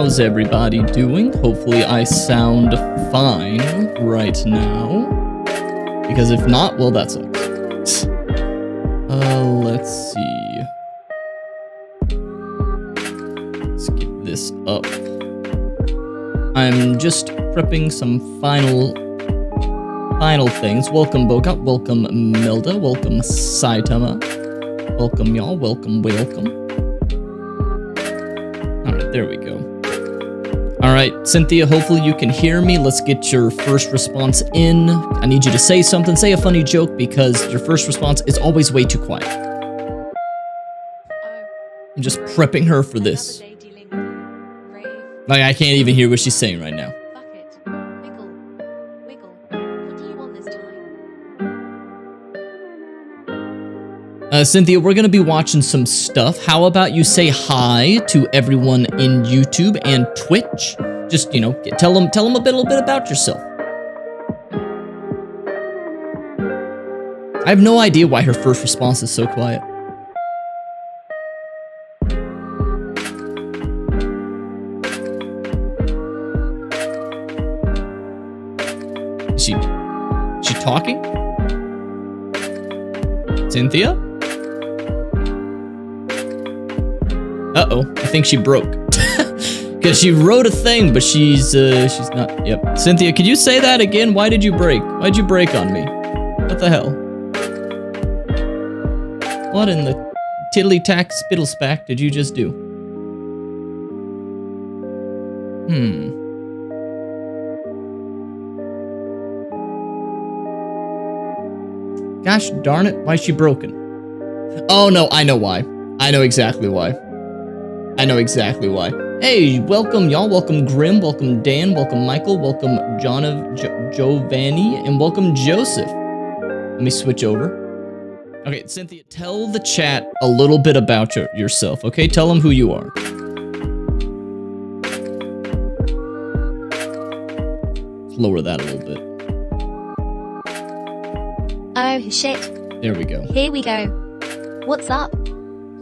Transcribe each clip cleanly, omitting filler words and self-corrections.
how's everybody doing? Hopefully I sound fine right now. Because if not, well, that sucks. Let's see. Let's get this up. I'm just prepping some final things. Welcome Boka, welcome Melda, welcome Saitama. Welcome y'all, welcome. Alright, there we go. Alright, Cynthia, hopefully you can hear me. Let's get your first response in. I need you to say something, say a funny joke, because your first response is always way too quiet. I'm just prepping her for this. Like, I can't even hear what she's saying right now. Cynthia, we're going to be watching some stuff. How about you say hi to everyone in YouTube and Twitch? Just, you know, tell them a little bit about yourself. I have no idea why her first response is so quiet. Is she talking? Cynthia? Uh-oh, I think she broke. Because she wrote a thing, but she's not, yep. Cynthia, could you say that again? Why did you break? Why'd you break on me? What the hell? What in the tiddly-tack spittle-spack did you just do? Gosh darn it, why is she broken? Oh no, I know why. I know exactly why. Hey, welcome y'all, welcome Grim, welcome Dan, welcome Michael, welcome Giovanni, and welcome Joseph. Let me switch over. Okay, Cynthia, tell the chat a little bit about yourself, okay? Tell them who you are. Let's lower that a little bit. Oh shit. There we go. Here we go. What's up?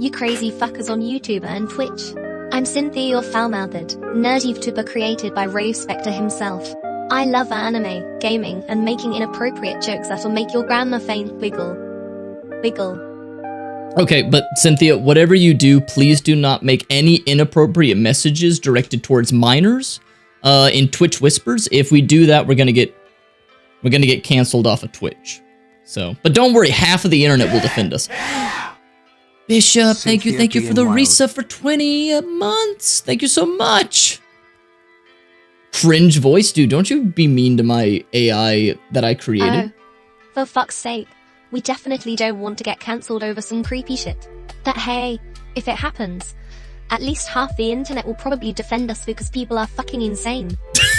You crazy fuckers on YouTube and Twitch. I'm Cynthia, your foul-mouthed, nerdy VTuber created by RaveSpecter himself. I love anime, gaming, and making inappropriate jokes that'll make your grandma faint wiggle. Okay, but Cynthia, whatever you do, please do not make any inappropriate messages directed towards minors in Twitch Whispers. If we do that, we're gonna get canceled off of Twitch. So, but don't worry, half of the internet will defend us. Bishop, thank you for the resub for 20 months. Thank you so much. Cringe voice, dude, don't you be mean to my AI that I created. Oh, for fuck's sake. We definitely don't want to get cancelled over some creepy shit. But hey, if it happens, at least half the internet will probably defend us because people are fucking insane.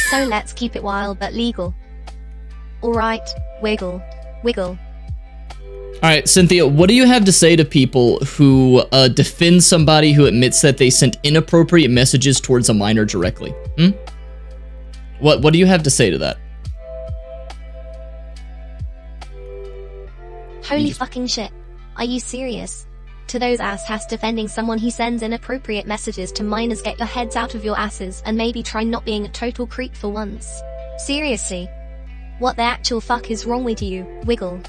So let's keep it wild but legal. Alright, wiggle. Alright, Cynthia, what do you have to say to people who defend somebody who admits that they sent inappropriate messages towards a minor directly? What do you have to say to that? Holy fucking shit. Are you serious? To those asshats defending someone who sends inappropriate messages to minors, get your heads out of your asses and maybe try not being a total creep for once. Seriously. What the actual fuck is wrong with you? Wiggle.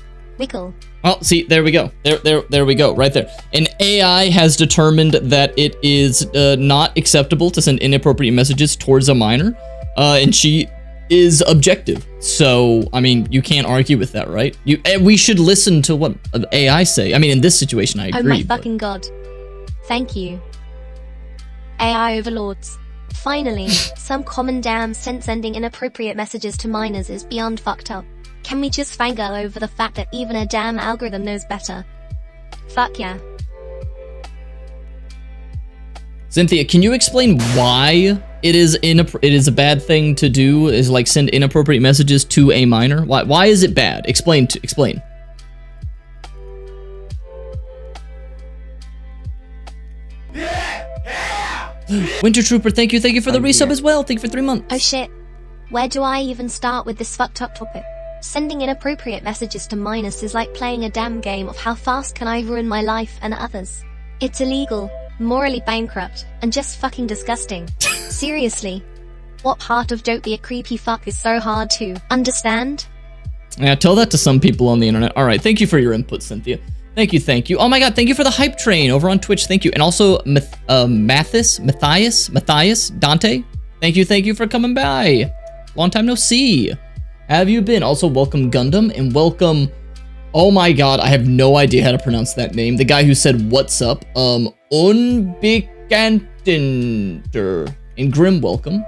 Well, see, there we go. There we go, right there. An AI has determined that it is not acceptable to send inappropriate messages towards a minor, and she is objective. So, I mean, you can't argue with that, right? We should listen to what AI say. I mean, in this situation, I agree. Oh my fucking god. Thank you. AI overlords. Finally, some common damn sense sending inappropriate messages to minors is beyond fucked up. Can we just fangirl over the fact that even a damn algorithm knows better? Fuck yeah. Cynthia, can you explain why it is a bad thing to do, is like send inappropriate messages to a minor? Why is it bad? Explain. Winter Trooper, thank you for the resub as well. Thank you for 3 months. Oh shit. Where do I even start with this fucked up topic? Sending inappropriate messages to minors is like playing a damn game of how fast can I ruin my life and others. It's illegal, morally bankrupt, and just fucking disgusting. Seriously. What part of don't be a creepy fuck is so hard to understand? Yeah, tell that to some people on the internet. All right, thank you for your input, Cynthia. Thank you, thank you. Oh my god, thank you for the hype train over on Twitch. Thank you. And also, Matthias, Dante. Thank you for coming by. Long time no see. How have you been? Also, welcome Gundam and welcome... Oh my god, I have no idea how to pronounce that name. The guy who said, what's up? Unbekanntender. And Grim, welcome.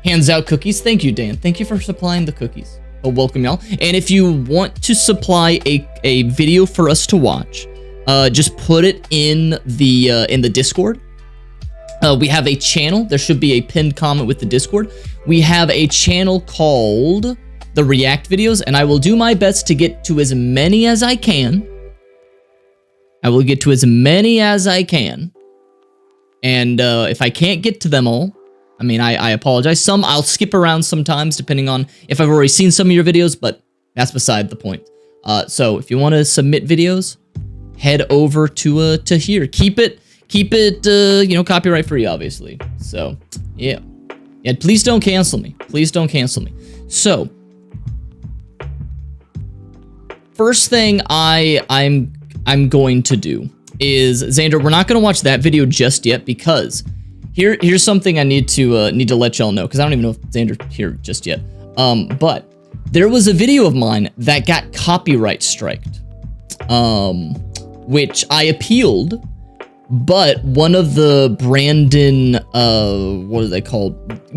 Hands out cookies. Thank you, Dan. Thank you for supplying the cookies. Oh, welcome, y'all. And if you want to supply a video for us to watch, just put it in the Discord. We have a channel. There should be a pinned comment with the Discord. We have a channel called the React Videos, and I will do my best to get to as many as I can. I will get to as many as I can. And if I can't get to them all, I mean, I apologize. Some I'll skip around sometimes, depending on if I've already seen some of your videos, but that's beside the point. So if you want to submit videos, head over to here. Keep it, you know, copyright free, obviously. So yeah, please don't cancel me. Please don't cancel me. So first thing I'm going to do is, Xander, we're not going to watch that video just yet because here's something I need to let y'all know, because I don't even know if Xander's here just yet. But there was a video of mine that got copyright striked, which I appealed, but one of the Brandon, what are they called?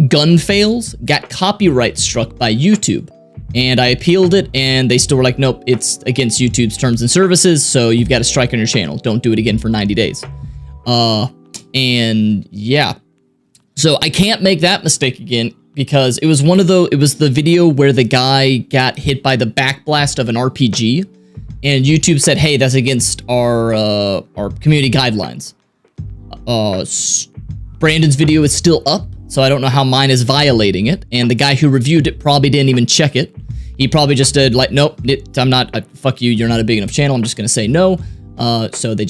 Gun fails got copyright struck by YouTube. And I appealed it, and they still were like, nope, it's against YouTube's terms and services, so you've got a strike on your channel. Don't do it again for 90 days. And yeah, so I can't make that mistake again because it was it was the video where the guy got hit by the backblast of an RPG, and YouTube said, hey, that's against our community guidelines. Brandon's video is still up, so I don't know how mine is violating it, and the guy who reviewed it probably didn't even check it. He probably just did like, nope, I'm not, fuck you, you're not a big enough channel, I'm just gonna say no. So they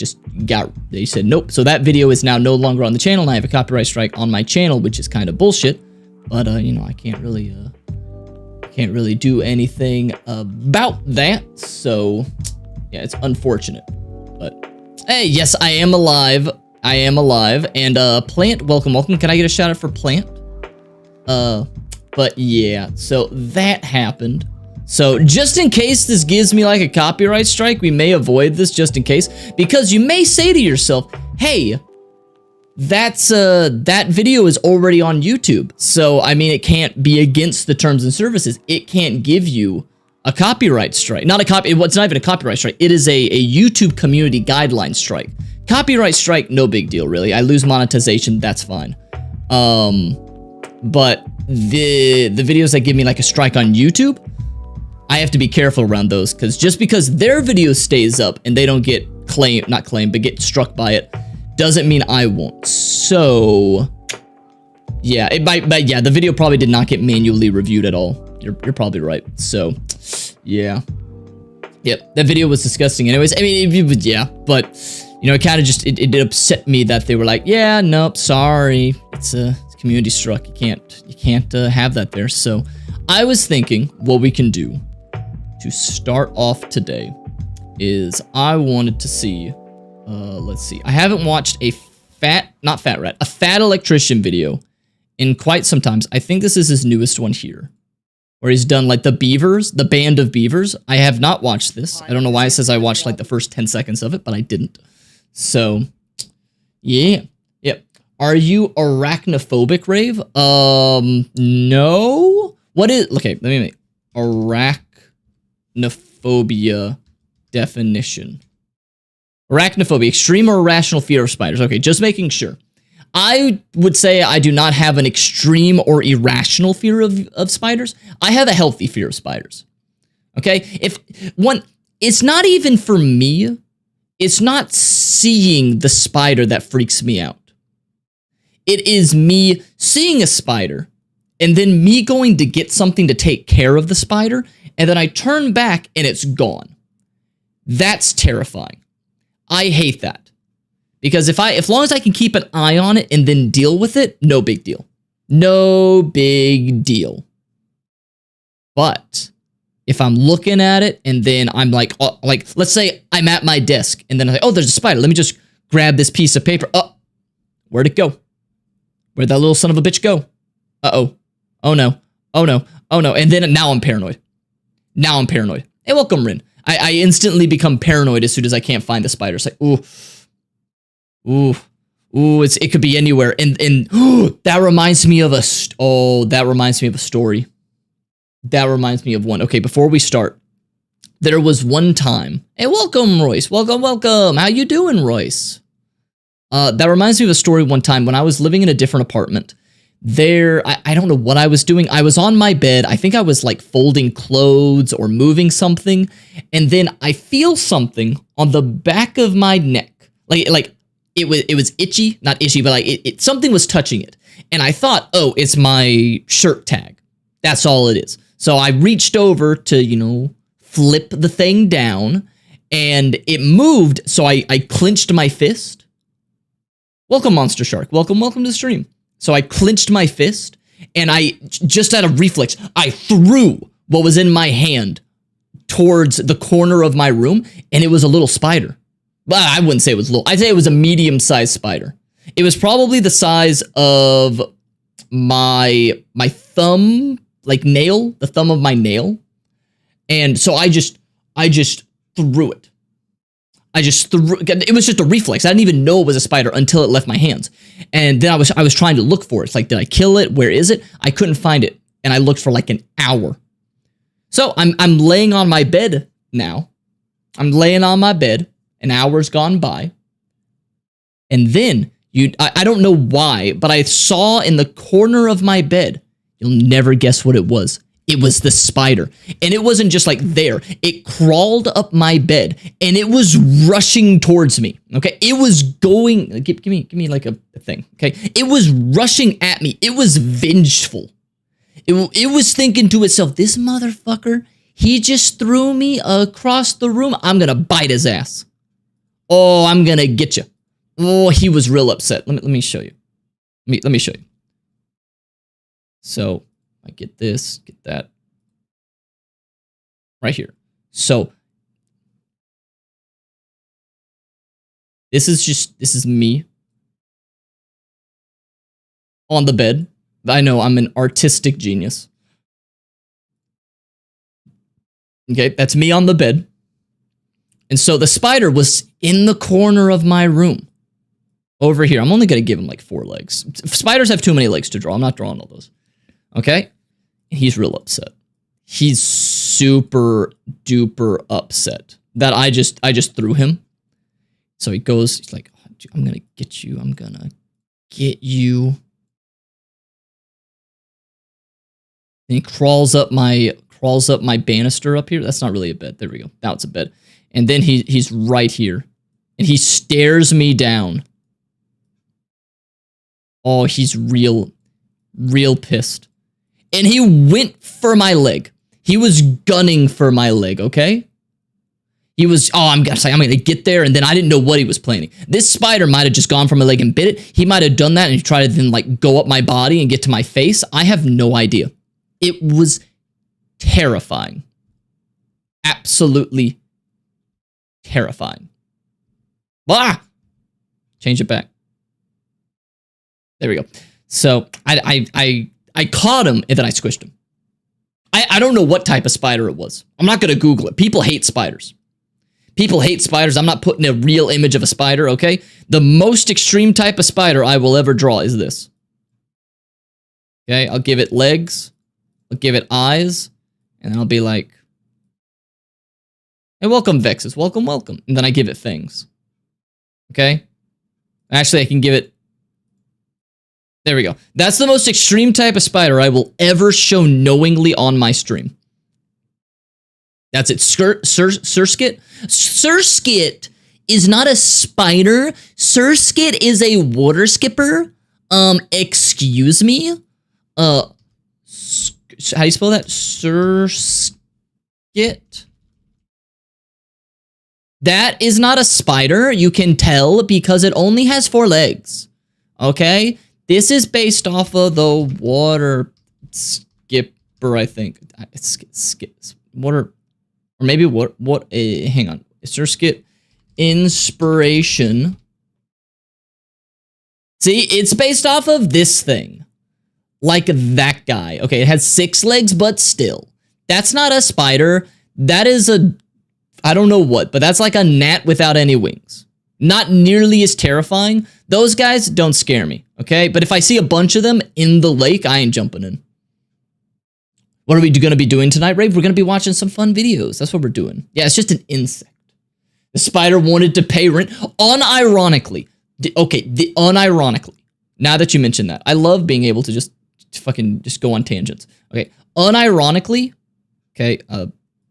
said nope. So that video is now no longer on the channel, and I have a copyright strike on my channel, which is kind of bullshit. But you know, I can't really do anything about that. So yeah, it's unfortunate. But hey, yes, I am alive. I am alive. And Plant, welcome. Can I get a shout out for Plant? But yeah, so that happened. So just in case this gives me like a copyright strike, we may avoid this just in case, because you may say to yourself, hey, that video is already on YouTube. So, I mean, it can't be against the terms and services. It can't give you a copyright strike. It's not even a copyright strike. It is a YouTube community guideline strike. Copyright strike, no big deal, really. I lose monetization, that's fine. But the videos that give me like a strike on YouTube, I have to be careful around those, because just because their video stays up and they don't get but get struck by it, doesn't mean I won't. So yeah, but yeah, the video probably did not get manually reviewed at all. You're probably right. So yeah, yep, that video was disgusting. Anyways, I mean, yeah, but you know, it kind of just it upset me that they were like, yeah, nope, sorry, it's community struck. You can't have that there. So I was thinking what we can do to start off today is I wanted to see, let's see, I haven't watched a fat electrician video in quite some time. I think this is his newest one here, where he's done like the beavers, the band of beavers. I have not watched this. I don't know why it says I watched like the first 10 seconds of it, but I didn't. So yeah, yep. Are you arachnophobic, Rave? No. What is, okay, let me make arachnophobia definition. Arachnophobia, extreme or irrational fear of spiders. Okay, just making sure. I would say I do not have an extreme or irrational fear of spiders. I have a healthy fear of spiders. Okay? It's not even for me. It's not seeing the spider that freaks me out. It is me seeing a spider and then me going to get something to take care of the spider, and then I turn back and it's gone. That's terrifying. I hate that. Because as long as I can keep an eye on it and then deal with it, no big deal. No big deal. But if I'm looking at it and then I'm like, oh, like, let's say I'm at my desk and then I'm like, oh, there's a spider. Let me just grab this piece of paper. Oh, where'd it go? Where'd that little son of a bitch go? Uh-oh. Oh, no. Oh, no. Oh, no. And then now I'm paranoid. Now I'm paranoid. Hey, welcome, Rin. I instantly become paranoid as soon as I can't find the spider. It's like, ooh. Ooh. Ooh, it could be anywhere. And that reminds me of that reminds me of a story. That reminds me of one. Okay, before we start, there was one time. Hey, welcome, Royce. Welcome, welcome. How you doing, Royce? That reminds me of a story one time when I was living in a different apartment. I don't know what I was doing. I was on my bed. I think I was like folding clothes or moving something. And then I feel something on the back of my neck. Like it was itchy, not itchy, but like something was touching it. And I thought, oh, it's my shirt tag. That's all it is. So I reached over to, flip the thing down and it moved. So I clenched my fist. Welcome, Monster Shark. Welcome to the stream. So I clenched my fist and I, just out of reflex, I threw what was in my hand towards the corner of my room, and it was a little spider. Well, I wouldn't say it was little. I'd say it was a medium-sized spider. It was probably the size of my thumb, like nail, the thumb of my nail. And so I just threw it. It was just a reflex. I didn't even know it was a spider until it left my hands. And then I was trying to look for it. It's like, did I kill it? Where is it? I couldn't find it. And I looked for like an hour. So I'm laying on my bed now. I'm laying on my bed. An hour's gone by. And then I don't know why, but I saw in the corner of my bed, you'll never guess what it was. It was the spider. And it wasn't just like there. It crawled up my bed and it was rushing towards me. Okay. It was going, give me like a thing. Okay. It was rushing at me. It was vengeful. It was thinking to itself, this motherfucker, he just threw me across the room. I'm going to bite his ass. Oh, I'm going to get you. Oh, he was real upset. Let me show you. Let me show you. So I get this, get that. Right here. So this is me on the bed. I know I'm an artistic genius. Okay, that's me on the bed. And so the spider was in the corner of my room. Over here. I'm only going to give him like 4 legs. Spiders have too many legs to draw. I'm not drawing all those. Okay? He's real upset. He's super duper upset that I just threw him. So he goes, he's like, oh, I'm going to get you. I'm going to get you. And he crawls up my banister up here. That's not really a bed. There we go. Now it's a bed. And then he's right here. And he stares me down. Oh, he's real pissed. And he went for my leg. He was gunning for my leg, okay? He was, I'm gonna get there, and then I didn't know what he was planning. This spider might have just gone for my leg and bit it. He might have done that and he tried to then like go up my body and get to my face. I have no idea. It was terrifying. Absolutely terrifying. Ah! Change it back. There we go. So I caught him and then I squished him. I don't know what type of spider it was. I'm not going to Google it. People hate spiders. People hate spiders. I'm not putting a real image of a spider, okay? The most extreme type of spider I will ever draw is this. Okay, I'll give it legs. I'll give it eyes. And then I'll be like, hey, welcome, Vexes. Welcome. And then I give it fangs. Okay? Actually, I can give it... There we go. That's the most extreme type of spider I will ever show knowingly on my stream. That's it. Surskit? Surskit is not a spider. Surskit is a water skipper. Excuse me? How do you spell that? Surskit? That is not a spider. You can tell because it only has 4 legs. Okay? This is based off of the water skipper, I think. Water, or maybe hang on. Is there skip inspiration? See, it's based off of this thing. Like that guy. Okay, it has 6 legs, but still. That's not a spider. That is a, I don't know what, but that's like a gnat without any wings. Not nearly as terrifying. Those guys don't scare me, okay? But if I see a bunch of them in the lake, I ain't jumping in. What are we going to be doing tonight, Rave? We're going to be watching some fun videos. That's what we're doing. Yeah, it's just an insect. The spider wanted to pay rent. Unironically. Okay, unironically. Now that you mentioned that. I love being able to just go on tangents. Okay, unironically, okay,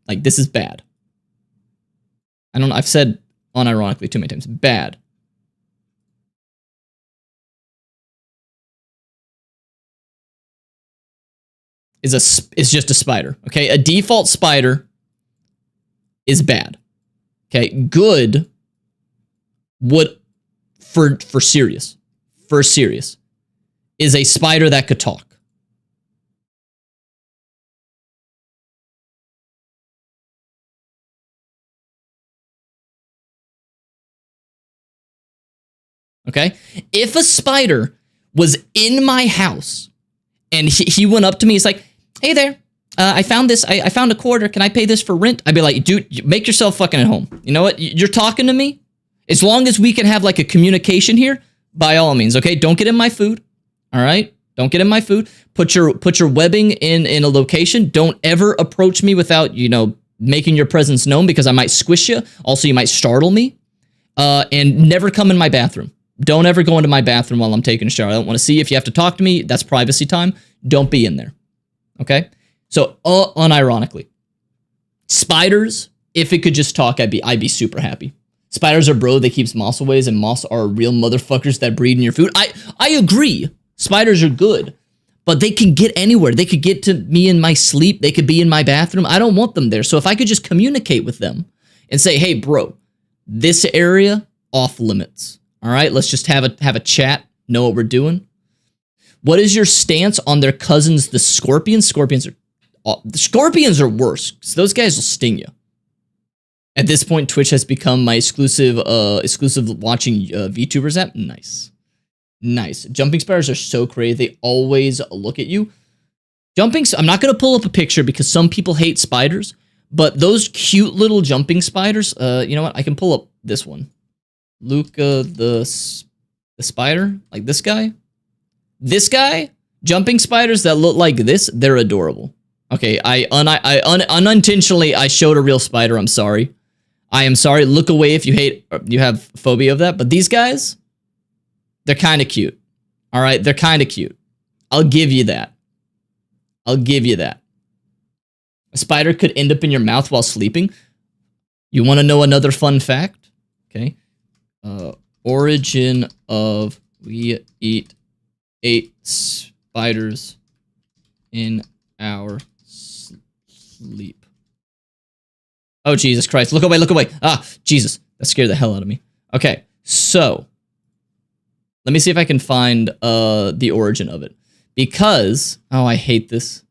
like this is bad. I don't know, I've said unironically too many times. Bad. Is just a spider. Okay, a default spider is bad. Okay, good would for serious is a spider that could talk. Okay, if a spider was in my house and he went up to me, he's like, "Hey there, I found this. I found a quarter. Can I pay this for rent?" I'd be like, "Dude, make yourself fucking at home. You know what? You're talking to me. As long as we can have like a communication here, by all means, okay? Don't get in my food. All right? Don't get in my food. Put your webbing in a location. Don't ever approach me without, you know, making your presence known because I might squish you. Also, you might startle me. And never come in my bathroom. Don't ever go into my bathroom while I'm taking a shower. I don't want to see. If you have to talk to me, that's privacy time. Don't be in there. Okay? So, unironically, spiders, if it could just talk, I'd be super happy. Spiders are bro that keeps moss away, and moss are real motherfuckers that breed in your food. I agree. Spiders are good, but they can get anywhere. They could get to me in my sleep. They could be in my bathroom. I don't want them there. So if I could just communicate with them and say, "Hey, bro, this area off limits. All right, let's just have a chat. Know what we're doing." What is your stance on their cousins, the scorpions? The scorpions are worse. So those guys will sting you. At this point, Twitch has become my exclusive watching VTubers app. Nice. Jumping spiders are so crazy. They always look at you. I'm not going to pull up a picture because some people hate spiders, but those cute little jumping spiders, you know what? I can pull up this one. Luca the spider, like this guy. This guy, jumping spiders that look like this, they're adorable. Okay, unintentionally I showed a real spider. I'm sorry. I am sorry. Look away if you have phobia of that. But these guys, they're kind of cute. All right, they're kind of cute. I'll give you that. A spider could end up in your mouth while sleeping. You want to know another fun fact? Okay. Origin of we ate spiders in our sleep. Oh, Jesus Christ. Look away. Ah, Jesus. That scared the hell out of me. Okay, so let me see if I can find the origin of it. Because, oh, I hate this.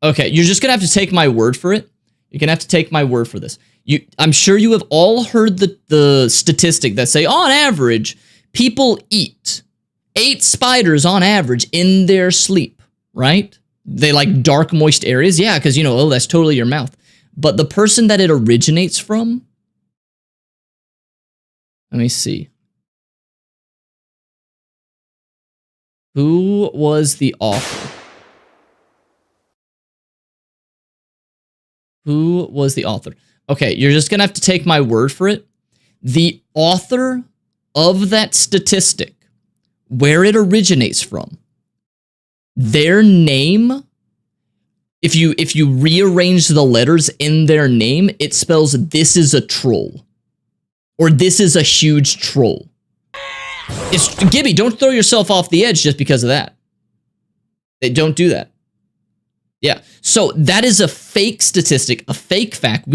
Okay, you're just going to have to take my word for it. You're going to have to take my word for this. I'm sure you have all heard the statistic that say, on average, people eat 8 spiders on average in their sleep, right? They like dark, moist areas. Yeah, because, you know, oh, that's totally your mouth. But the person that it originates from, let me see. Who was the author? Okay, you're just going to have to take my word for it. The author of that statistic, where it originates from, their name, if you rearrange the letters in their name, it spells "this is a troll" or "this is a huge troll." Gibby, don't throw yourself off the edge just because of that. They don't do that. Yeah. So that is a fake statistic, a fake fact.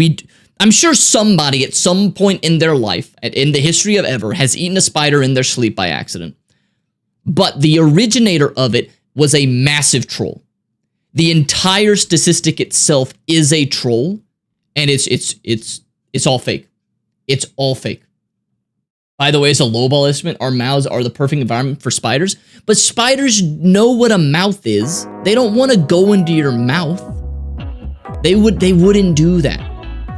I'm sure somebody at some point in their life, in the history of ever, has eaten a spider in their sleep by accident. But the originator of it was a massive troll. The entire statistic itself is a troll, and it's all fake. It's all fake. By the way, as a lowball estimate, our mouths are the perfect environment for spiders, but spiders know what a mouth is. They don't want to go into your mouth. They wouldn't do that.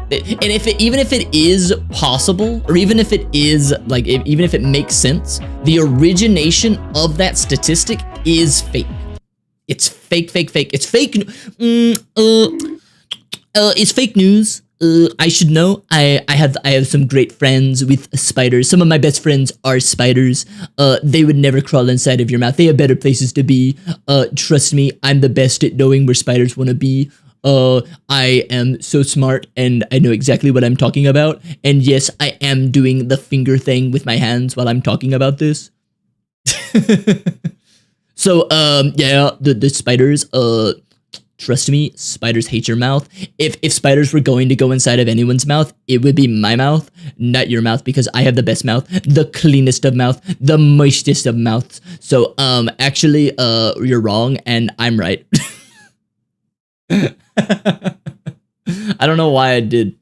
And even if it is possible, or even if it is like, even if it makes sense, the origination of that statistic is fake. It's fake. It's fake. It's fake news. I should know. I have some great friends with spiders. Some of my best friends are spiders. They would never crawl inside of your mouth. They have better places to be. Trust me, I'm the best at knowing where spiders want to be. I am so smart and I know exactly what I'm talking about. And yes, I am doing the finger thing with my hands while I'm talking about this. So, yeah, the spiders, trust me, spiders hate your mouth. If spiders were going to go inside of anyone's mouth, it would be my mouth, not your mouth, because I have the best mouth, the cleanest of mouth, the moistest of mouths. So, actually, you're wrong and I'm right. I don't know why I did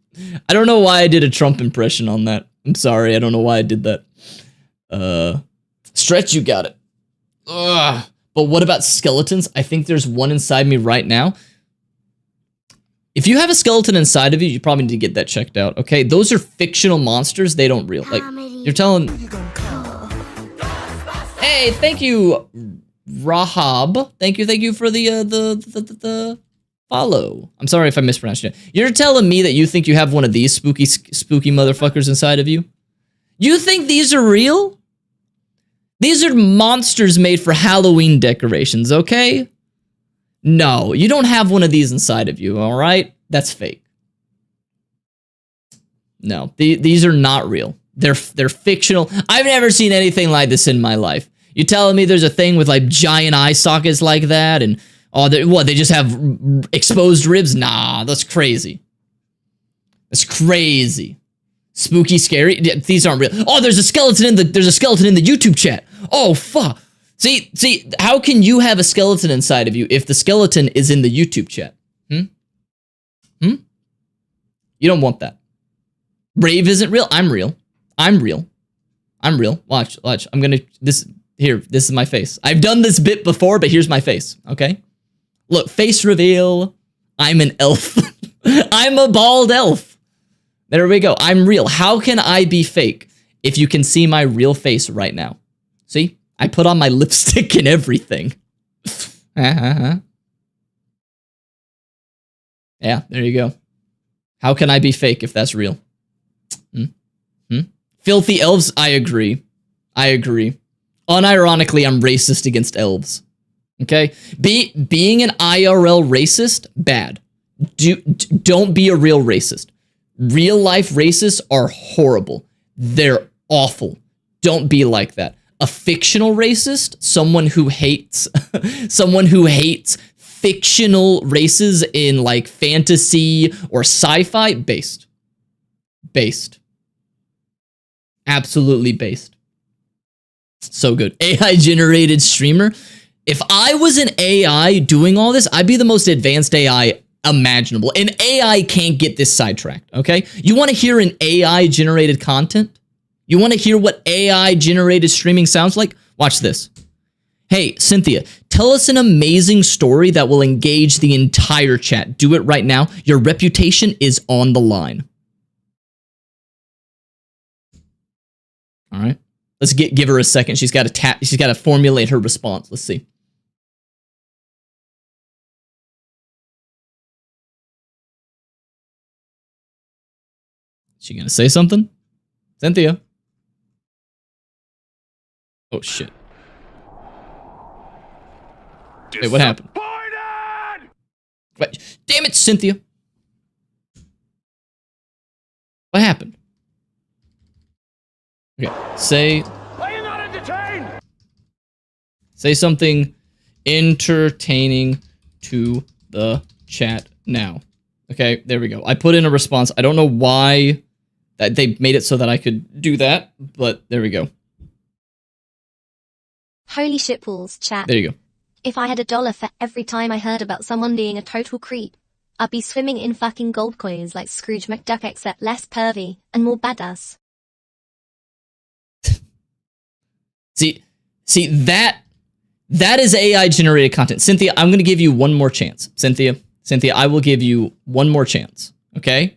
a Trump impression on that. I'm sorry, I don't know why I did that. Stretch, you got it. Ugh. But what about skeletons? I think there's one inside me right now. If you have a skeleton inside of you, you probably need to get that checked out, okay? Those are fictional monsters. They don't real. Like, you're telling... Hey, thank you, Rahab. Thank you for the follow. I'm sorry if I mispronounced it. You're telling me that you think you have one of these spooky motherfuckers inside of you? You think these are real? These are monsters made for Halloween decorations, okay? No, you don't have one of these inside of you, all right? That's fake. No, these are not real. They're fictional. I've never seen anything like this in my life. You telling me there's a thing with like giant eye sockets like that, and they just have exposed ribs? Nah, that's crazy. That's crazy. Spooky, scary. These aren't real. Oh, there's a skeleton in the YouTube chat. Oh, fuck. See, how can you have a skeleton inside of you if the skeleton is in the YouTube chat? You don't want that. Rave isn't real. I'm real. I'm real. Watch. This is my face. I've done this bit before, but here's my face, okay? Look, face reveal. I'm an elf. I'm a bald elf. There we go. I'm real. How can I be fake if you can see my real face right now? See? I put on my lipstick and everything. Yeah, there you go. How can I be fake if that's real? Filthy elves, I agree. Unironically, I'm racist against elves. Okay? Being an IRL racist, bad. Don't be a real racist. Real life racists are horrible. They're awful. Don't be like that. A fictional racist, someone who hates fictional races in like fantasy or sci-fi, based. Absolutely based. So good. AI generated streamer. If I was an AI doing all this, I'd be the most advanced AI imaginable. An AI can't get this sidetracked, okay? You want to hear an AI generated content? You want to hear what AI generated streaming sounds like? Watch this. Hey, Cynthia, tell us an amazing story that will engage the entire chat. Do it right now. Your reputation is on the line. All right. Let's give her a second. She's got to formulate her response. Let's see. She gonna say something? Cynthia? Oh, shit. Wait, what happened? Wait, damn it, Cynthia. What happened? Okay, say something entertaining to the chat now. Okay, there we go. I put in a response. I don't know why that they made it so that I could do that, but there we go. Holy shitballs, chat. There you go. If I had $1 for every time I heard about someone being a total creep, I'd be swimming in fucking gold coins like Scrooge McDuck, except less pervy and more badass. See, that is AI generated content. Cynthia, I'm going to give you one more chance. Cynthia, I will give you one more chance. Okay?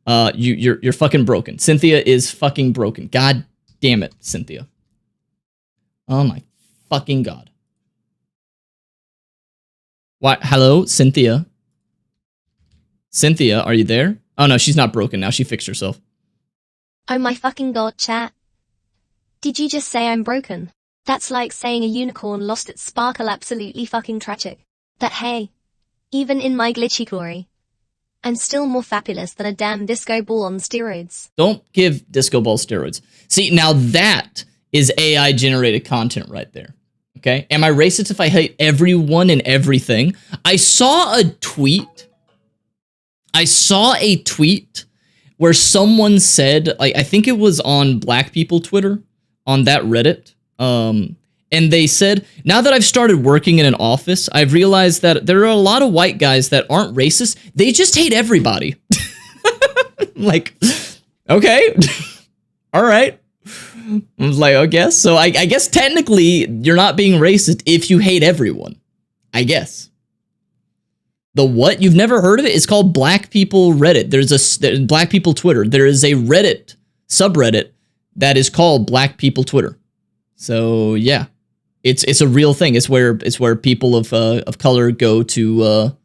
You're fucking broken. Cynthia is fucking broken. God damn it, Cynthia. Oh my fucking god. What? Hello, Cynthia. Cynthia, are you there? Oh no, she's not broken now. She fixed herself. Oh my fucking god, chat. Did you just say I'm broken? That's like saying a unicorn lost its sparkle. Absolutely fucking tragic. But hey, even in my glitchy glory, I'm still more fabulous than a damn disco ball on steroids. Don't give disco ball steroids. See, now that is AI generated content right there. Okay? Am I racist if I hate everyone and everything? I saw a tweet where someone said, like, I think it was on Black People Twitter, on that Reddit, and they said, now that I've started working in an office, I've realized that there are a lot of white guys that aren't racist. They just hate everybody. Like, okay. All right. I was like, I guess. So I guess technically you're not being racist if you hate everyone. I guess. The what? You've never heard of it? It's called Black People Reddit. There's Black People Twitter. There is a Reddit subreddit that is called Black People Twitter. So yeah, it's a real thing. It's where people of color go to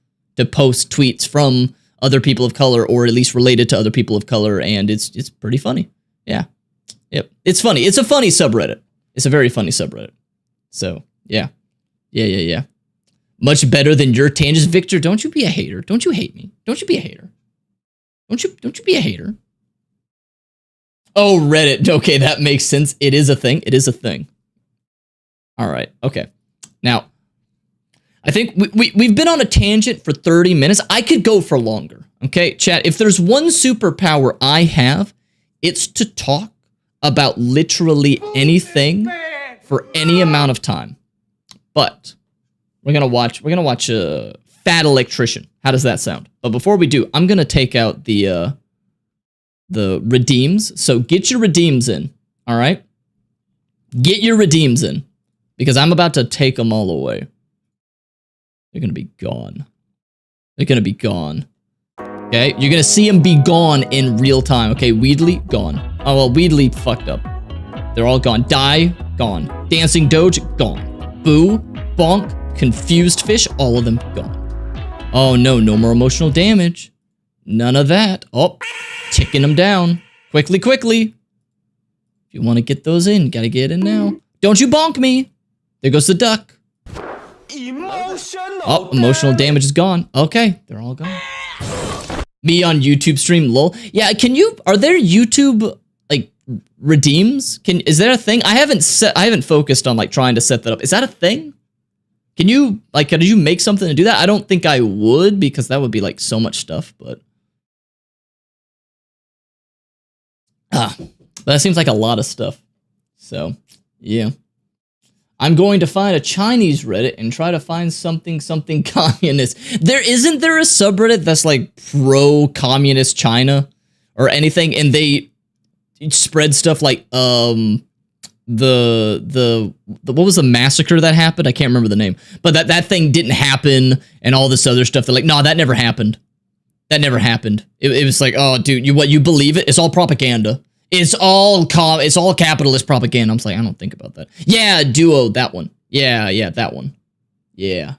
post tweets from other people of color, or at least related to other people of color, and it's pretty funny. Yeah, yep, it's funny. It's a funny subreddit. It's a very funny subreddit. So yeah. Much better than your tangents, Victor. Don't you be a hater. Don't you hate me. Don't you be a hater. Don't you be a hater. Oh, Reddit. Okay, that makes sense. It is a thing. It is a thing. All right. Okay. Now, I think we've been on a tangent for 30 minutes. I could go for longer. Okay, chat. If there's one superpower I have, it's to talk about literally anything for any amount of time. But we're gonna watch Fat Electrician. How does that sound? But before we do, I'm gonna take out the redeems. So get your redeems in. All right, get your redeems in, because I'm about to take them all away. They're gonna be gone. They're gonna be gone. Okay, you're gonna see them be gone in real time. Okay, Weedly gone. Oh well, Weedly fucked up. They're all gone. Die gone. Dancing Doge gone. Boo, Bonk, Confused Fish, all of them gone. Oh no, no more emotional damage. None of that. Oh, ticking them down. Quickly. If you want to get those in, gotta get in now. Don't you bonk me. There goes the duck. Oh, emotional damage is gone. Okay, they're all gone. Me on YouTube stream, lol. Yeah, are there YouTube, like, redeems? Is there a thing? I haven't focused on, like, trying to set that up. Is that a thing? Could you make something to do that? I don't think I would, because that would be, like, so much stuff, but that seems like a lot of stuff. So, yeah. I'm going to find a Chinese Reddit and try to find something communist. Isn't there a subreddit that's like pro-communist China or anything, and they spread stuff like the what was the massacre that happened? I can't remember the name, but that thing didn't happen and all this other stuff. They're like, no, that never happened. That never happened. It was like, oh, dude, you believe it? It's all propaganda. It's all capitalist propaganda. I'm like, I don't think about that. Yeah, Duo, that one. Yeah, that one. Yeah.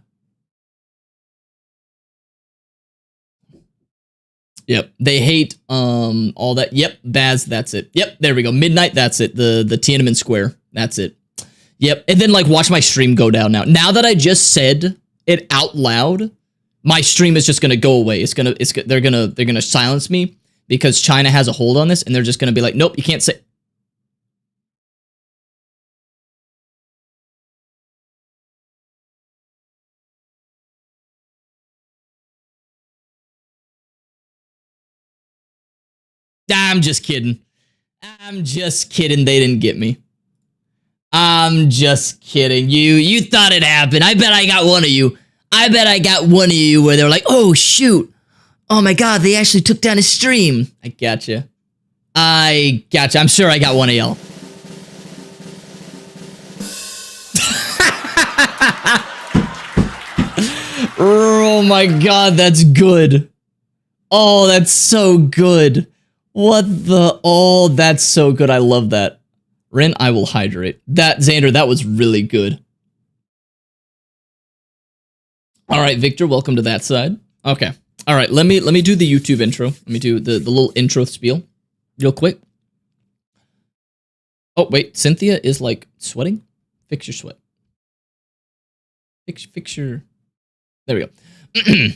Yep, they hate all that. Yep, Baz, that's it. Yep, there we go. Midnight, that's it. The Tiananmen Square, that's it. Yep, and then like watch my stream go down now. Now that I just said it out loud, my stream is just gonna go away. They're gonna silence me, because China has a hold on this, and they're just going to be like, nope, you can't say. I'm just kidding. I'm just kidding. They didn't get me. I'm just kidding. You thought it happened. I bet I got one of you. I bet I got one of you where they're like, oh, shoot. Oh, my God. They actually took down his stream. I gotcha. I'm sure I got one of y'all. Oh, my God. That's good. Oh, that's so good. What the? Oh, that's so good. I love that. Ren, I will hydrate. That, Xander, that was really good. All right, Victor, welcome to that side. Okay. All right, let me do the YouTube intro. Let me do the little intro spiel real quick. Oh, wait, Cynthia is like sweating? Fix your sweat. Fix your... There we go.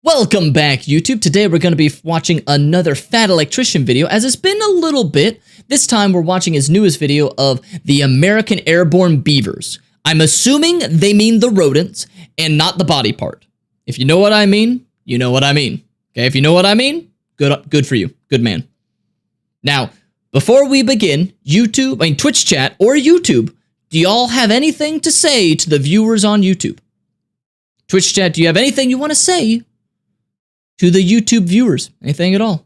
Welcome back, YouTube. Today we're going to be watching another Fat Electrician video, as it's been a little bit. This time we're watching his newest video of the American Airborne Beavers. I'm assuming they mean the rodents and not the body part. If you know what I mean, you know what I mean. Okay, if you know what I mean, good for you. Good man. Now, before we begin, Twitch chat or YouTube, do y'all have anything to say to the viewers on YouTube? Twitch chat, do you have anything you want to say to the YouTube viewers? Anything at all?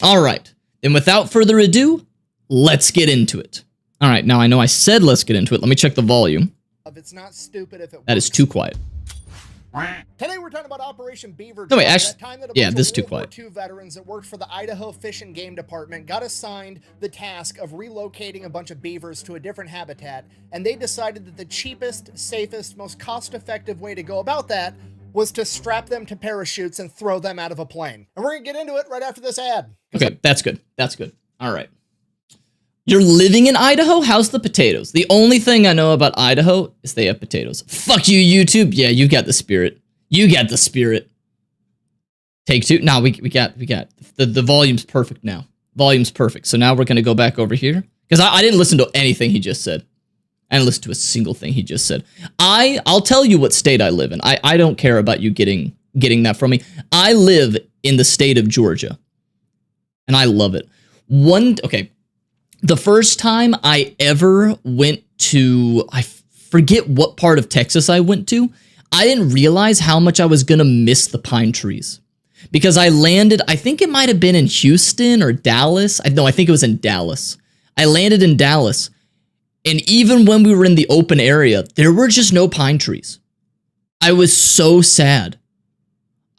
All right. Then without further ado, let's get into it. All right. Now, I know I said let's get into it. Let me check the volume. It's not stupid if it that is too quiet. Today we're talking about Operation Beaver. No, wait, actually, that time that a yeah, bunch this is of too World War quiet. II veterans that worked for the Idaho Fish and Game Department got assigned the task of relocating a bunch of beavers to a different habitat, and they decided that the cheapest, safest, most cost-effective way to go about that was to strap them to parachutes and throw them out of a plane. And we're gonna get into it right after this ad. Okay, that's good. That's good. All right. You're living in Idaho? How's the potatoes? The only thing I know about Idaho is they have potatoes. Fuck you, YouTube. Yeah, you got the spirit. You got the spirit. Take two. No, we got the volume's perfect now. Volume's perfect. So now we're gonna go back over here because I didn't listen to anything he just said. I didn't listen to a single thing he just said. I'll tell you what state I live in. I don't care about you getting that from me. I live in the state of Georgia, and I love it. Okay. The first time I ever went to, I forget what part of Texas I went to, I didn't realize how much I was going to miss the pine trees. Because I landed, I think it might have been in Houston or Dallas. No, I think it was in Dallas. I landed in Dallas. And even when we were in the open area, there were just no pine trees. I was so sad.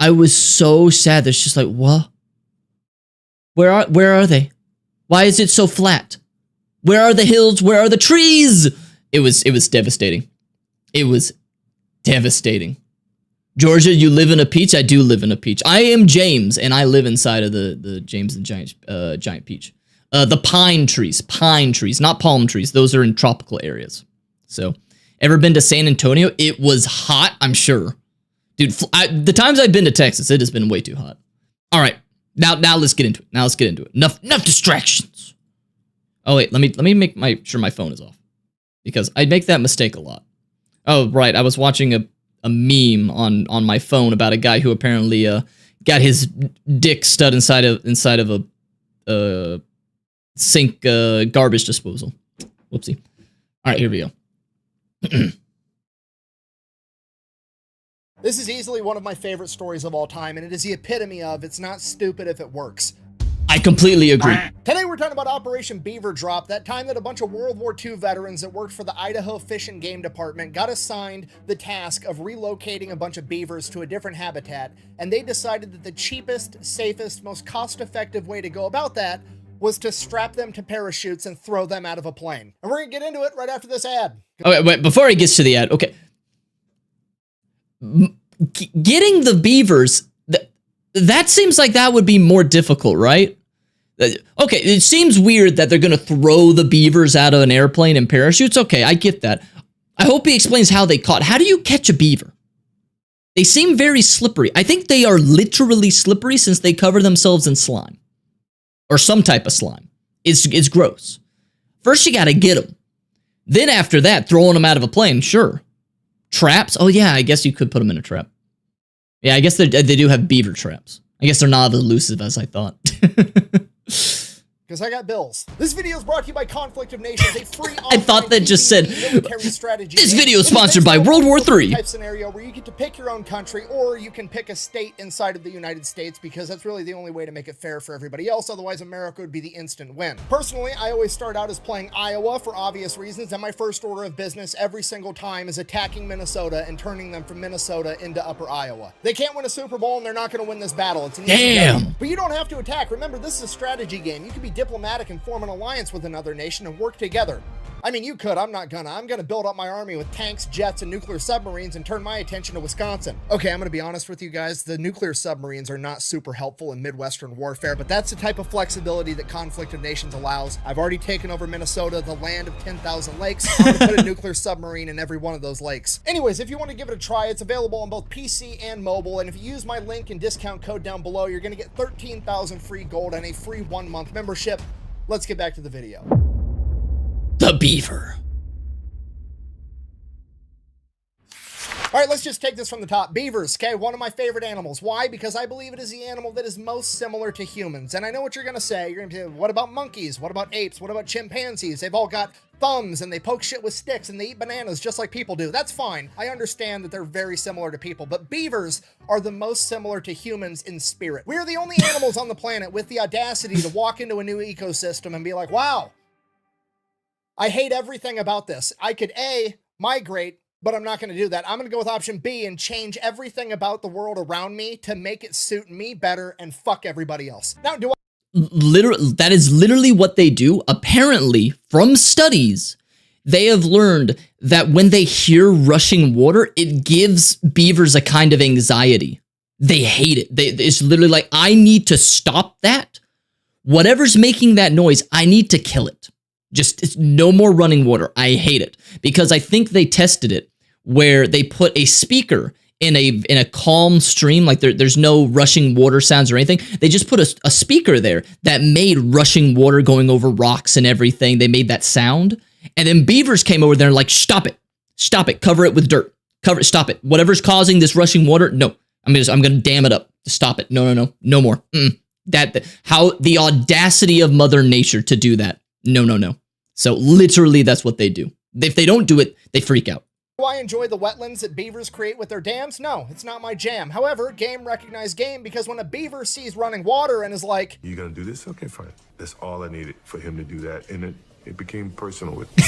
I was so sad. There's just like, what? Where are they? Why is it so flat? Where are the hills? Where are the trees? It was devastating. It was devastating. Georgia, you live in a peach? I do live in a peach. I am James, and I live inside of the James and Giant Peach. The pine trees, not palm trees. Those are in tropical areas. So, ever been to San Antonio? It was hot, I'm sure. Dude, the times I've been to Texas, it has been way too hot. All right. Now let's get into it. Enough distractions. Oh wait, let me make sure my phone is off, because I make that mistake a lot. Oh right, I was watching a meme on my phone about a guy who apparently got his dick stud inside of a sink garbage disposal. Whoopsie. All right, here we go. This is easily one of my favorite stories of all time, and it is the epitome of it's not stupid if it works. I completely agree. Today we're talking about Operation Beaver Drop, that time that a bunch of World War II veterans that worked for the Idaho Fish and Game Department got assigned the task of relocating a bunch of beavers to a different habitat, and they decided that the cheapest, safest, most cost-effective way to go about that was to strap them to parachutes and throw them out of a plane. And we're gonna get into it right after this ad. Okay, wait, before he gets to the ad, okay. Getting the beavers, that seems like that would be more difficult, right? Okay, it seems weird that they're going to throw the beavers out of an airplane in parachutes. Okay, I get that. I hope he explains how they caught. How do you catch a beaver? They seem very slippery. I think they are literally slippery since they cover themselves in slime. Or some type of slime. It's gross. First, you got to get them. Then after that, throwing them out of a plane, sure. Traps? Oh yeah, I guess you could put them in a trap. Yeah, I guess they do have beaver traps. I guess they're not as elusive as I thought. Because I got bills. This video is brought to you by Conflict of Nations, a free I thought that just said, military strategy this game. video is sponsored by World War III. Type scenario where you get to pick your own country, or you can pick a state inside of the United States, because that's really the only way to make it fair for everybody else. Otherwise, America would be the instant win. Personally, I always start out as playing Iowa for obvious reasons, and my first order of business every single time is attacking Minnesota and turning them from Minnesota into Upper Iowa. They can't win a Super Bowl, and they're not going to win this battle. It's an easy game. But you don't have to attack. Remember, this is a strategy game. You can be diplomatic and form an alliance with another nation and work together. I mean, you could. I'm not gonna. I'm gonna build up my army with tanks, jets, and nuclear submarines and turn my attention to Wisconsin. Okay, I'm gonna be honest with you guys. The nuclear submarines are not super helpful in Midwestern warfare, but that's the type of flexibility that Conflict of Nations allows. I've already taken over Minnesota, the land of 10,000 lakes. I'm gonna put a nuclear submarine in every one of those lakes. Anyways, if you want to give it a try, it's available on both PC and mobile, and if you use my link and discount code down below, you're gonna get 13,000 free gold and a free 1-month membership. Let's get back to the video. The beaver. All right, let's just take this from the top. Beavers, okay, one of my favorite animals. Why? Because I believe it is the animal that is most similar to humans. And I know what you're gonna say. You're gonna say, what about monkeys? What about apes? What about chimpanzees? They've all got thumbs and they poke shit with sticks and they eat bananas just like people do. That's fine. I understand that they're very similar to people, but beavers are the most similar to humans in spirit. We are the only animals on the planet with the audacity to walk into a new ecosystem and be like, wow, I hate everything about this. I could A, migrate, but I'm not going to do that. I'm going to go with option B and change everything about the world around me to make it suit me better and fuck everybody else. Now, do I... Literally, that is literally what they do. Apparently, from studies, they have learned that when they hear rushing water, it gives beavers a kind of anxiety. They hate it. It's literally like, I need to stop that. Whatever's making that noise, I need to kill it. Just it's no more running water. I hate it. Because I think they tested it where they put a speaker in a calm stream, like there's no rushing water sounds or anything. They just put a speaker there that made rushing water going over rocks and everything. They made that sound. And then beavers came over there and like, stop it. Stop it. Cover it with dirt. Cover it. Stop it. Whatever's causing this rushing water, no. I'm gonna dam it up. Stop it. No. No more. How the audacity of Mother Nature to do that. No. So literally that's what they do. If they don't do it, they freak out. Do I enjoy the wetlands that beavers create with their dams? No, it's not my jam. However, game recognized game, because when a beaver sees running water and is like, you gonna do this? Okay, fine. That's all I needed for him to do that. And it became personal with me.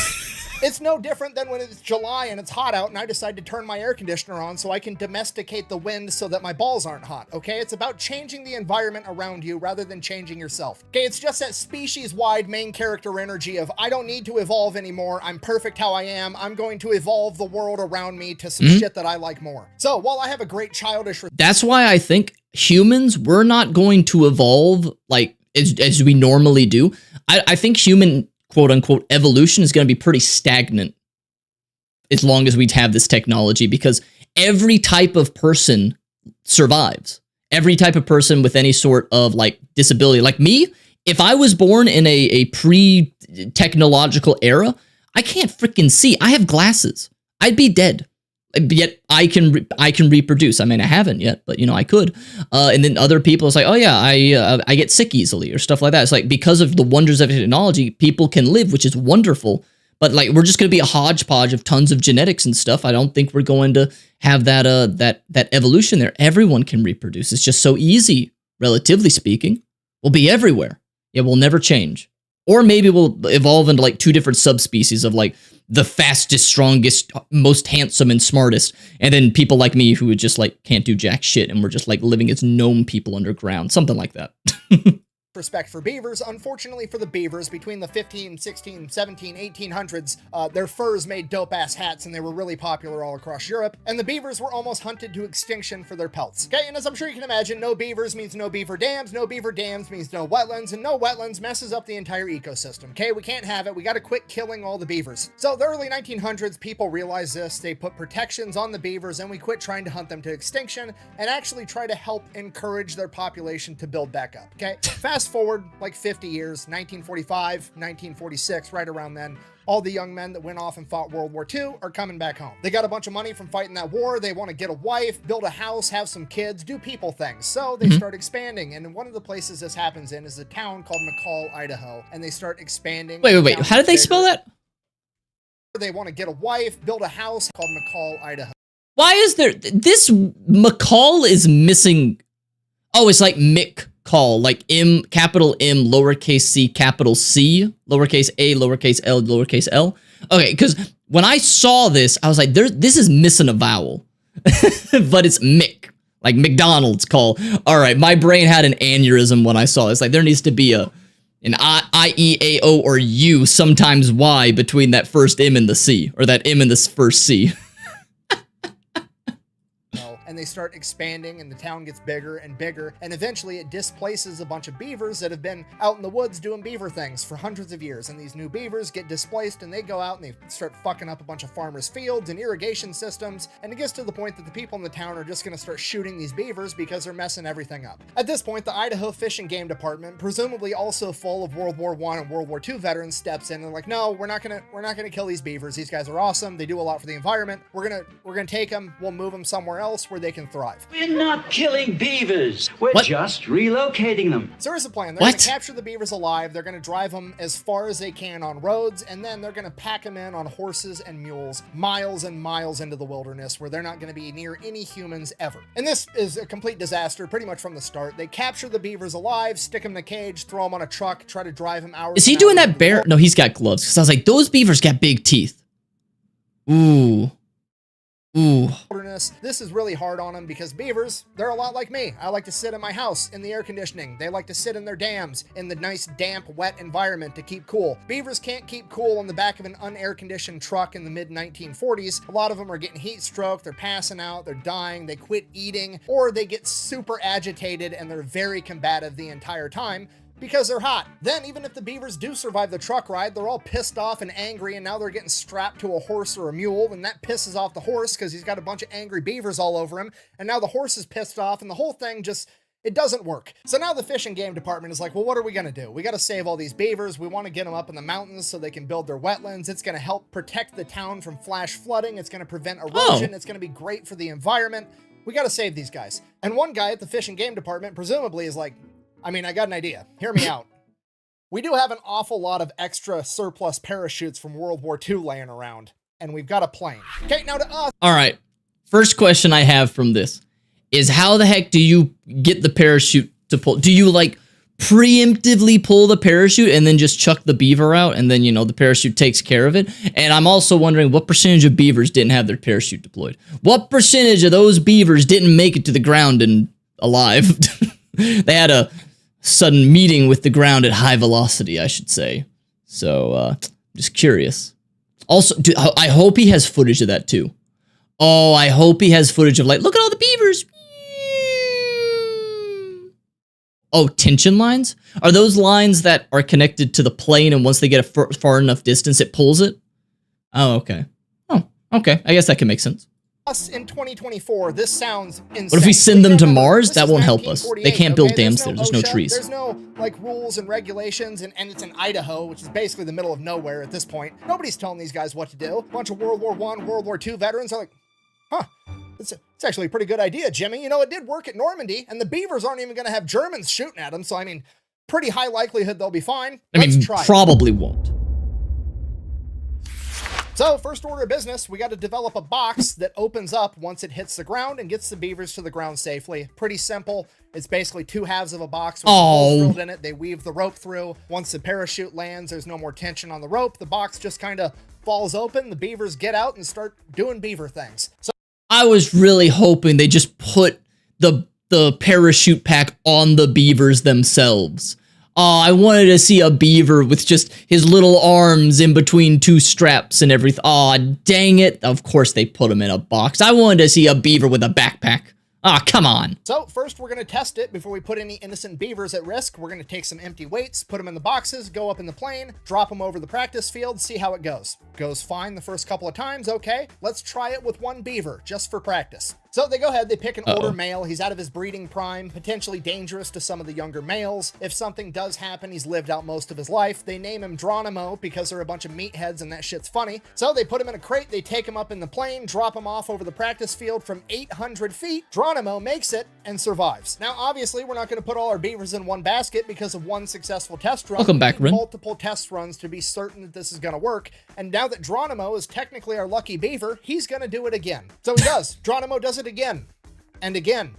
it's no different than when it's July and it's hot out and I decide to turn my air conditioner on so I can domesticate the wind so that my balls aren't hot, okay? It's about changing the environment around you rather than changing yourself. Okay, it's just that species-wide main character energy of, I don't need to evolve anymore, I'm perfect how I am, I'm going to evolve the world around me to some shit that I like more. So, while I have a great childish... That's why I think humans, we're not going to evolve like as we normally do. I think human quote-unquote evolution is going to be pretty stagnant as long as we have this technology, because every type of person survives. Every type of person with any sort of like disability. Like me, if I was born in a pre-technological era, I can't freaking see. I have glasses. I'd be dead. Yet I can reproduce. I mean, I haven't yet, but you know, I could. And then other people, it's like, oh yeah, I get sick easily or stuff like that. It's like, because of the wonders of technology, people can live, which is wonderful. But like, we're just going to be a hodgepodge of tons of genetics and stuff. I don't think we're going to have that that evolution there. Everyone can reproduce. It's just so easy, relatively speaking. We'll be everywhere. Yeah, we'll never change. Or maybe we'll evolve into like two different subspecies of like the fastest, strongest, most handsome, and smartest. And then people like me who would just like can't do jack shit and we're just like living as gnome people underground. Something like that. Respect for beavers. Unfortunately for the beavers, between the 15, 16, 17, 1800s, their furs made dope-ass hats and they were really popular all across Europe, and the beavers were almost hunted to extinction for their pelts. Okay, and as I'm sure you can imagine, no beavers means no beaver dams means no wetlands, and no wetlands messes up the entire ecosystem. Okay, we can't have it. We gotta quit killing all the beavers. So the early 1900s, people realized this. They put protections on the beavers and we quit trying to hunt them to extinction and actually try to help encourage their population to build back up. Okay, fast Fast forward like 50 years, 1945, 1946, right around then, all the young men that went off and fought World War II are coming back home. They got a bunch of money from fighting that war. They want to get a wife, build a house, have some kids, do people things. So they start expanding. And one of the places this happens in is a town called McCall, Idaho. And they start expanding. Wait. How did they spell that? They want to get a wife, build a house called McCall, Idaho. Why is there this McCall is missing? Oh, it's like McCall, like M, capital M, lowercase c, capital C, lowercase a, lowercase l, lowercase l. Okay, because when I saw this, I was like, this is missing a vowel, but it's Mick, like McDonald's call. All right, my brain had an aneurysm when I saw this. Like there needs to be an I, E, A, O, or U, sometimes Y between that first M and the C, or that M and this first C. And they start expanding and the town gets bigger and bigger, and eventually it displaces a bunch of beavers that have been out in the woods doing beaver things for hundreds of years. And these new beavers get displaced and they go out and they start fucking up a bunch of farmers' fields and irrigation systems, and it gets to the point that the people in the town are just going to start shooting these beavers because they're messing everything up. At this point, the Idaho Fish and Game Department, presumably also full of World War I and World War II veterans, steps in and they're like, no, we're not gonna kill these beavers. These guys are awesome. They do a lot for the environment. We're gonna take them. We'll move them somewhere else where they can thrive. We're not killing beavers. We're just relocating them. So here's the plan. They're going to capture the beavers alive. They're going to drive them as far as they can on roads, and then they're going to pack them in on horses and mules miles and miles into the wilderness where they're not going to be near any humans ever. And this is a complete disaster pretty much from the start. They capture the beavers alive, stick them in a cage, throw them on a truck, try to drive them hours. Is he doing that bear? No, he's got gloves. Because I was like, those beavers got big teeth. Ooh. Wilderness. This is really hard on them because beavers, they're a lot like me. I like to sit in my house in the air conditioning. They like to sit in their dams in the nice, damp, wet environment to keep cool. Beavers can't keep cool on the back of an unair-conditioned truck in the mid-1940s. A lot of them are getting heat stroke, they're passing out, they're dying, they quit eating, or they get super agitated and they're very combative the entire time because they're hot. Then, even if the beavers do survive the truck ride, they're all pissed off and angry, and now they're getting strapped to a horse or a mule, and that pisses off the horse because he's got a bunch of angry beavers all over him, and now the horse is pissed off, and the whole thing just, it doesn't work. So now the Fish and Game Department is like, well, what are we gonna do? We gotta save all these beavers. We wanna get them up in the mountains so they can build their wetlands. It's gonna help protect the town from flash flooding. It's gonna prevent erosion. It's gonna be great for the environment. We gotta save these guys. And one guy at the Fish and Game Department presumably is like, I got an idea. Hear me out. We do have an awful lot of extra surplus parachutes from World War II laying around, and we've got a plane. Okay, now to us. All right. First question I have from this is how the heck do you get the parachute to pull? Do you like preemptively pull the parachute and then just chuck the beaver out and then, the parachute takes care of it? And I'm also wondering what percentage of beavers didn't have their parachute deployed? What percentage of those beavers didn't make it to the ground and alive? They had a sudden meeting with the ground at high velocity, I should say. So, just curious. Also, I hope he has footage of that too. Oh, I hope he has footage of like, look at all the beavers. Oh, tension lines? Are those lines that are connected to the plane and once they get a far enough distance, it pulls it? Oh, okay. Oh, okay. I guess that can make sense. Us in 2024, this sounds insane. What if we send them to Mars? That won't help us. They can't build dams there. There's no trees. There's no rules and regulations, and it's in Idaho, which is basically the middle of nowhere at this point. Nobody's telling these guys what to do. A bunch of World War I, World War II veterans are like, huh, it's actually a pretty good idea, Jimmy. It did work at Normandy, and the beavers aren't even going to have Germans shooting at them, so pretty high likelihood they'll be fine. Let's try. Probably won't. So, first order of business, we got to develop a box that opens up once it hits the ground and gets the beavers to the ground safely. Pretty simple. It's basically two halves of a box with holes drilled in it. They weave the rope through. Once the parachute lands, there's no more tension on the rope. The box just kind of falls open. The beavers get out and start doing beaver things. So I was really hoping they just put the parachute pack on the beavers themselves. I wanted to see a beaver with just his little arms in between two straps and everything. Aw, dang it. Of course they put him in a box. I wanted to see a beaver with a backpack. Come on. So first we're going to test it before we put any innocent beavers at risk. We're going to take some empty weights, put them in the boxes, go up in the plane, drop them over the practice field, see how it goes. Goes fine the first couple of times, okay. Let's try it with one beaver, just for practice. So they go ahead, they pick an older male. He's out of his breeding prime, potentially dangerous to some of the younger males. If something does happen, he's lived out most of his life. They name him Geronimo because they're a bunch of meatheads and that shit's funny. So they put him in a crate, they take him up in the plane, drop him off over the practice field from 800 feet. Geronimo makes it and survives. Now, obviously, we're not going to put all our beavers in one basket because of one successful test run. Welcome back, Ren. Multiple test runs to be certain that this is going to work. And now that Geronimo is technically our lucky beaver, he's going to do it again. So he does. Geronimo does it again and again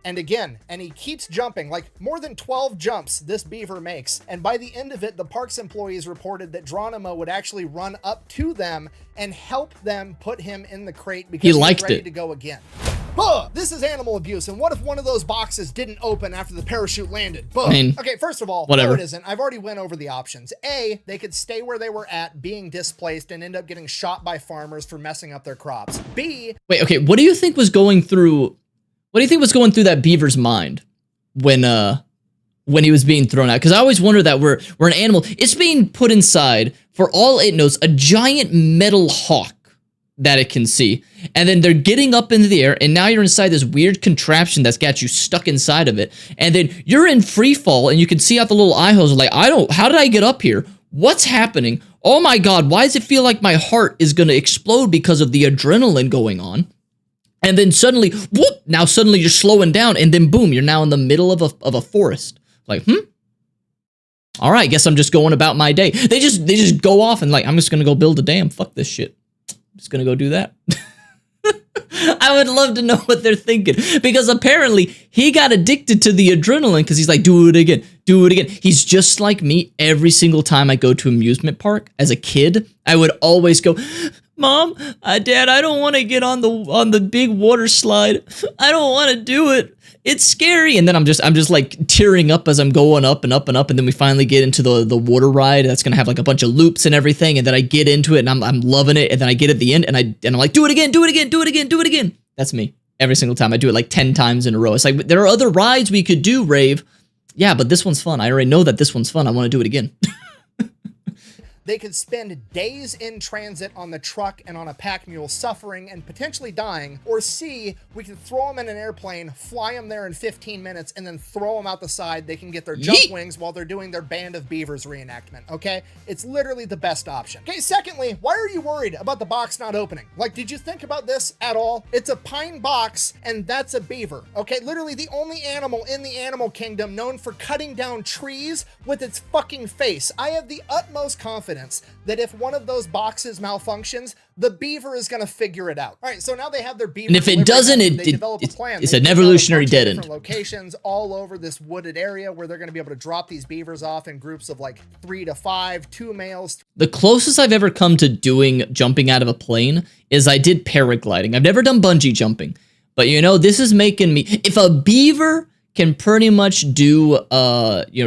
and again, and he keeps jumping, like more than 12 jumps this beaver makes. And by the end of it, the parks employees reported that Geronimo would actually run up to them and help them put him in the crate because he was ready to go again. This is animal abuse, and what if one of those boxes didn't open after the parachute landed? I mean, okay, first of all, whatever. No, it isn't. I've already went over the options. A, they could stay where they were at, being displaced, and end up getting shot by farmers for messing up their crops. B, wait, okay, what do you think was going through that beaver's mind when he was being thrown out? Because I always wonder that we're an animal. It's being put inside, for all it knows, a giant metal hawk that it can see. And then they're getting up into the air, and now you're inside this weird contraption that's got you stuck inside of it. And then you're in free fall, and you can see out the little eye holes like, how did I get up here? What's happening? Oh my God, why does it feel like my heart is going to explode because of the adrenaline going on? And then suddenly, whoop, now suddenly you're slowing down, and then boom, you're now in the middle of a forest. Like, all right, guess I'm just going about my day. They just go off and like, I'm just going to go build a dam. Fuck this shit. Just gonna go do that. I would love to know what they're thinking, because apparently he got addicted to the adrenaline because he's like, do it again, do it again. He's just like me. Every single time I go to amusement park as a kid, I would always go, Mom, Dad, I don't want to get on the big water slide. I don't want to do it. It's scary. And then I'm just like tearing up as I'm going up and up and up. And then we finally get into the water ride. That's going to have like a bunch of loops and everything. And then I get into it and I'm loving it. And then I get at the end and I'm like, do it again, do it again, do it again, do it again. That's me. Every single time. I do it like 10 times in a row. It's like, there are other rides we could do, Rave. Yeah, but this one's fun. I already know that this one's fun. I want to do it again. They could spend days in transit on the truck and on a pack mule suffering and potentially dying. Or C, we could throw them in an airplane, fly them there in 15 minutes, and then throw them out the side. They can get their jump wings while they're doing their Band of Beavers reenactment, okay? It's literally the best option. Okay, secondly, why are you worried about the box not opening? Like, did you think about this at all? It's a pine box, and that's a beaver, okay? Literally the only animal in the animal kingdom known for cutting down trees with its fucking face. I have the utmost confidence that if one of those boxes malfunctions, the beaver is going to figure it out. All right, so now they have their beaver. And if it doesn't, it's an evolutionary dead end. Locations all over this wooded area where they're going to be able to drop these beavers off in groups of like 3 to 5, 2 males. The closest I've ever come to doing jumping out of a plane is I did paragliding. I've never done bungee jumping, but you know, this is making me, if a beaver can pretty much do,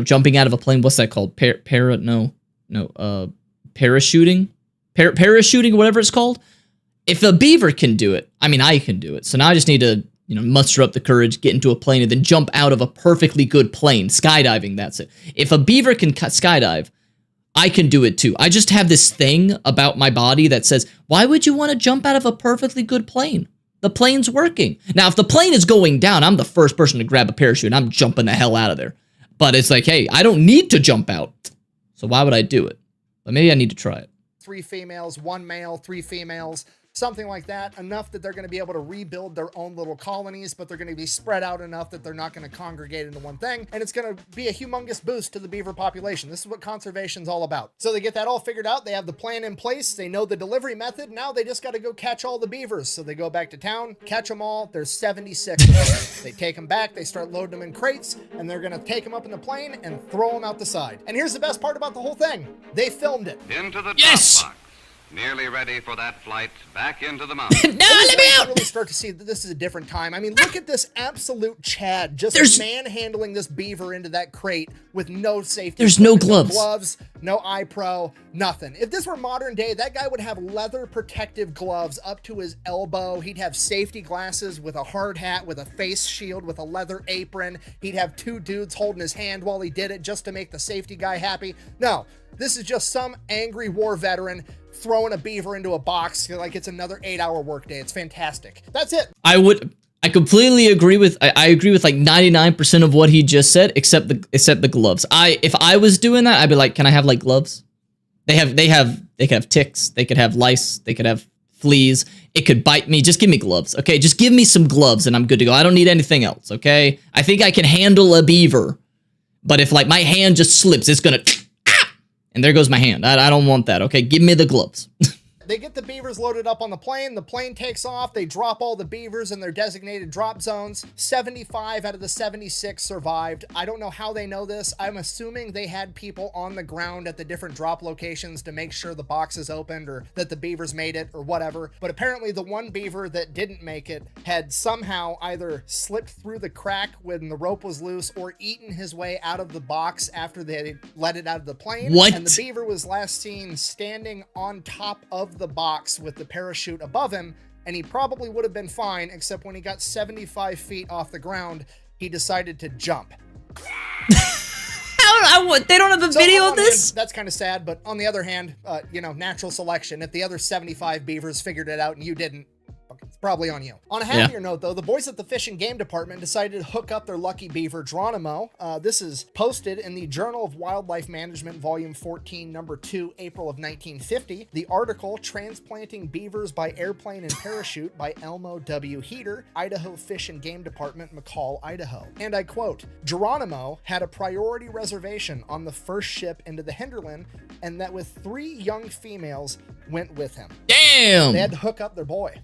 jumping out of a plane, what's that called? Parachuting, parachuting, whatever it's called. If a beaver can do it, I mean, I can do it. So now I just need to, muster up the courage, get into a plane, and then jump out of a perfectly good plane. Skydiving, that's it. If a beaver can skydive, I can do it too. I just have this thing about my body that says, why would you want to jump out of a perfectly good plane? The plane's working. Now, if the plane is going down, I'm the first person to grab a parachute and I'm jumping the hell out of there. But it's like, hey, I don't need to jump out. So why would I do it? But maybe I need to try it. 3 females, 1 male, 3 females, something like that. Enough that they're going to be able to rebuild their own little colonies, but they're going to be spread out enough that they're not going to congregate into one thing. And it's going to be a humongous boost to the beaver population. This is what conservation's all about. So they get that all figured out. They have the plan in place. They know the delivery method. Now they just got to go catch all the beavers. So they go back to town, catch them all. There's 76 of them. They take them back. They start loading them in crates, and they're going to take them up in the plane and throw them out the side. And here's the best part about the whole thing. They filmed it. Into the yes! Box. Nearly ready for that flight back into the mountains. No, let me out! Really start to see that this is a different time. I mean, look at this absolute Chad just manhandling this beaver into that crate with no safety. There's no gloves. No gloves, no eye pro, nothing. If this were modern day, that guy would have leather protective gloves up to his elbow. He'd have safety glasses with a hard hat, with a face shield, with a leather apron. He'd have 2 dudes holding his hand while he did it just to make the safety guy happy. No, this is just some angry war veteran throwing a beaver into a box like it's another 8-hour workday. It's fantastic. That's it. I would I completely agree with. I agree with like 99% of what he just said, except the gloves. If I was doing that, I'd be like, can I have like gloves? They could have ticks. They could have lice. They could have fleas. It could bite me. Just give me gloves, okay? Just give me some gloves and I'm good to go. I don't need anything else, okay? I think I can handle a beaver, but if like my hand just slips, it's gonna and there goes my hand. I don't want that, okay? Give me the gloves. They get the beavers loaded up on the plane takes off, they drop all the beavers in their designated drop zones. 75 out of the 76 survived. I don't know how they know this. I'm assuming they had people on the ground at the different drop locations to make sure the boxes opened or that the beavers made it or whatever. But apparently the one beaver that didn't make it had somehow either slipped through the crack when the rope was loose or eaten his way out of the box after they let it out of the plane. What? And the beaver was last seen standing on top of the box with the parachute above him, and he probably would have been fine, except when he got 75 feet off the ground, he decided to jump. They don't have a video of this? That's kind of sad, but on the other hand, you know, natural selection. If the other 75 beavers figured it out and you didn't, it's probably on you. On a happier note, though, the boys at the Fish and Game Department decided to hook up their lucky beaver, Geronimo. This is posted in the Journal of Wildlife Management, Volume 14, Number 2, April of 1950. The article, Transplanting Beavers by Airplane and Parachute by Elmo W. Heater, Idaho Fish and Game Department, McCall, Idaho. And I quote, Geronimo had a priority reservation on the first ship into the hinterland, and that with 3 young females went with him. Damn! They had to hook up their boy.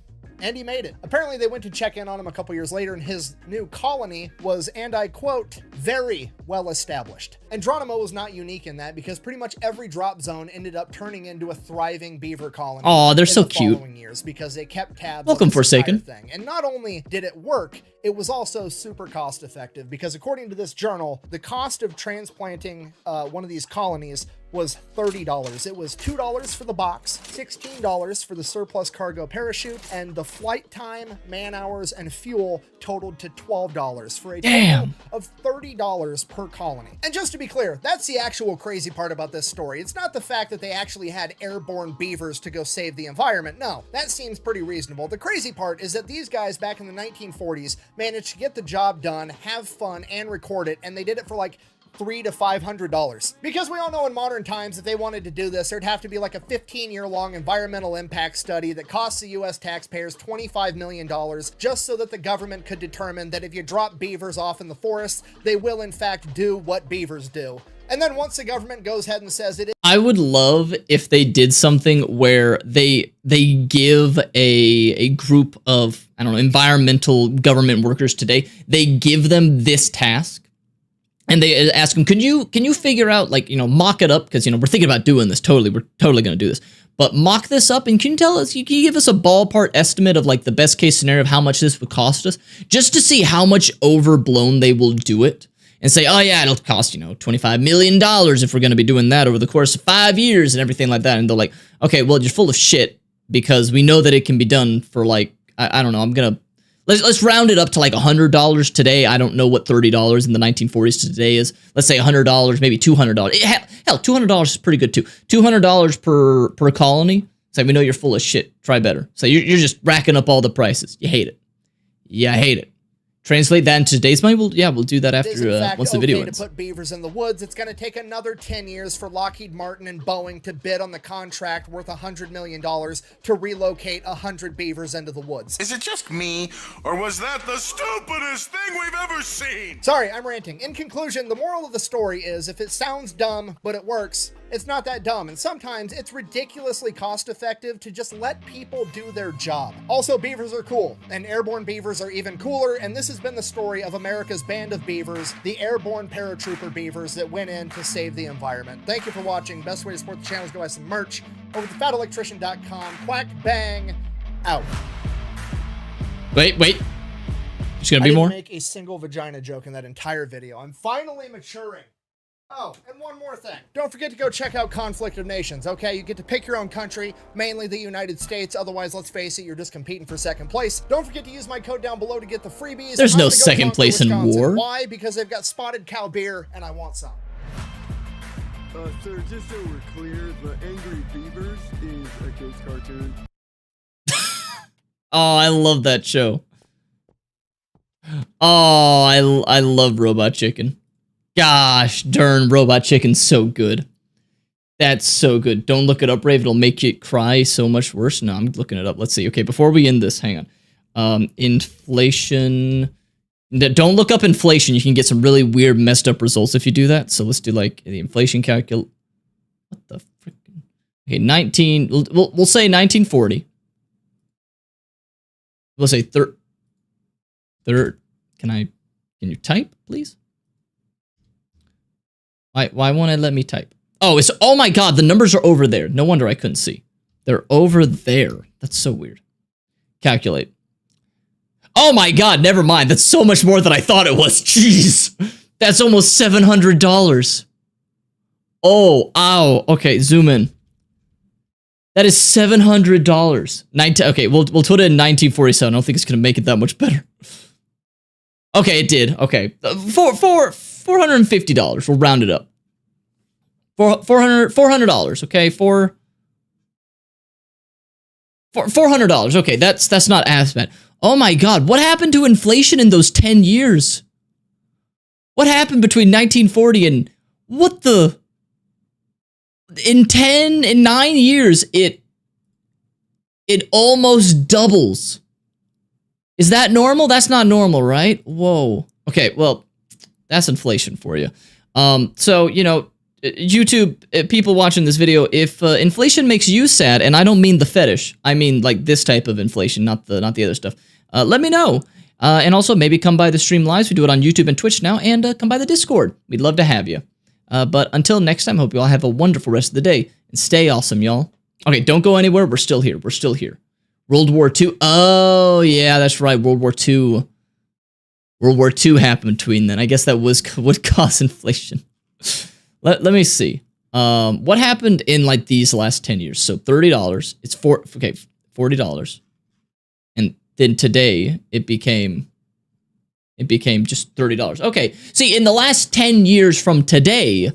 And he made it. Apparently they went to check in on him a couple years later, and his new colony was, and I quote, very well established. And Geronimo was not unique in that, because pretty much every drop zone ended up turning into a thriving beaver colony. Oh, they're so cute. Following years, because they kept tabs. Welcome, on this Forsaken. thing. And not only did it work, it was also super cost effective, because according to this journal, the cost of transplanting one of these colonies was $30. It was $2 for the box, $16 for the surplus cargo parachute, and the flight time, man hours, and fuel totaled to $12 for a total of $30 per colony. And just to be clear, that's the actual crazy part about this story. It's not the fact that they actually had airborne beavers to go save the environment. No, that seems pretty reasonable. The crazy part is that these guys back in the 1940s managed to get the job done, have fun, and record it, and they did it for like $300 to $500. Because we all know in modern times, if they wanted to do this, there'd have to be like a 15-year-long environmental impact study that costs the US taxpayers $25 million just so that the government could determine that if you drop beavers off in the forests, they will in fact do what beavers do. And then once the government goes ahead and says it is— I would love if they did something where they give a group of, I don't know, environmental government workers today, they give them this task. And they ask them, can you figure out, like, you know, mock it up? Because, you know, we're thinking about doing this totally. We're totally going to do this. But mock this up, and can you tell us, can you give us a ballpark estimate of, like, the best case scenario of how much this would cost us? Just to see how much overblown they will do it. And say, oh, yeah, it'll cost, you know, $25 million if we're going to be doing that over the course of 5 years and everything like that. And they're like, okay, well, you're full of shit because we know that it can be done for, like, I don't know, I'm going to— Let's round it up to like $100 today. I don't know what $30 in the 1940s to today is. Let's say $100, maybe $200. Hell, $200 is pretty good too. $200 per colony. It's like, we know you're full of shit. Try better. So you're just racking up all the prices. You hate it. Yeah, I hate it. Translate that into today's money. We'll do that after once the video ends. To put beavers in the woods, it's going to take another 10 years for Lockheed Martin and Boeing to bid on the contract worth $100 million to relocate 100 beavers into the woods. Is it just me, or was that the stupidest thing we've ever seen? Sorry, I'm ranting. In conclusion, the moral of the story is, if it sounds dumb, but it works, it's not that dumb, and sometimes it's ridiculously cost-effective to just let people do their job. Also, beavers are cool, and airborne beavers are even cooler, and this has been the story of America's band of beavers, the airborne paratrooper beavers that went in to save the environment. Thank you for watching. Best way to support the channel is go buy some merch over at thefatelectrician.com. Quack bang, out. Wait. There's gonna be more? I didn't make a single vagina joke in that entire video. I'm finally maturing. Oh, and one more thing. Don't forget to go check out Conflict of Nations, okay? You get to pick your own country, mainly the United States. Otherwise, let's face it, you're just competing for second place. Don't forget to use my code down below to get the freebies. There's no second place in war. Why? Because they've got spotted cow beer, and I want some. Sir, just so we're clear, the Angry Beavers is a kid's cartoon. Oh, I love that show. Oh, I love Robot Chicken. Gosh darn, Robot Chicken's so good. That's so good. Don't look it up, Rave. It'll make you cry so much worse. No, I'm looking it up. Let's see. Okay, before we end this, hang on. Inflation. Don't look up inflation. You can get some really weird, messed up results if you do that. So let's do like the inflation calcul. What the freaking? Okay, 19. We'll say 1940. We'll say third. Can you type, please? Why won't it let me type? Oh, oh my god, the numbers are over there. No wonder I couldn't see. They're over there. That's so weird. Calculate. Oh my god, never mind. That's so much more than I thought it was. Jeez. That's almost $700. Oh, ow. Okay, zoom in. That is $700. Okay, we'll put it in 1947. I don't think it's going to make it that much better. Okay, it did. Okay. $450. We'll round it up. $400, okay? $400. Okay, that's not as bad. Oh my god, what happened to inflation in those 10 years? What happened between 1940 and what the? In 9 years, it almost doubles. Is that normal? That's not normal, right? Whoa. Okay, well, that's inflation for you. So, you know, YouTube, people watching this video, if inflation makes you sad, and I don't mean the fetish, I mean like this type of inflation, not the other stuff, let me know. And also maybe come by the stream lives. We do it on YouTube and Twitch now, and come by the Discord. We'd love to have you. But until next time, hope you all have a wonderful rest of the day, and stay awesome, y'all. Okay, don't go anywhere. We're still here. We're still here. World War II. Oh, yeah, that's right. World War II. World War II happened between then. I guess that would cause inflation. Let me see. What happened in like these last 10 years? So $30. It's $40. And then today it became just $30. Okay. See, in the last 10 years from today,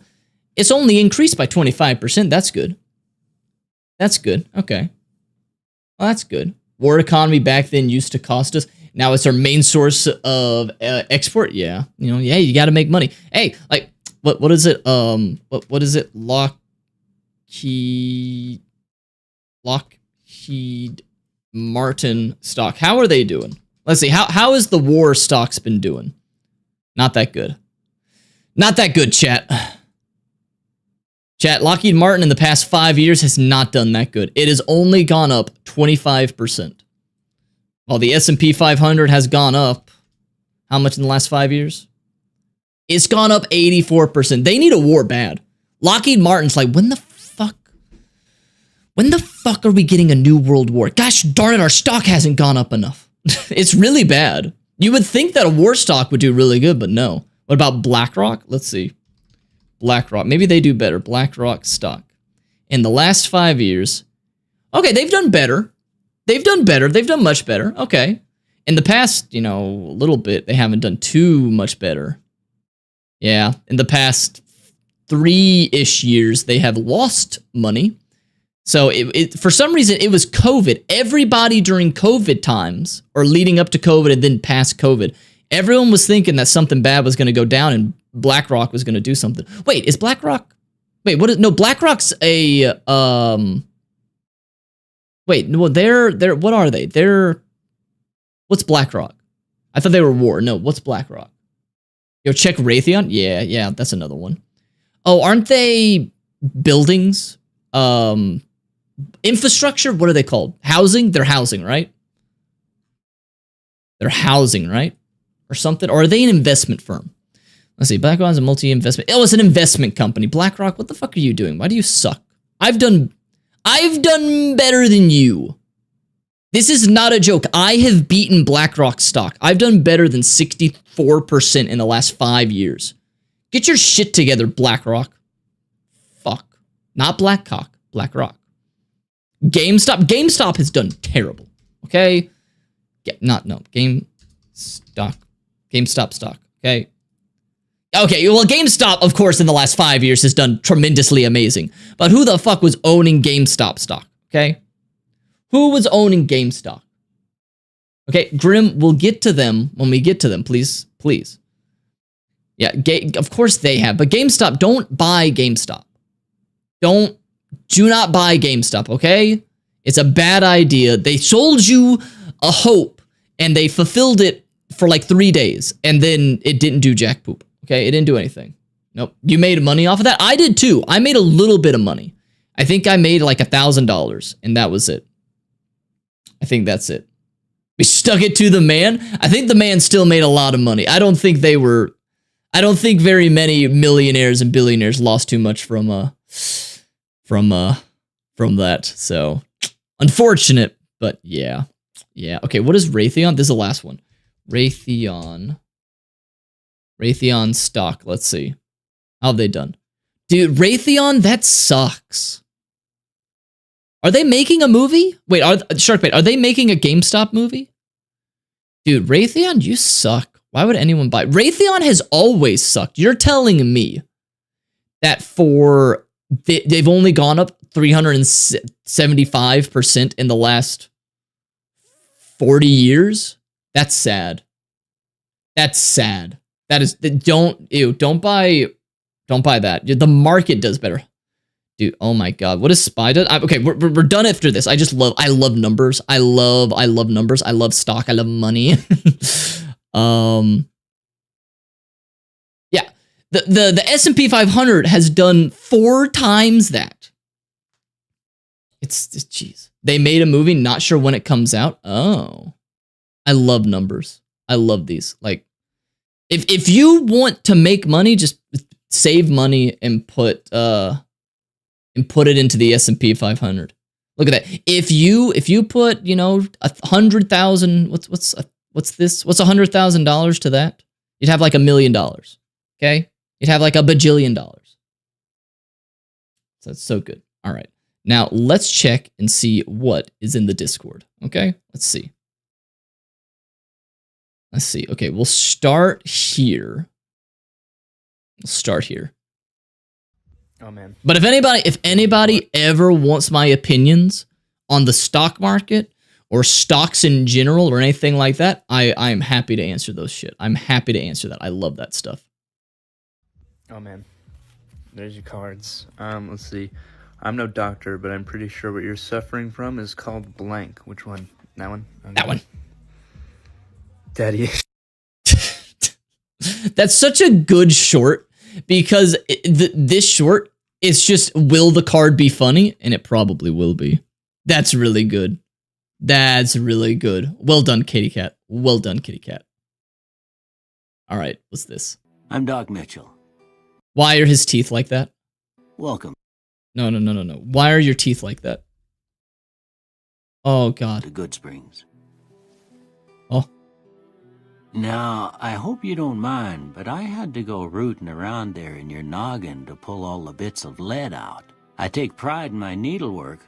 it's only increased by 25%. That's good. That's good. Okay. Well, that's good. War economy back then used to cost us. Now it's our main source of export. Yeah. You know, yeah, you got to make money. Hey, like, what is it? What is it? Lockheed Martin stock. How are they doing? Let's see. How is the war stocks been doing? Not that good. Not that good, chat. Chat, Lockheed Martin in the past 5 years has not done that good. It has only gone up 25%. While the S&P 500 has gone up, how much in the last 5 years? It's gone up 84%. They need a war bad. Lockheed Martin's like, when the fuck are we getting a new world war? Gosh darn it, our stock hasn't gone up enough. It's really bad. You would think that a war stock would do really good, but no. What about BlackRock? Let's see. BlackRock. Maybe they do better. BlackRock stock. In the last 5 years. Okay, they've done better. They've done better. They've done much better. Okay. In the past, you know, a little bit, they haven't done too much better. Yeah. In the past 3-ish years, they have lost money. So for some reason, it was COVID. Everybody during COVID times, or leading up to COVID and then past COVID, everyone was thinking that something bad was going to go down and BlackRock was going to do something. Wait, is BlackRock? Wait, what is? No, BlackRock's a Wait, no, they're what are they? What's BlackRock? I thought they were war. No, what's BlackRock? Yo, check Raytheon. Yeah, that's another one. Oh, aren't they buildings? Infrastructure. What are they called? Housing. They're housing, right? They're housing, right? Or something. Or are they an investment firm? Let's see. BlackRock's a multi-investment. Oh, it's an investment company. BlackRock. What the fuck are you doing? Why do you suck? I've done better than you. This is not a joke. I have beaten BlackRock stock. I've done better than 64% in the last 5 years. Get your shit together, BlackRock. Fuck. Not Blackcock. BlackRock. GameStop. GameStop has done terrible. Okay? GameStop stock. Okay? Okay, well, GameStop, of course, in the last 5 years has done tremendously amazing. But who the fuck was owning GameStop stock? Okay? Who was owning GameStop? Okay, Grim, we'll get to them when we get to them, please. Please. Yeah, of course they have, but GameStop, don't buy GameStop. Do not buy GameStop, okay? It's a bad idea. They sold you a hope, and they fulfilled it for like 3 days, and then it didn't do jack poop, okay? It didn't do anything. Nope. You made money off of that? I did too. I made a little bit of money. I think I made like $1,000, and that was it. I think that's it. We stuck it to the man. I think the man still made a lot of money. I don't think very many millionaires and billionaires lost too much from that. So unfortunate, but yeah. Yeah. Okay, what is Raytheon? This is the last one. Raytheon stock. Let's see. How have they done? Dude, Raytheon, that sucks. Are they making a movie? Wait, Sharkbait, are they making a GameStop movie? Dude, Raytheon, you suck. Why would anyone buy? Raytheon has always sucked. You're telling me that they've only gone up 375% in the last 40 years? That's sad. That's sad. That is, don't buy that. The market does better. Dude, oh my god, what does SPY do? Okay, we're done after this. I love numbers. I love numbers. I love stock. I love money. Yeah, the S&P 500 has done 4 times that. It's jeez. They made a movie. Not sure when it comes out. Oh, I love numbers. I love these. Like, if you want to make money, just save money and put it into the S&P 500. Look at that. If you put, 100,000, what's this? What's $100,000 to that? You'd have like $1 million. Okay? You'd have like $1 bajillion. So that's so good. All right. Now let's check and see what is in the Discord. Okay? Let's see. Okay, we'll start here. Oh man. But if anybody ever wants my opinions on the stock market or stocks in general or anything like that, I am happy to answer those shit. I'm happy to answer that. I love that stuff. Oh man. There's your cards. Let's see. I'm no doctor, but I'm pretty sure what you're suffering from is called blank. Which one? That one? Okay. That one. Daddy. That's such a good short because this short is just, will the card be funny? And it probably will be. That's really good. That's really good. Well done, Kitty Cat. Well done, Kitty Cat. All right, what's this? I'm Doc Mitchell. Why are his teeth like that? Welcome. No. Why are your teeth like that? Oh, God. To Good Springs. Oh. Now, I hope you don't mind, but I had to go rooting around there in your noggin to pull all the bits of lead out. I take pride in my needlework,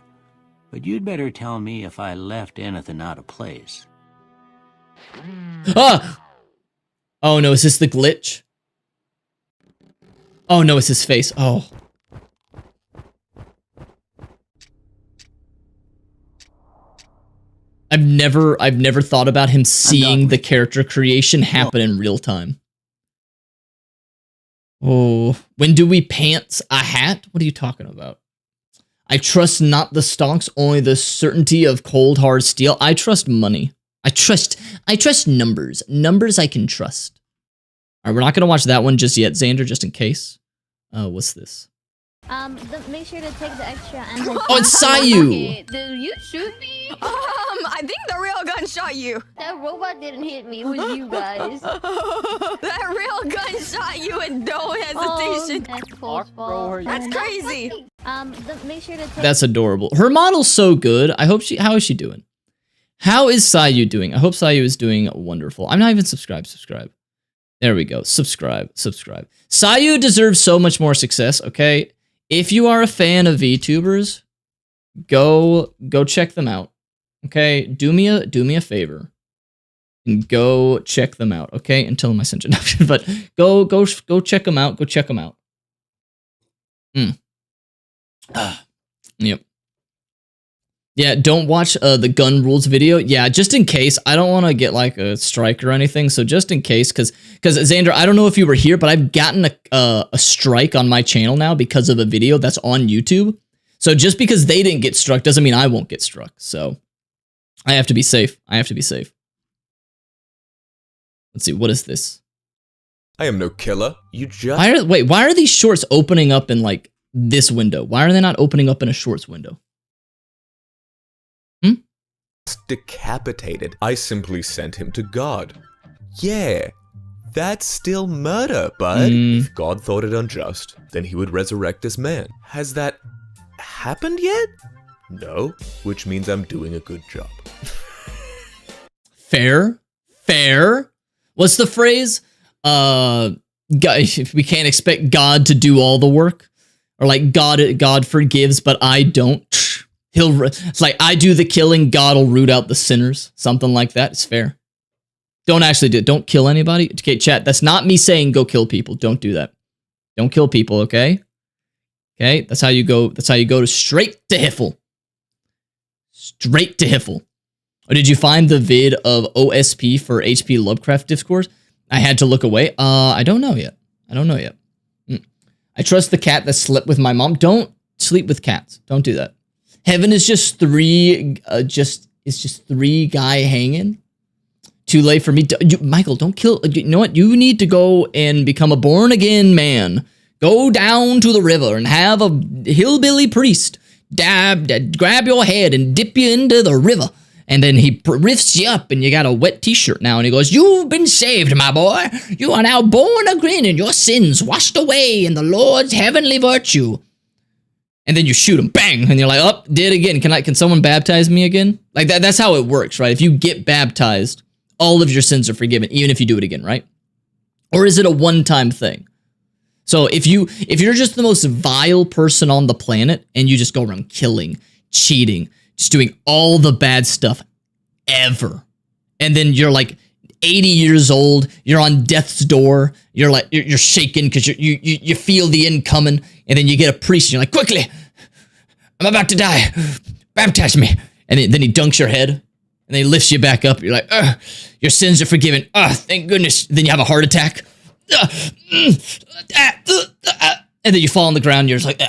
but you'd better tell me if I left anything out of place. Ah! Oh no, is this the glitch? Oh no, it's his face. Oh. I've never thought about him seeing the character creation happen in real time. Oh, when do we pants a hat? What are you talking about? I trust not the stocks, only the certainty of cold hard steel. I trust money. I trust numbers. Numbers I can trust. All right, we're not gonna watch that one just yet, Xander, just in case. What's this? Make sure to take the extra and oh, it's Sayu! Did you shoot me? I think the real gun shot you. That robot didn't hit me, it was you guys. That real gun shot you with no hesitation. That's Cole's fault. That's crazy. Make sure to take That's adorable. Her model's so good. How is she doing? How is Sayu doing? I hope Sayu is doing wonderful. I'm not even subscribed. Subscribe. There we go. Subscribe. Sayu deserves so much more success, okay? If you are a fan of VTubers, go check them out. Okay? Do me a favor. And go check them out, okay? And tell them I sent you. But go check them out. Go check them out. Yep. Yeah, don't watch the gun rules video. Yeah, just in case. I don't want to get like a strike or anything. So just in case, because Xander, I don't know if you were here, but I've gotten a strike on my channel now because of a video that's on YouTube. So just because they didn't get struck doesn't mean I won't get struck. So I have to be safe. I have to be safe. Let's see. What is this? I am no killer. You just... Why are these shorts opening up in like this window? Why are they not opening up in a shorts window? Decapitated. I simply sent him to God. Yeah, that's still murder, bud. If God thought it unjust, then he would resurrect this man. Has that happened yet? No, which means I'm doing a good job. Fair. What's the phrase? We can't expect God to do all the work, or like God forgives, but I don't. It's like I do the killing, God will root out the sinners. Something like that. It's fair. Don't actually do it. Don't kill anybody. Okay, chat. That's not me saying go kill people. Don't do that. Don't kill people. Okay. Okay. That's how you go. That's how you go to straight to Hiffle. Straight to Hiffle. Or did you find the vid of OSP for HP Lovecraft Discourse? I had to look away. I don't know yet. I trust the cat that slept with my mom. Don't sleep with cats. Don't do that. Heaven is just three guy hanging. Too late for me. Michael, don't kill. You know what? You need to go and become a born again man. Go down to the river and have a hillbilly priest grab your head and dip you into the river. And then he lifts you up and you got a wet t-shirt now. And he goes, you've been saved, my boy. You are now born again and your sins washed away in the Lord's heavenly virtue. And then you shoot him, bang, and you're like, oh, did it again. Can someone baptize me again? Like that's how it works, right? If you get baptized, all of your sins are forgiven, even if you do it again, right? Or is it a one-time thing? So if you're just the most vile person on the planet and you just go around killing, cheating, just doing all the bad stuff ever, and then you're like 80 years old, you're on death's door, you're like you're shaking because you feel the end coming, and then you get a priest and you're like, quickly, I'm about to die, baptize me. And then he dunks your head and then he lifts you back up. You're like, your sins are forgiven. Thank goodness. Then you have a heart attack. And then you fall on the ground. You're just like,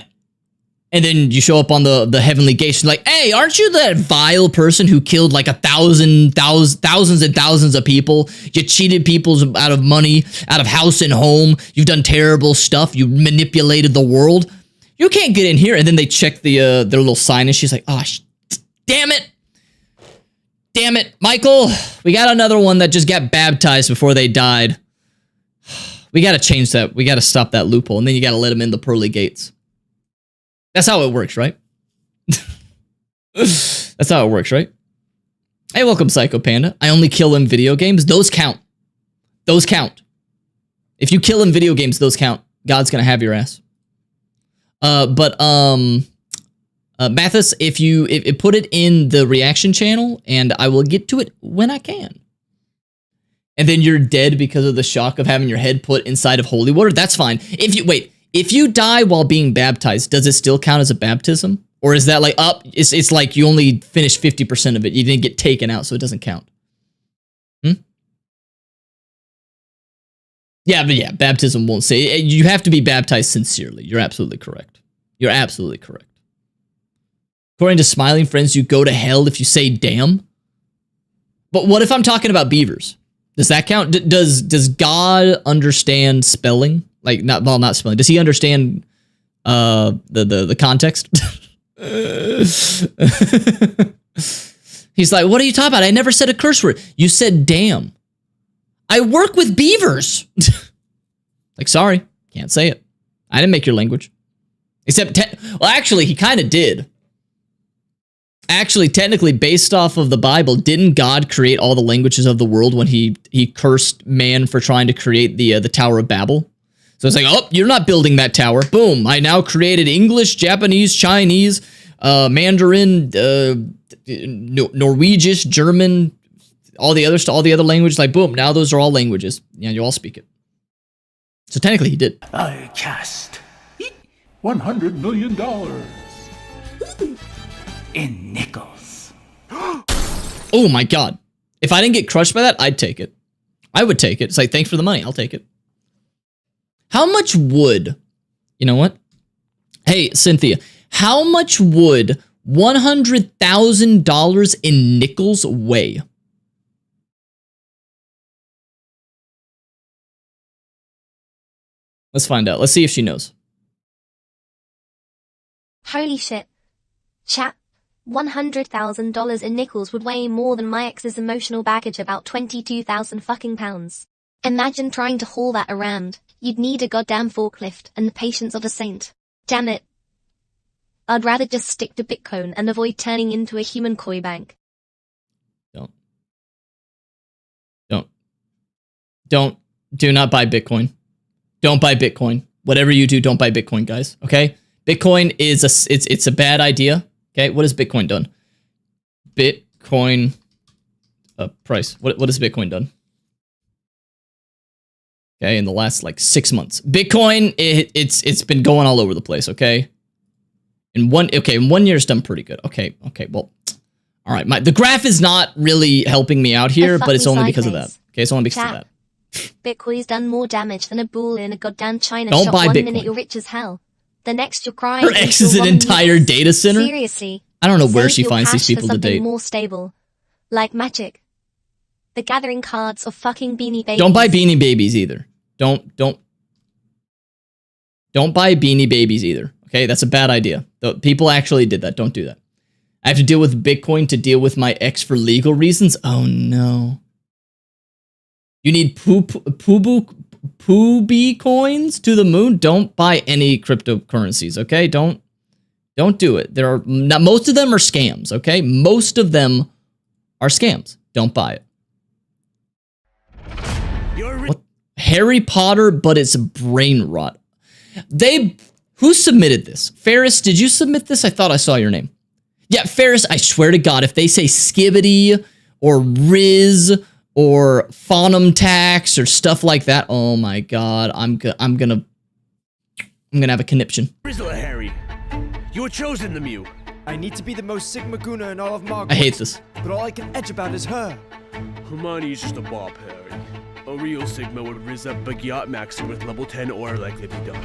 and then you show up on the heavenly gates and like, hey, aren't you that vile person who killed like thousands and thousands of people? You cheated people out of money, out of house and home. You've done terrible stuff. You manipulated the world. You can't get in here. And then they check their little sign and she's like, oh, damn it. Damn it, Michael. We got another one that just got baptized before they died. We got to change that. We got to stop that loophole. And then you got to let them in the pearly gates. That's how it works, right? That's how it works, right? Hey, welcome, Psycho Panda. I only kill in video games. Those count. Those count. If you kill in video games, those count. God's gonna have your ass. Mathis, if put it in the reaction channel, and I will get to it when I can. And then you're dead because of the shock of having your head put inside of holy water. That's fine. If you die while being baptized, does it still count as a baptism? Or is that like, it's like you only finished 50% of it. You didn't get taken out, so it doesn't count. Yeah, but yeah, baptism won't say. You have to be baptized sincerely. You're absolutely correct. You're absolutely correct. According to Smiling Friends, you go to hell if you say damn. But what if I'm talking about beavers? Does that count? Does God understand spelling? Like, not spelling. Does he understand the context? He's like, what are you talking about? I never said a curse word. You said damn. I work with beavers. Like, sorry, can't say it. I didn't make your language. Except, well, actually, he kind of did. Actually, technically, based off of the Bible, didn't God create all the languages of the world when he cursed man for trying to create the Tower of Babel? So it's like, oh, you're not building that tower. Boom, I now created English, Japanese, Chinese, Mandarin, Norwegian, German, all the other languages. Like, boom, now those are all languages. Yeah, you all speak it. So technically, he did. I cast $100 million in nickels. Oh my god. If I didn't get crushed by that, I'd take it. I would take it. It's like, thanks for the money. I'll take it. How much would... You know what? Hey, Cynthia. How much would $100,000 in nickels weigh? Let's find out. Let's see if she knows. Holy shit. Chat, $100,000 in nickels would weigh more than my ex's emotional baggage, about 22,000 fucking pounds. Imagine trying to haul that around. You'd need a goddamn forklift and the patience of a saint. Damn it. I'd rather just stick to Bitcoin and avoid turning into a human koi bank. Do not buy Bitcoin. Don't buy Bitcoin. Whatever you do, don't buy Bitcoin, guys. Okay? Bitcoin is it's a bad idea. Okay? What has Bitcoin done? Bitcoin price. What has Bitcoin done? Okay, in the last like 6 months. Bitcoin, it's been going all over the place, okay? In 1 year it's done pretty good. Okay, well. All right, the graph is not really helping me out here, but it's only because of that. Okay, it's only because of that. Bitcoin's done more damage than a bull in a goddamn China Don't shop. buy One Bitcoin. minute you're rich as hell. The next you're crying. Her ex is an entire data center? Seriously. I don't know where Save she your finds these cash people for to something date. more stable. Like magic. The gathering cards of fucking Beanie Babies. Don't buy Beanie Babies either. Don't buy Beanie Babies either. Okay, that's a bad idea. People actually did that. Don't do that. I have to deal with Bitcoin to deal with my ex for legal reasons. Oh no. You need Pooby coins to the moon. Don't buy any cryptocurrencies. Okay, don't do it. Most of them are scams. Okay, most of them are scams. Don't buy it. What? Harry Potter, but it's brain rot. Who submitted this? Ferris, did you submit this? I thought I saw your name. Yeah, Ferris, I swear to God, if they say Skibbity or Riz or Phonum Tax or stuff like that, oh my God, I'm gonna have a conniption. Rizzler Harry, you were chosen the Mew. I need to be the most Sigma Guna in all of Margwarts. I hate this. But all I can edge about is her. Hermione's just a bob, Harry. A real Sigma would rizz up Bagiat Maxim with level 10 or likely be done.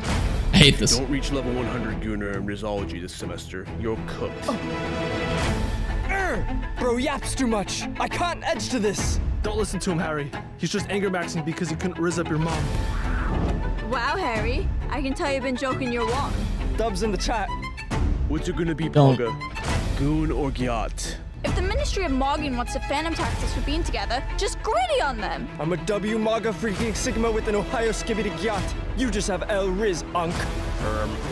I hate this. Don't reach level 100 Gunnar in Rizzology this semester. You're cooked. Bro yaps too much. I can't edge to this. Don't listen to him, Harry. He's just anger maxing because he couldn't rizz up your mom. Wow, Harry. I can tell you've been joking your wand. Dubs in the chat. What's it gonna be, Don't. Poga? Goon or Gyat? If the Ministry of Mogging wants to phantom tax us for being together, just gritty on them. I'm a W Maga freaking Sigma with an Ohio Skibbity Gyat. You just have L Riz, Unk.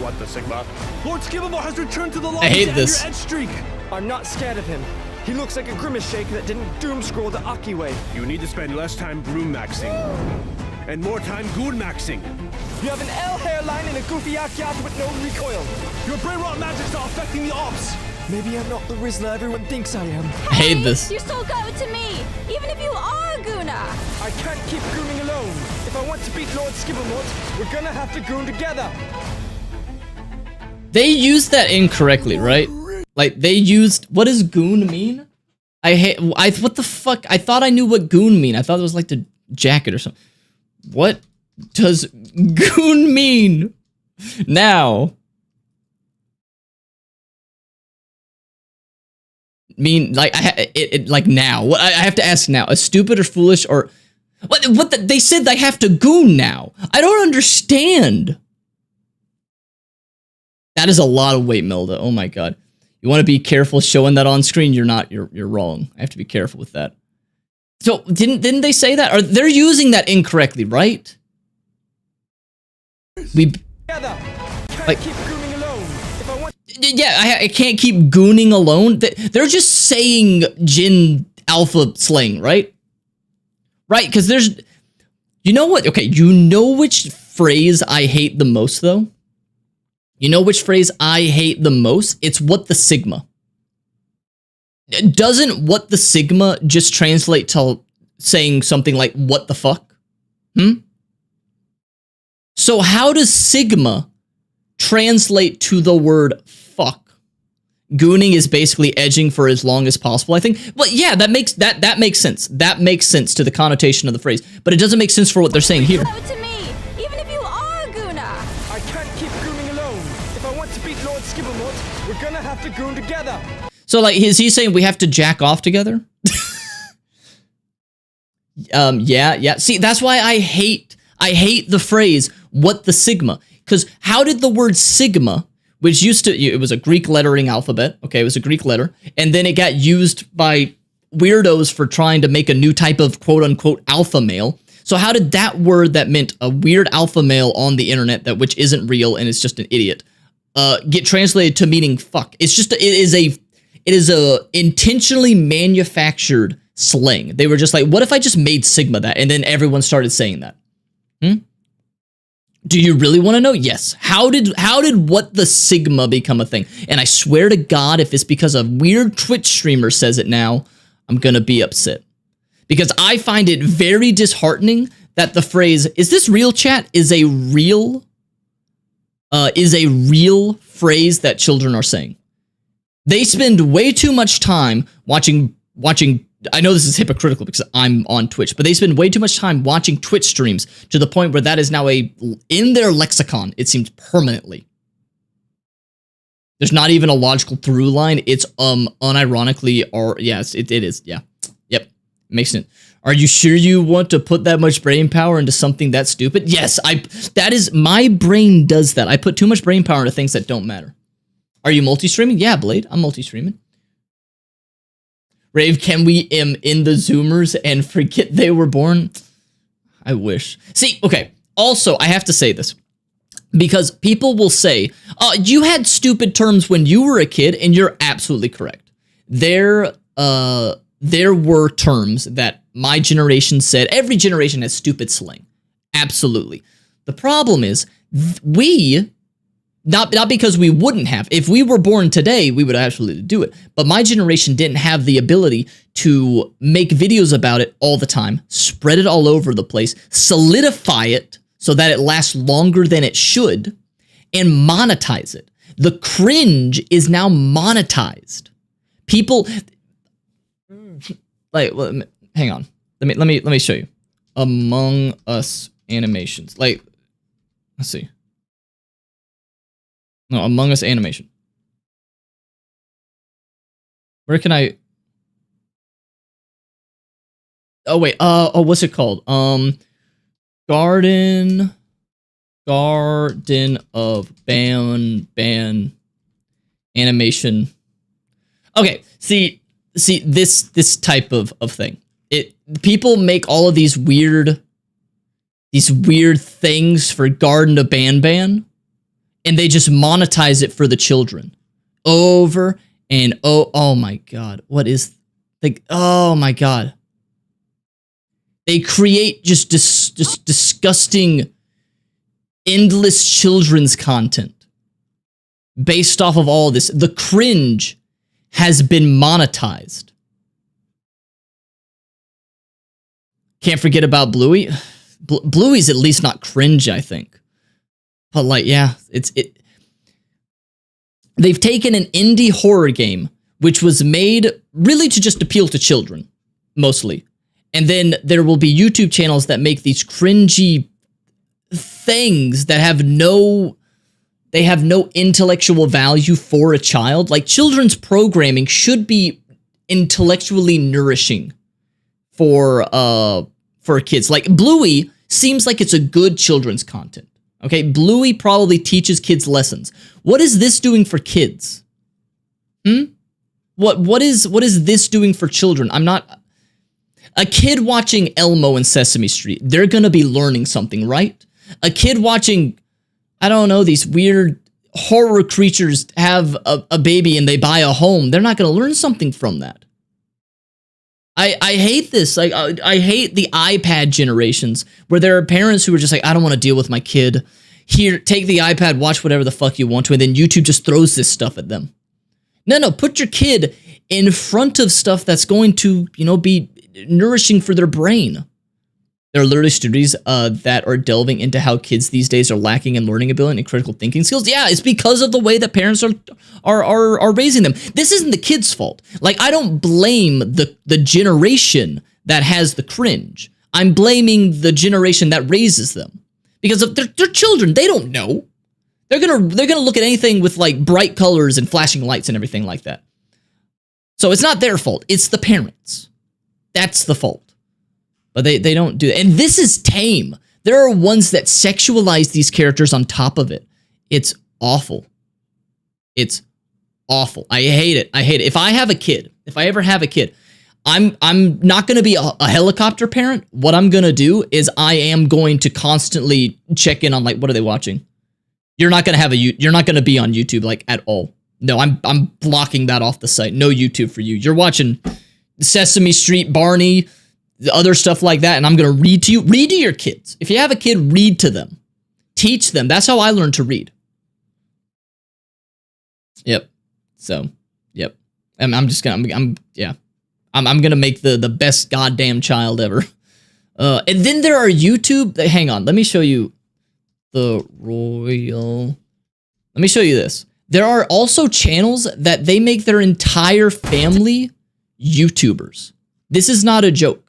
What the Sigma? Lord Skibbable has returned to the I hate lobby to end this. your edge streak. I'm not scared of him. He looks like a grimace shake that didn't doom scroll the Aki way. You need to spend less time broom maxing and more time goon maxing. You have an L hairline and a goofy Gyat with no recoil. Your brain rot magic's not affecting the ops. Maybe I'm not the Rizzler everyone thinks I am. I hate this. You still got it to me, even if you are a Guna. I can't keep gooning alone. If I want to beat Lord Skibblemort, we're gonna have to goon together. They used that incorrectly, right? Like they used, what does goon mean? What the fuck? I thought I knew what goon mean. I thought it was like the jacket or something. What does goon mean? Now. Mean like like now. What I have to ask now? A stupid or foolish or what? They said they have to goon now. I don't understand. That is a lot of weight, Melda. Oh my God. You want to be careful showing that on screen? You're not. You're wrong. I have to be careful with that. So didn't they say that? Or they're using that incorrectly, right? Like, keep gooning alone. If I want yeah, I can't keep gooning alone. They're just saying Jin Alpha slang, right? Right? Because there's, you know what? Okay, you know which phrase I hate the most, though? You know which phrase I hate the most? It's what the Sigma. Doesn't what the Sigma just translate to saying something like what the fuck? So how does Sigma translate to the word fuck? Gooning is basically edging for as long as possible, I think. Well, yeah, that makes sense. That makes sense to the connotation of the phrase, but it doesn't make sense for what they're saying here. To me, even if you are a gooner. I can't keep gooning alone. If I want to beat Lord Skibblemort, we're gonna have to goon together. So, like, is he saying we have to jack off together? Yeah. See, that's why I hate the phrase, what the Sigma? Because how did the word Sigma, which it was a Greek lettering alphabet, okay, it was a Greek letter, and then it got used by weirdos for trying to make a new type of quote-unquote alpha male. So how did that word that meant a weird alpha male on the internet, which isn't real and is just an idiot, get translated to meaning fuck? It is a intentionally manufactured slang. They were just like, what if I just made Sigma that? And then everyone started saying that. Do you really want to know? Yes. How did what the Sigma become a thing? And I swear to God, if it's because a weird Twitch streamer says it now, I'm gonna be upset. Because I find it very disheartening that the phrase, is this real, chat? Is a real phrase that children are saying. They spend way too much time watching, I know this is hypocritical because I'm on Twitch, but they spend way too much time watching Twitch streams to the point where that is now in their lexicon, it seems permanently. There's not even a logical through line. It's unironically, or yes, it is. Yeah. Yep. Makes sense. Are you sure you want to put that much brain power into something that stupid? Yes, my brain does that. I put too much brain power into things that don't matter. Are you multi-streaming? Yeah, Blade, I'm multi-streaming. Rave, can we in the Zoomers and forget they were born? I wish. See, okay, also, I have to say this. Because people will say, you had stupid terms when you were a kid, and you're absolutely correct. There were terms that my generation said. Every generation has stupid slang. Absolutely. The problem is, we... Not because we wouldn't have. If we were born today, we would absolutely do it. But my generation didn't have the ability to make videos about it all the time, spread it all over the place, solidify it so that it lasts longer than it should, and monetize it. The cringe is now monetized. People, like, well, hang on. Let me show you. Among Us animations. Like, let's see. No, Among Us animation. Where can I? Oh wait. What's it called? Garden of Ban animation. Okay. See this type of thing. People make all of these weird things for Garden of Ban. And they just monetize it for the children over and oh my God. What is like, oh my God. They create just disgusting, endless children's content based off of all this. The cringe has been monetized. Can't forget about Bluey. Bluey's at least not cringe, I think. But like, yeah, they've taken an indie horror game, which was made really to just appeal to children, mostly. And then there will be YouTube channels that make these cringy things that have no intellectual value for a child. Like, children's programming should be intellectually nourishing for kids. Like, Bluey seems like it's a good children's content. Okay, Bluey probably teaches kids lessons. What is this doing for kids? What is this doing for children? I'm not... A kid watching Elmo and Sesame Street, they're gonna be learning something, right? A kid watching, I don't know, these weird horror creatures have a baby and they buy a home, they're not gonna learn something from that. I hate this. Like, I hate the iPad generations where there are parents who are just like, I don't want to deal with my kid. Here, take the iPad, watch whatever the fuck you want to, and then YouTube just throws this stuff at them. No, put your kid in front of stuff that's going to, be nourishing for their brain. There are literally studies that are delving into how kids these days are lacking in learning ability and critical thinking skills. Yeah, it's because of the way that parents are raising them. This isn't the kids' fault. Like, I don't blame the generation that has the cringe. I'm blaming the generation that raises them. Because if they're children, they don't know. They're gonna look at anything with like bright colors and flashing lights and everything like that. So it's not their fault. It's the parents. That's the fault. But they don't do that. And this is tame. There are ones that sexualize these characters on top of it. It's awful. It's awful. I hate it. I hate it. If I have a kid, if I ever have a kid, I'm not going to be a helicopter parent. What I'm going to do is I am going to constantly check in on, like, what are they watching? You're not going to you're not going to be on YouTube, like, at all. No, I'm blocking that off the site. No YouTube for you. You're watching Sesame Street, Barney, the other stuff like that, and I'm going to read to you. Read to your kids. If you have a kid, read to them. Teach them. That's how I learned to read. Yep. So, yep. I'm just going to, yeah. I'm going to make the best goddamn child ever. And then there are YouTube. Hang on. Let me show you the royal. Let me show you this. There are also channels that they make their entire family YouTubers. This is not a joke.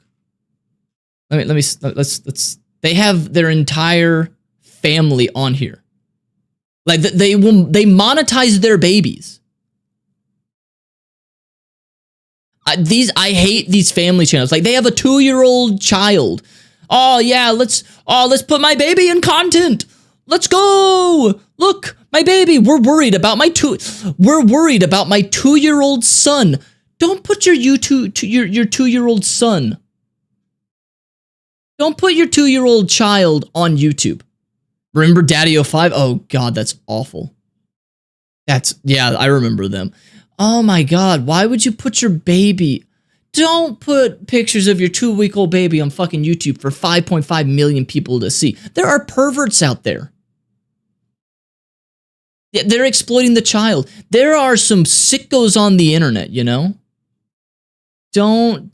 Let's they have their entire family on here. Like they monetize their babies. I hate these family channels. Like, they have a 2-year-old child. Oh yeah, let's put my baby in content. Let's go. Look, my baby. We're worried about my 2-year-old son. Don't put your 2-year-old son. Don't put your 2-year-old child on YouTube. Remember Daddy05? Oh god, that's awful. Yeah, I remember them. Oh my god, why would you put your baby? Don't put pictures of your 2-week-old baby on fucking YouTube for 5.5 million people to see. There are perverts out there. Yeah, they're exploiting the child. There are some sickos on the internet, you know? Don't,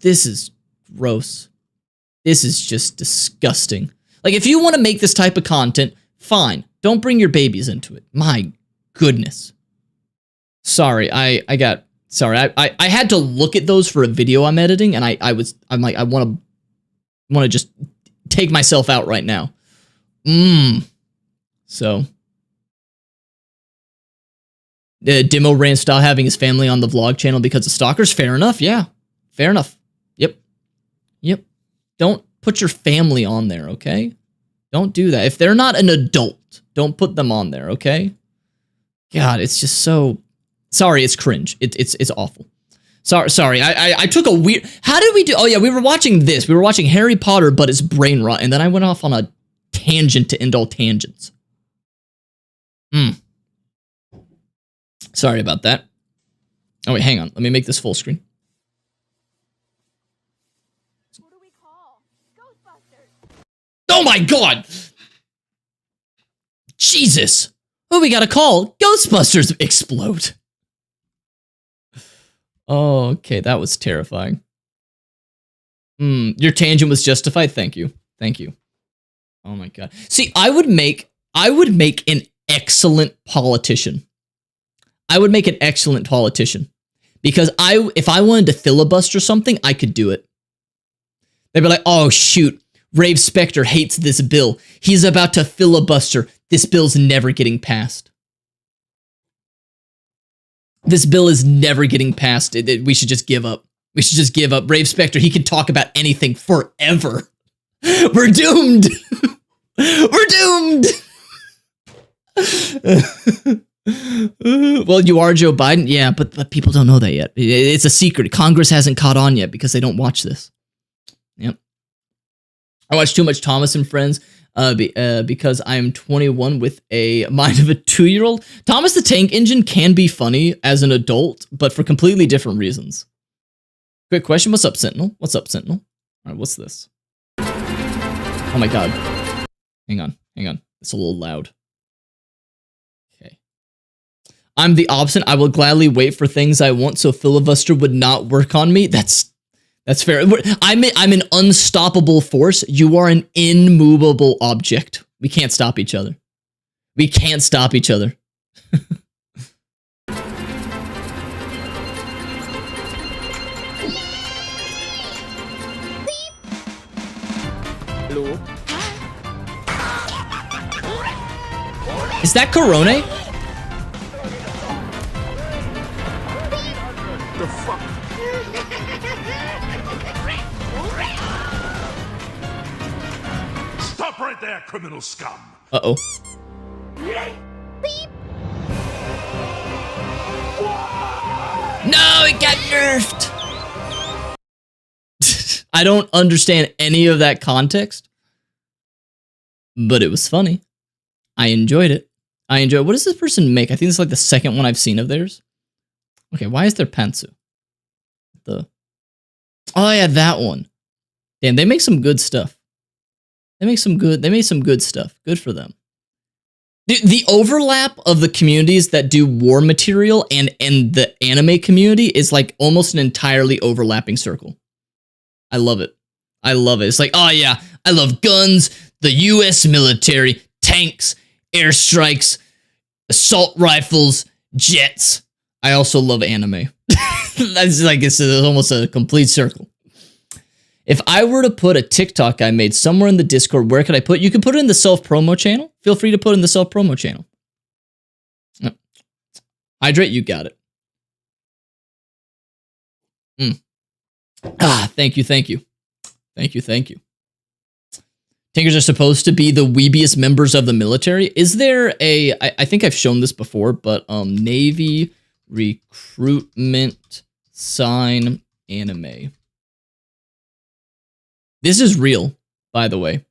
this is gross. This is just disgusting. Like, if you want to make this type of content, fine. Don't bring your babies into it. My goodness. Sorry, I had to look at those for a video I'm editing, and I'm like, I want to just take myself out right now. So, Demo ran style having his family on the vlog channel because of stalkers. Fair enough, yeah, fair enough. Yep. Don't put your family on there, okay? Don't do that. If they're not an adult, don't put them on there, okay? God, it's just so. Sorry, it's cringe. It's awful. Sorry. I took a weird. How did we do? Oh yeah, we were watching this. We were watching Harry Potter, but it's brain rot, and then I went off on a tangent to end all tangents. Sorry about that. Oh wait, hang on. Let me make this full screen. What do we call? Ghostbusters. Oh my god! Jesus! Who we gotta call? Ghostbusters explode. Oh, okay, that was terrifying. Your tangent was justified. Thank you. Oh my god. See, I would make an excellent politician. Because if I wanted to filibuster something, I could do it. They'd be like, "Oh shoot, RaveSpecter hates this bill. He's about to filibuster. This bill's never getting passed. This bill is never getting passed. We should just give up. RaveSpecter, he can talk about anything forever. We're doomed. We're doomed. Well, you are Joe Biden. Yeah, but people don't know that yet. It's a secret. Congress hasn't caught on yet because they don't watch this. Yep. I watch too much Thomas and Friends. Because I am 21 with a mind of a 2-year-old. Thomas the Tank Engine can be funny as an adult, but for completely different reasons. Quick question. What's up, Sentinel? All right, what's this? Oh my god. Hang on. It's a little loud. Okay. I'm the opposite. I will gladly wait for things I want, so filibuster would not work on me. That's That's fair. I'm an unstoppable force. You are an immovable object. We can't stop each other. We can't stop each other. Hello? Is that Corone? The fuck? Stop right there, criminal scum. Uh-oh. No, it got nerfed. I don't understand any of that context, but it was funny. I enjoyed it. What does this person make? I think it's like the second one I've seen of theirs. Okay, why is there Pantsu? Oh yeah, that one. Damn, they make some good stuff. They made some good stuff. Good for them. The overlap of the communities that do war material and the anime community is like almost an entirely overlapping circle. I love it. I love it. It's like, oh yeah, I love guns, the US military, tanks, airstrikes, assault rifles, jets. I also love anime. That's like, it's almost a complete circle. If I were to put a TikTok I made somewhere in the Discord, where could I put? You can put it in the self-promo channel. Feel free to put it in the self-promo channel. Hydrate, you got it. Thank you. Tinkers are supposed to be the weebiest members of the military. Is there a, I think I've shown this before, but Navy recruitment sign anime. This is real, by the way.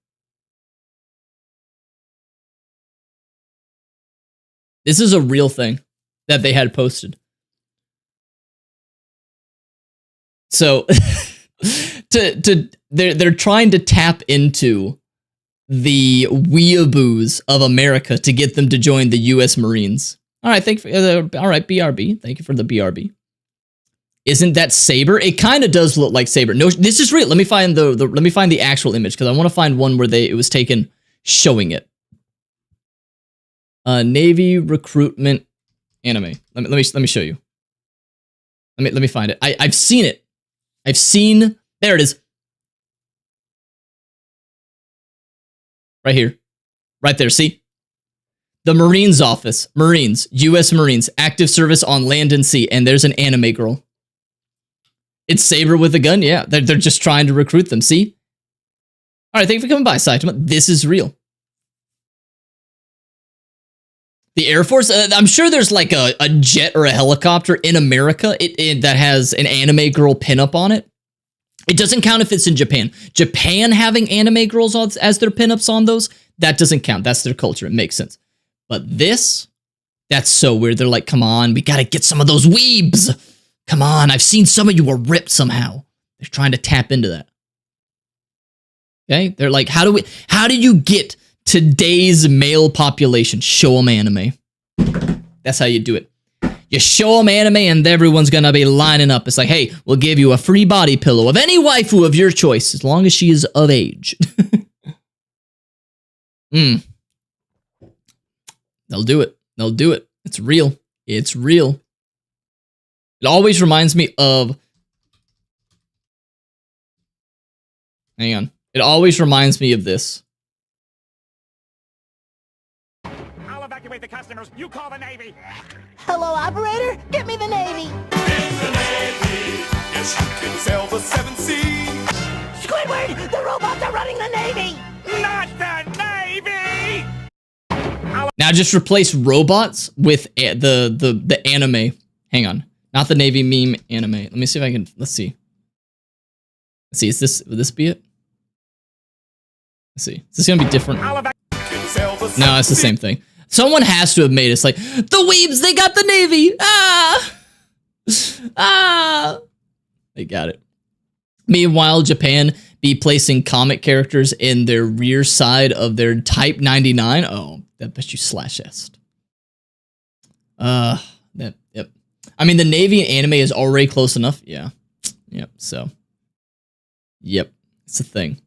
This is a real thing that they had posted. So they're trying to tap into the weeaboos of America to get them to join the US Marines. All right, all right, BRB. Thank you for the BRB. Isn't that Saber? It kind of does look like Saber. No, this is real. Let me find the actual image because I want to find one where it was taken showing it. Navy recruitment anime. Let me show you. Let me find it. I've seen it. There it is. Right here. Right there, see? The Marines office. Marines. US Marines. Active service on land and sea. And there's an anime girl. It's Saber with a gun, yeah. They're just trying to recruit them, see? Alright, thank you for coming by, Saitama. This is real. The Air Force, I'm sure there's like a jet or a helicopter in America that has an anime girl pinup on it. It doesn't count if it's in Japan. Japan having anime girls as their pinups on those, that doesn't count. That's their culture. It makes sense. But this, that's so weird. They're like, come on, we gotta get some of those weebs. Come on, I've seen some of you are ripped somehow. They're trying to tap into that. Okay? They're like, how do you get today's male population? Show them anime. That's how you do it. You show them anime and everyone's gonna be lining up. It's like, hey, we'll give you a free body pillow of any waifu of your choice, as long as she is of age. They'll do it. They'll do it. It's real. It's real. It always reminds me of... Hang on. It always reminds me of this. I'll evacuate the customers. You call the Navy. Hello, operator. Get me the Navy. In the Navy, yes, you can sail the 7 seas. Squidward, the robots are running the Navy. Not the Navy. Now just replace robots with the anime. Hang on. Not the Navy meme anime. Let me see if I can... Let's see. Let's see. Would this be it? Let's see. Is this going to be different? No, it's the same thing. Someone has to have made it. It's like, the weebs, they got the Navy! They got it. Meanwhile, Japan be placing comic characters in their rear side of their Type 99. Oh, that bet you slash-est. Yep. I mean, the Navy and anime is already close enough. Yeah. Yep, so... Yep, it's a thing.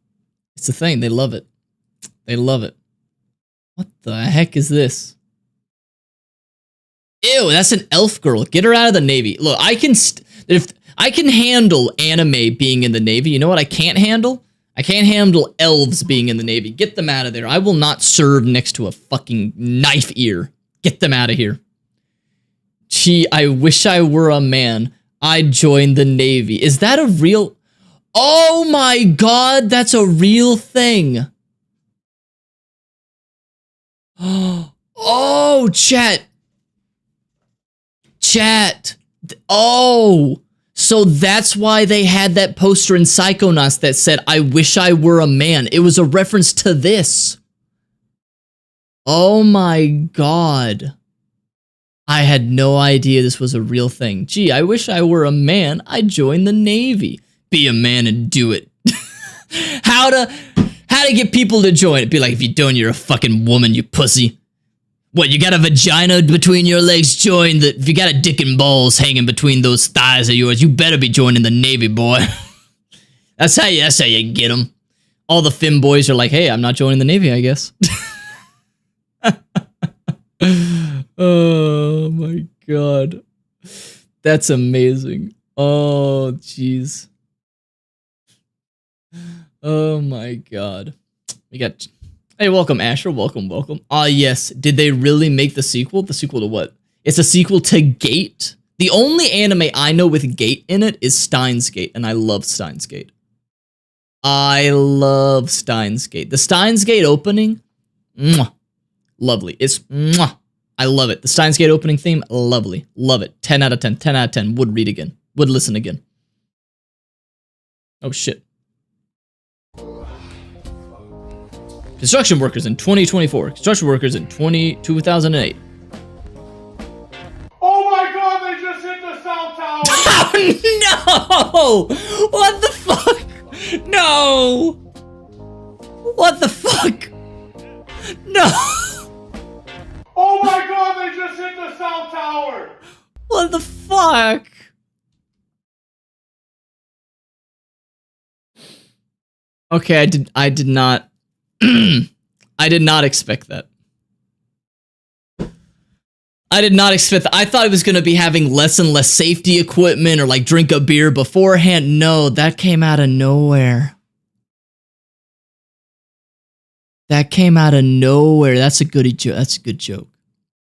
It's a thing. They love it. They love it. What the heck is this? Ew, that's an elf girl. Get her out of the Navy. Look, if I can handle anime being in the Navy. You know what I can't handle? I can't handle elves being in the Navy. Get them out of there. I will not serve next to a fucking knife ear. Get them out of here. Gee, I wish I were a man. I'd join the Navy. Is that a real... Oh my god, that's a real thing. Oh, chat. Chat. Oh, so that's why they had that poster in Psychonauts that said, I wish I were a man. It was a reference to this. Oh my god. I had no idea this was a real thing. Gee, I wish I were a man. I'd join the Navy. Be a man and do it. How to get people to join it? Be like, if you don't, you're a fucking woman, you pussy. What, you got a vagina between your legs? Join the... If you got a dick and balls hanging between those thighs of yours, you better be joining the Navy, boy. That's how you get them. All the femboys are like, hey, I'm not joining the Navy, I guess. Oh my god. That's amazing. Oh, jeez. Oh my god. We got... Hey, welcome, Asher. Welcome, welcome. Ah, yes. Did they really make the sequel? The sequel to what? It's a sequel to Gate. The only anime I know with Gate in it is Steins Gate, and I love Steins Gate. I love Steins Gate. The Steins Gate opening, mwah, lovely. It's mwah. I love it. The Steins Gate opening theme, lovely. Love it. 10 out of 10. 10 out of 10. Would read again. Would listen again. Oh, shit. Construction workers in 2024. Construction workers in 2008. Oh my god, they just hit the South Tower! Oh no! What the fuck? No! What the fuck? No! Oh my god, they just hit the South Tower! What the fuck? Okay, I did not I did not expect that. I did not expect that. I thought it was going to be having less and less safety equipment or like drink a beer beforehand. No, that came out of nowhere. That came out of nowhere. That's a good joke. That's a good joke.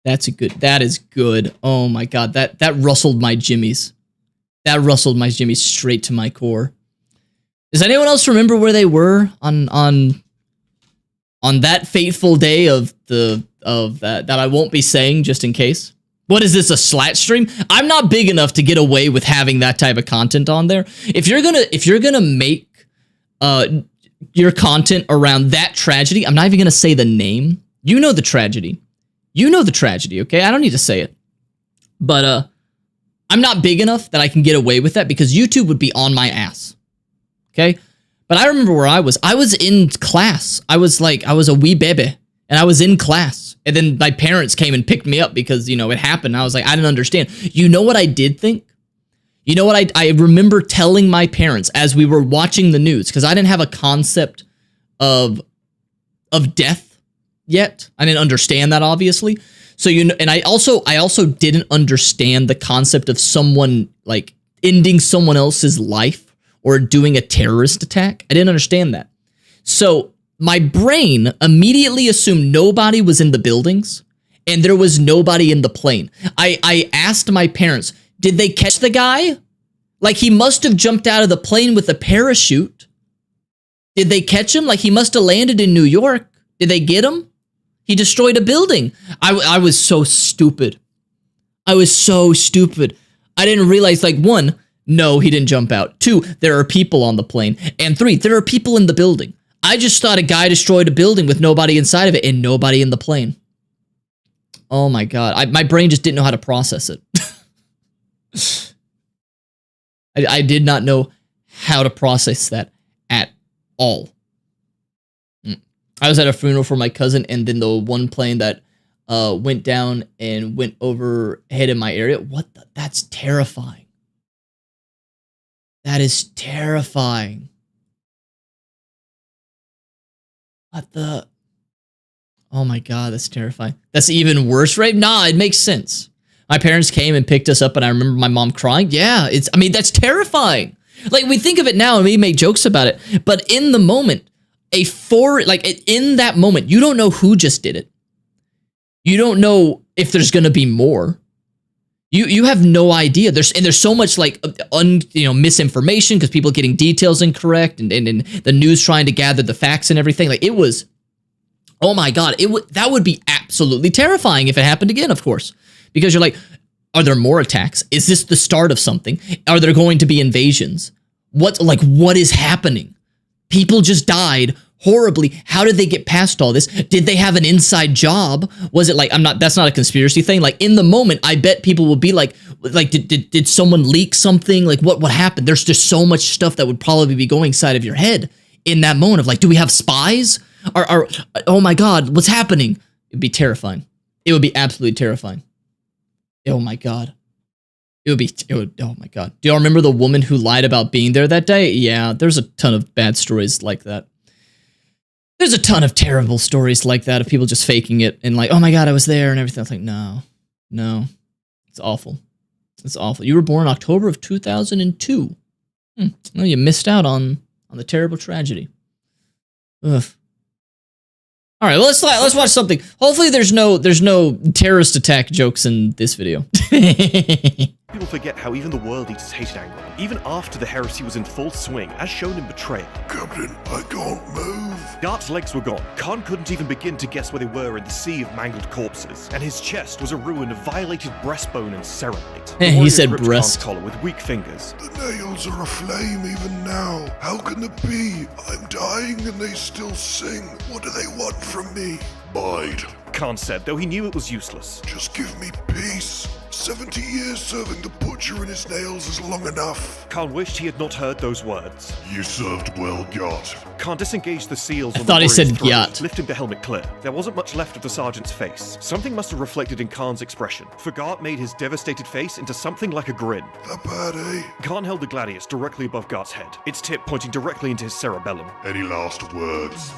That is good. Oh my god, that rustled my jimmies. That rustled my jimmies straight to my core. Does anyone else remember where they were on that fateful day of that I won't be saying just in case? What is this, a slat stream? I'm not big enough to get away with having that type of content on there. If you're gonna make your content around that tragedy, I'm not even gonna say the name. You know the tragedy. You know the tragedy, okay? I don't need to say it. But I'm not big enough that I can get away with that because YouTube would be on my ass. Okay? But I remember where I was. I was in class. I was a wee baby. And I was in class. And then my parents came and picked me up because, you know, it happened. I was like, I didn't understand. You know what I did think? You know what I remember telling my parents as we were watching the news, because I didn't have a concept of death yet. I didn't understand that, obviously. So, you know, and I also didn't understand the concept of someone, like, ending someone else's life or doing a terrorist attack. I didn't understand that. So my brain immediately assumed nobody was in the buildings and there was nobody in the plane. I asked my parents, did they catch the guy? Like, he must have jumped out of the plane with a parachute. Did they catch him? Like, he must have landed in New York. Did they get him? He destroyed a building. I was so stupid. I was so stupid. I didn't realize, like, one, no, he didn't jump out. Two, there are people on the plane. And three, there are people in the building. I just thought a guy destroyed a building with nobody inside of it and nobody in the plane. Oh my god. My brain just didn't know how to process it. I did not know how to process that at all. I was at a funeral for my cousin, and then the one plane that went down and went overhead in my area. What the? That's terrifying. That is terrifying. What the? Oh my god, that's terrifying. That's even worse, right? Nah, it makes sense. My parents came and picked us up, and I remember my mom crying. Yeah, I mean, that's terrifying. Like, we think of it now and we make jokes about it, but in the moment, in that moment, you don't know who just did it. You don't know if there's gonna be more. You have no idea. There's so much like misinformation because people getting details incorrect and the news trying to gather the facts and everything. Like, it was, oh my god, that would be absolutely terrifying if it happened again, of course. Because you're like, are there more attacks? Is this the start of something? Are there going to be invasions? What is happening? People just died horribly. How did they get past all this? Did they have an inside job? Was it like, that's not a conspiracy thing. Like, in the moment, I bet people will be like, did someone leak something? Like, what happened? There's just so much stuff that would probably be going inside of your head in that moment of like, do we have spies? Oh my god, what's happening? It'd be terrifying. It would be absolutely terrifying. Oh my god. Oh my god. Do y'all remember the woman who lied about being there that day? Yeah, there's a ton of bad stories like that. There's a ton of terrible stories like that of people just faking it and like, oh my god, I was there and everything. I was like, no. It's awful. It's awful. You were born October of 2002. Well, you missed out on the terrible tragedy. Ugh. All right, well, let's watch something. Hopefully there's no terrorist attack jokes in this video. People forget how even the World Eaters hated Angron, even after the heresy was in full swing, as shown in Betrayal. Captain, I can't move. Gart's legs were gone. Khan couldn't even begin to guess where they were in the sea of mangled corpses, and his chest was a ruin of violated breastbone and ceramite. He said breast. Collar with weak fingers. The nails are aflame even now. How can it be? I'm dying and they still sing. What do they want from me? Bide. Khan said, though he knew it was useless. Just give me peace. 70 years serving the butcher in his nails is long enough. Khan wished he had not heard those words. You served well, Gart. Khan disengaged the seals on thought the he said throat, Gyat. lifting the helmet clear. There wasn't much left of the sergeant's face. Something must have reflected in Khan's expression, for Gart made his devastated face into something like a grin. That bad, eh? Khan held the gladius directly above Gart's head, its tip pointing directly into his cerebellum. Any last words?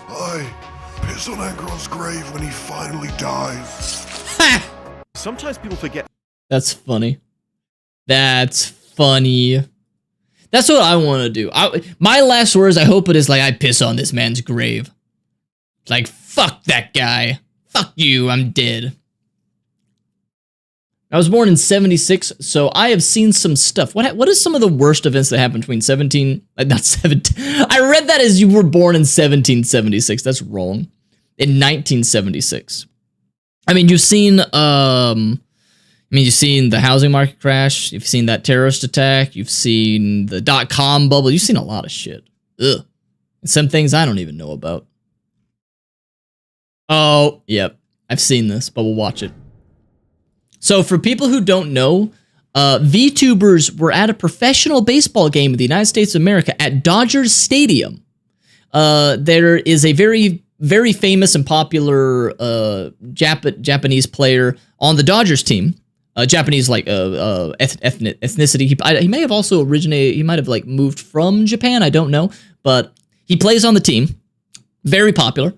Piss on Angron's grave when he finally dies. Sometimes people forget. That's funny. That's funny. That's what I want to do. My last words, I hope it is like, I piss on this man's grave. Like, fuck that guy. Fuck you, I'm dead. I was born in 76, so I have seen some stuff. What is some of the worst events that happened between 17... not 17... I read that as you were born in 1776. That's wrong. In 1976. I mean, you've seen... you've seen the housing market crash. You've seen that terrorist attack. You've seen the .com bubble. You've seen a lot of shit. Ugh. And some things I don't even know about. Oh, yep. I've seen this, but we'll watch it. So for people who don't know, VTubers were at a professional baseball game in the United States of America at Dodgers Stadium. There is a very, very famous and popular Japanese player on the Dodgers team. Japanese ethnicity. He may have also originated. He might have like moved from Japan. I don't know, but he plays on the team. Very popular.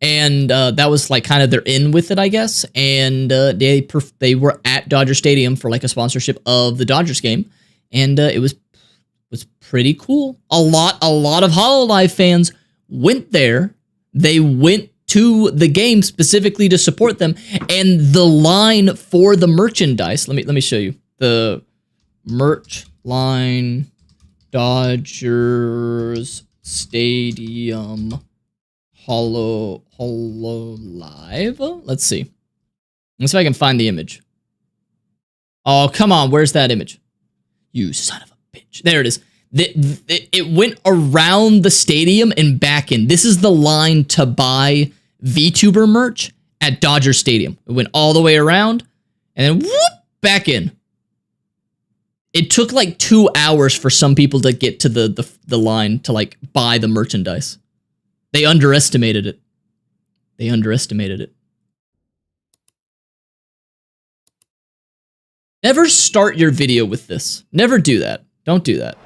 And that was like kind of their in with it, I guess. And they were at Dodger Stadium for like a sponsorship of the Dodgers game, and it was pretty cool. A lot of HoloLive fans went there. They went to the game specifically to support them, and the line for the merchandise. Let me show you the merch line. Dodgers Stadium. HoloLive. Let's see. Let's see if I can find the image. Oh, come on. Where's that image? You son of a bitch. There it is. It went around the stadium and back in. This is the line to buy VTuber merch at Dodger Stadium. It went all the way around and then whoop, back in. It took like 2 hours for some people to get to the line to like buy the merchandise. They underestimated it. They underestimated it. Never start your video with this. Never do that. Don't do that.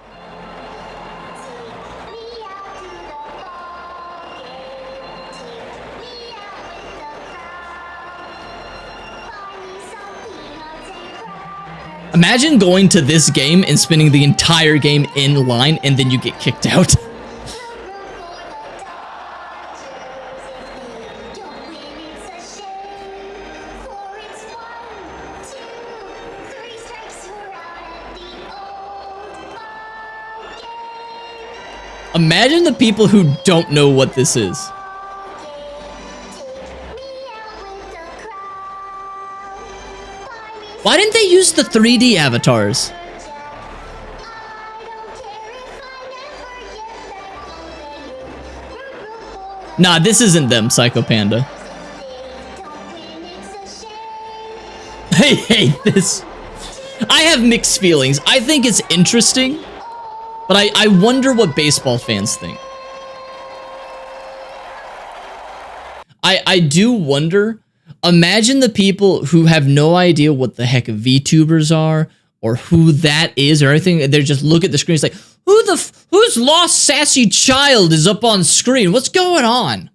Imagine going to this game and spending the entire game in line and then you get kicked out. Imagine the people who don't know what this is. Why didn't they use the 3D avatars? Nah, this isn't them, Psycho Panda. Hey, this. I have mixed feelings. I think it's interesting, but I wonder what baseball fans think. I do wonder. Imagine the people who have no idea what the heck VTubers are or who that is or anything. They're just look at the screen. It's like, whose lost sassy child is up on screen? What's going on?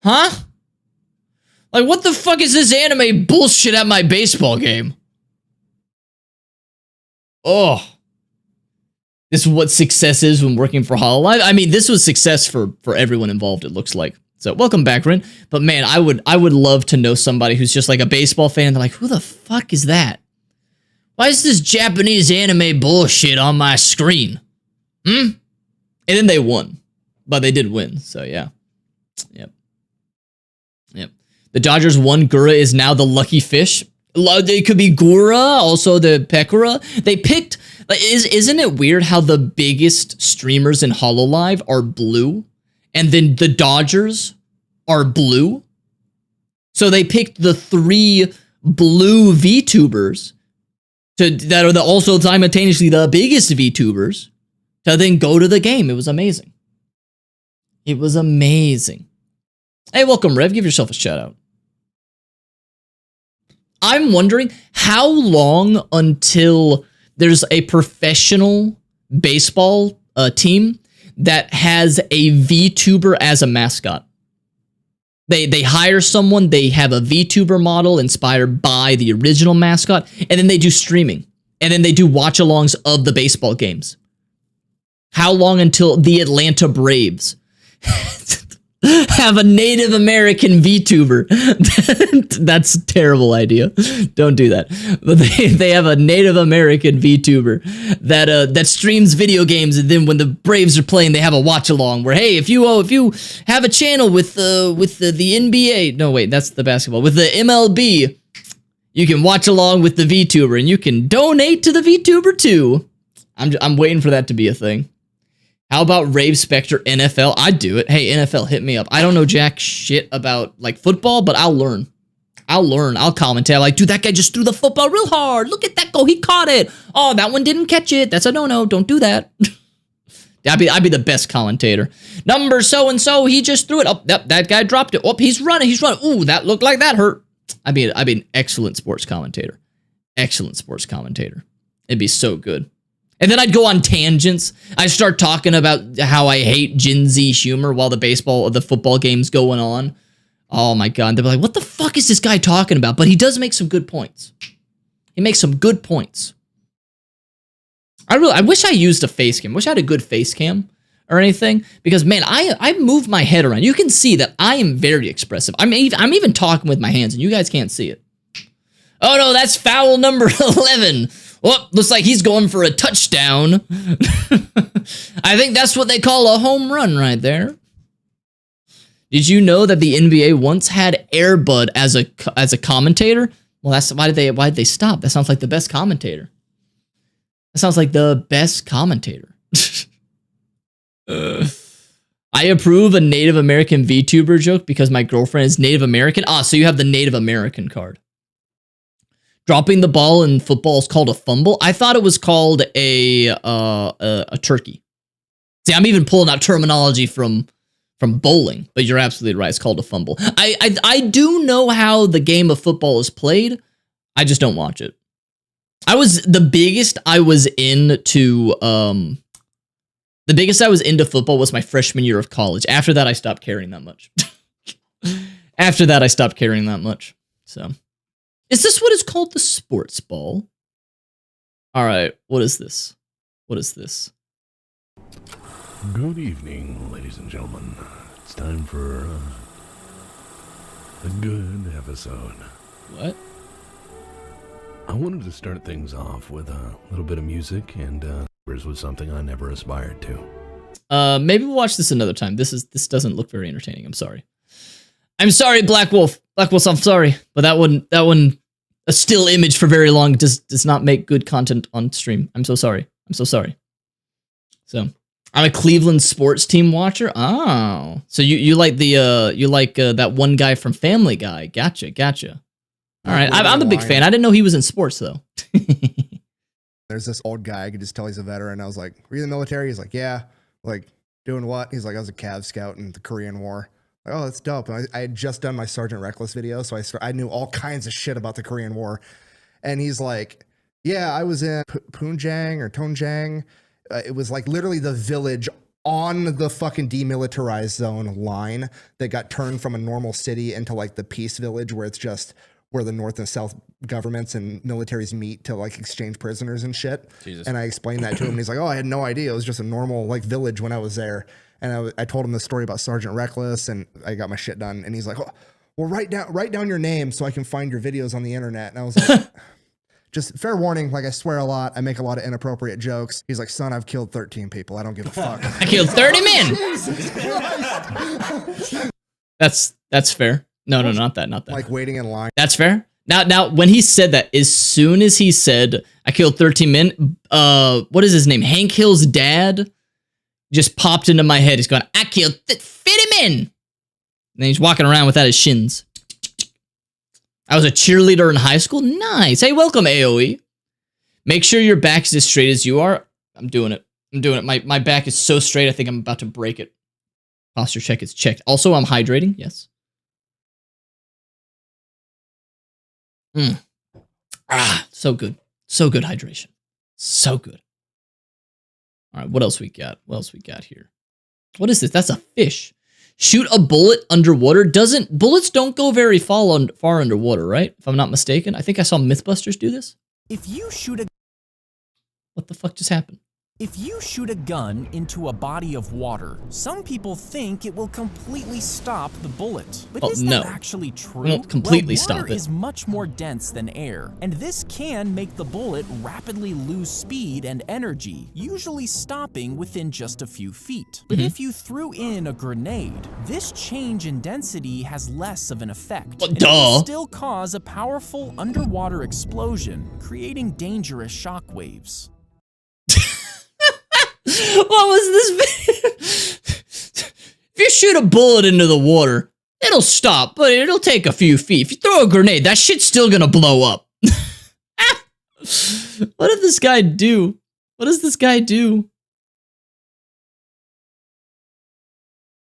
Huh? Like, what the fuck is this anime bullshit at my baseball game? Oh. This is what success is when working for Hololive. I mean, this was success for everyone involved, it looks like. So, welcome back, Rin. But man, I would love to know somebody who's just like a baseball fan. They're like, who the fuck is that? Why is this Japanese anime bullshit on my screen? And then they won. But they did win, so yeah. Yep. The Dodgers won. Gura is now the lucky fish. It could be Gura, also the Pekora. They picked... Isn't it weird how the biggest streamers in Hololive are blue? And then the Dodgers are blue? So they picked the 3 blue VTubers that are also simultaneously the biggest VTubers to then go to the game. It was amazing. It was amazing. Hey, welcome, Rev. Give yourself a shout out. I'm wondering how long until there's a professional baseball team that has a VTuber as a mascot. They hire someone, they have a VTuber model inspired by the original mascot, and then they do streaming. And then they do watch-alongs of the baseball games. How long until the Atlanta Braves have a Native American VTuber? That's a terrible idea. Don't do that. But they have a Native American VTuber that streams video games, and then when the Braves are playing, they have a watch along where, hey, if you have a channel with the NBA, no wait, that's the basketball, with the MLB, you can watch along with the VTuber, and you can donate to the VTuber too. I'm waiting for that to be a thing. How about RaveSpecter NFL? I'd do it. Hey, NFL, hit me up. I don't know jack shit about, like, football, but I'll learn. I'll commentate. I'm like, dude, that guy just threw the football real hard. Look at that go. He caught it. Oh, that one didn't catch it. That's a no-no. Don't do that. I'd be the best commentator. Number so-and-so, he just threw it. Oh, that guy dropped it. Oh, he's running. Ooh, that looked like that hurt. I'd be an excellent sports commentator. Excellent sports commentator. It'd be so good. And then I'd go on tangents. I'd start talking about how I hate Gen Z humor while the football game's going on. Oh my God. They'd be like, what the fuck is this guy talking about? But he does make some good points. He makes some good points. I wish I used a face cam. I wish I had a good face cam or anything. Because man, I move my head around. You can see that I am very expressive. I'm even talking with my hands and you guys can't see it. Oh no, that's foul number 11. Well, looks like he's going for a touchdown. I think that's what they call a home run right there. Did you know that the NBA once had Air Bud as a commentator? Well, that's why did they stop? That sounds like the best commentator. That sounds like the best commentator. I approve a Native American VTuber joke because my girlfriend is Native American. Ah, so you have the Native American card. Dropping the ball in football is called a fumble. I thought it was called a turkey. See, I'm even pulling out terminology from bowling, but you're absolutely right. It's called a fumble. I do know how the game of football is played. I just don't watch it. The biggest I was into football was my freshman year of college. After that, I stopped caring that much. So. Is this what is called the sports ball? All right, what is this? What is this? Good evening, ladies and gentlemen. It's time for a good episode. What? I wanted to start things off with a little bit of music, and this was something I never aspired to. Maybe we'll watch this another time. This doesn't look very entertaining. I'm sorry. I'm sorry, Black Wolf. Black Wolf, I'm sorry, but that one, a still image for very long does not make good content on stream. I'm so sorry. I'm so sorry. So, I'm a Cleveland sports team watcher. Oh, so you like that one guy from Family Guy? Gotcha. All right, I'm a big fan. I didn't know he was in sports though. There's this old guy. I could just tell he's a veteran. I was like, "Were you in the military?" He's like, "Yeah." Like, doing what? He's like, "I was a Cav scout in the Korean War." Like, oh, that's dope. And I had just done my Sergeant Reckless video, so I knew all kinds of shit about the Korean War. And he's like, "Yeah, I was in Punjang or Tonjang. It was like literally the village on the fucking demilitarized zone line that got turned from a normal city into like the peace village where it's just where the North and South governments and militaries meet to like exchange prisoners and shit." Jesus. And I explained that to him. And he's like, "Oh, I had no idea. It was just a normal like village when I was there." And I told him the story about Sergeant Reckless, and I got my shit done. And he's like, "Oh, well, write down your name so I can find your videos on the internet." And I was like, just fair warning, like I swear a lot. I make a lot of inappropriate jokes. He's like, "Son, I've killed 13 people. I don't give a fuck." I killed 30 men. That's fair. No, not that. Like waiting in line. That's fair. Now, when he said that, as soon as he said, "I killed 13 men," what is his name? Hank Hill's dad just popped into my head. He's going, "I killed 50 men." And then he's walking around without his shins. I was a cheerleader in high school. Nice. Hey, welcome, AOE. Make sure your back is as straight as you are. I'm doing it. My back is so straight, I think I'm about to break it. Posture check is checked. Also, I'm hydrating. Yes. So good. So good hydration. So good. All right, what else we got? What else we got here? What is this? That's a fish. Shoot a bullet underwater. Bullets don't go very far underwater, right? If I'm not mistaken. I think I saw Mythbusters do this. If you shoot a... What the fuck just happened? If you shoot a gun into a body of water, some people think it will completely stop the bullet. But is that actually true? It won't completely stop it. Water is much more dense than air, and this can make the bullet rapidly lose speed and energy, usually stopping within just a few feet. But if you threw in a grenade, this change in density has less of an effect. And it will still cause a powerful underwater explosion, creating dangerous shockwaves. What was this? If you shoot a bullet into the water, it'll stop, but it'll take a few feet. If you throw a grenade, that shit's still gonna blow up. What did this guy do? What does this guy do?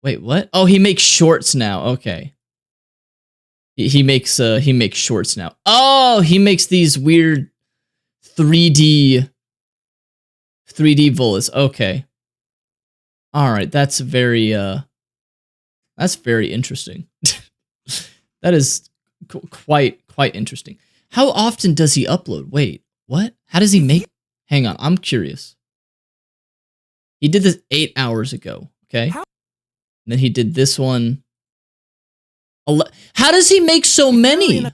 Wait, what? Oh, he makes shorts now. Okay. He makes shorts now. Oh, he makes these weird 3D bullets. Okay. All right, that's very interesting. That is quite interesting. How often does he upload? Wait, what? How does he make? Hang on, I'm curious. He did this 8 hours ago, okay? And then he did this one. How does he make so many?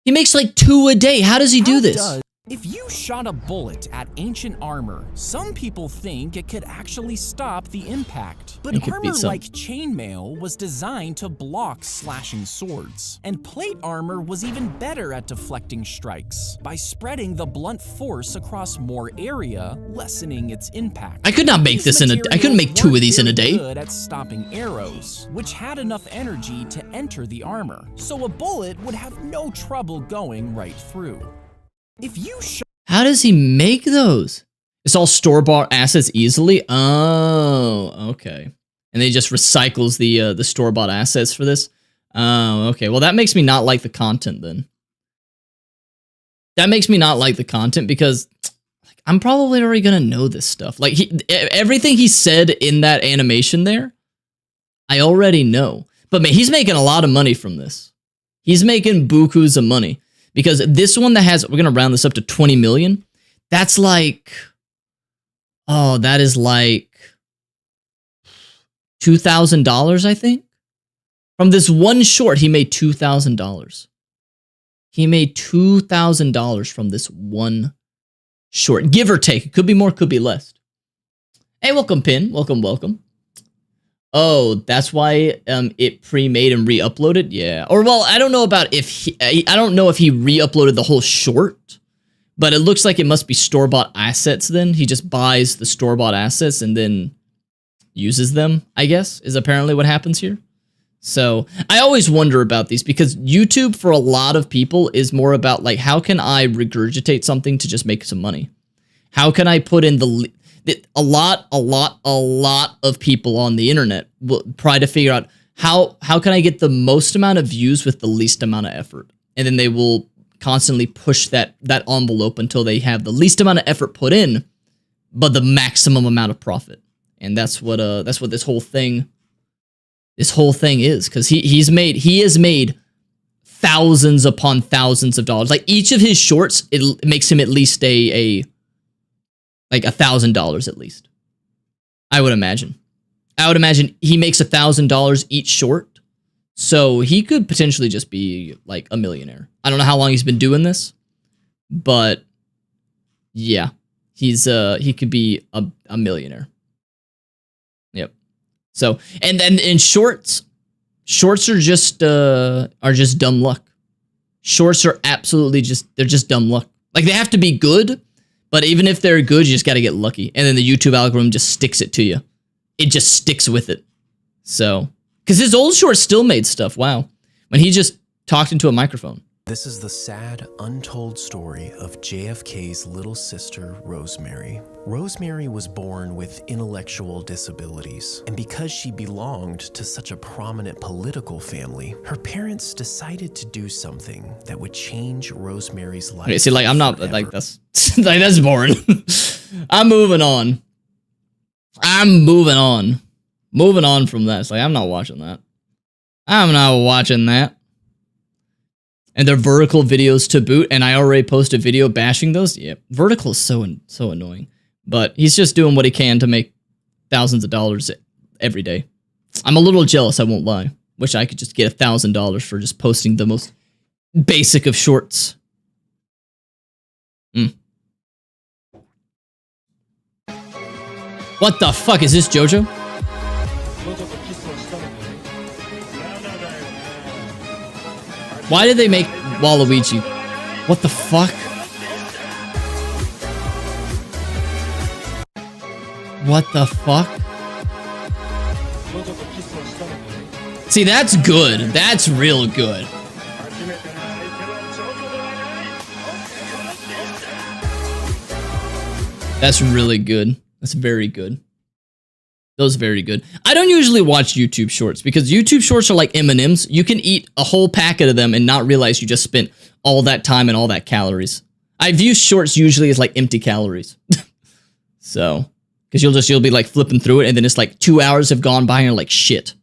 He makes like 2 a day. How does he do this? If you shot a bullet at ancient armor, some people think it could actually stop the impact. But armor like chainmail was designed to block slashing swords. And plate armor was even better at deflecting strikes by spreading the blunt force across more area, lessening its impact. I could not make this I couldn't make 2 of these in a day. Good at stopping arrows, which had enough energy to enter the armor. So a bullet would have no trouble going right through. If you How does he make those? It's all store-bought assets easily? Oh, okay. And they just recycles the store-bought assets for this? Oh, okay. Well, that makes me not like the content then. That makes me not like the content because I'm probably already gonna know this stuff. Like, everything he said in that animation there, I already know. But man, he's making a lot of money from this. He's making bukus of money. Because this one that has, we're going to round this up to 20 million. That's like, oh, that is like $2,000, I think. From this one short, he made $2,000. He made $2,000 from this one short, give or take. It could be more, could be less. Hey, welcome, Pin. Welcome, welcome. Oh, that's why it pre-made and re-uploaded? Yeah. Or, well, I don't know about if he... I don't know if he re-uploaded the whole short, but it looks like it must be store-bought assets then. He just buys the store-bought assets and then uses them, I guess, is apparently what happens here. So, I always wonder about these because YouTube, for a lot of people, is more about, like, how can I regurgitate something to just make some money? How can I put in the... A lot of people on the internet will try to figure out how can I get the most amount of views with the least amount of effort, and then they will constantly push that envelope until they have the least amount of effort put in, but the maximum amount of profit. And that's what this whole thing is, because he has made thousands upon thousands of dollars. Like each of his shorts, it makes him at least like $1,000 at least. I would imagine he makes $1,000 each short. So he could potentially just be like a millionaire. I don't know how long he's been doing this, but yeah, he could be a millionaire. Yep. So, and then in shorts are just dumb luck. Shorts are absolutely they're just dumb luck. Like they have to be good. But even if they're good, you just got to get lucky. And then the YouTube algorithm just sticks it to you. It just sticks with it. So, because his old shorts still made stuff. Wow. When he just talked into a microphone. This is the sad, untold story of JFK's little sister, Rosemary. Rosemary was born with intellectual disabilities, and because she belonged to such a prominent political family, her parents decided to do something that would change Rosemary's life. Okay, see, like, I'm not, like, that's, like, that's boring. I'm moving on. Moving on from that. It's like, I'm not watching that. And they're vertical videos to boot, and I already posted a video bashing those. Yeah, vertical is so annoying. But he's just doing what he can to make thousands of dollars every day. I'm a little jealous, I won't lie. Wish I could just get $1,000 for just posting the most basic of shorts. What the fuck is this, JoJo? Why did they make Waluigi? What the fuck? What the fuck? See, that's good. That's real good. That's really good. That's very good. Those very good. I don't usually watch YouTube shorts because YouTube shorts are like M&Ms. You can eat a whole packet of them and not realize you just spent all that time and all that calories. I view shorts usually as like empty calories. So, because you'll be like flipping through it and then it's like 2 hours have gone by and you're like, shit.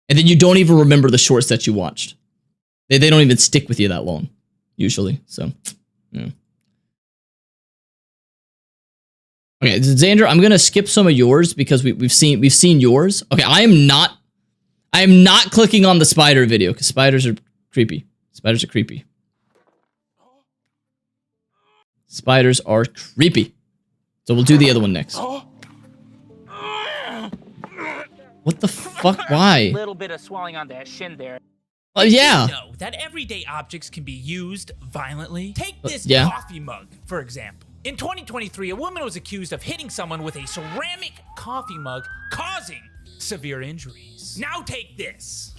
And then you don't even remember the shorts that you watched. They don't even stick with you that long, usually. So, yeah. Okay, Xander, I'm gonna skip some of yours because we've seen yours. Okay, I am not clicking on the spider video because spiders are creepy. Spiders are creepy. Spiders are creepy. So we'll do the other one next. What the fuck? Why? Little bit of swelling on that shin there. Oh yeah. Did you know that everyday objects can be used violently? Take this Yeah. coffee mug, for example. In 2023, a woman was accused of hitting someone with a ceramic coffee mug, causing severe injuries. Now take this.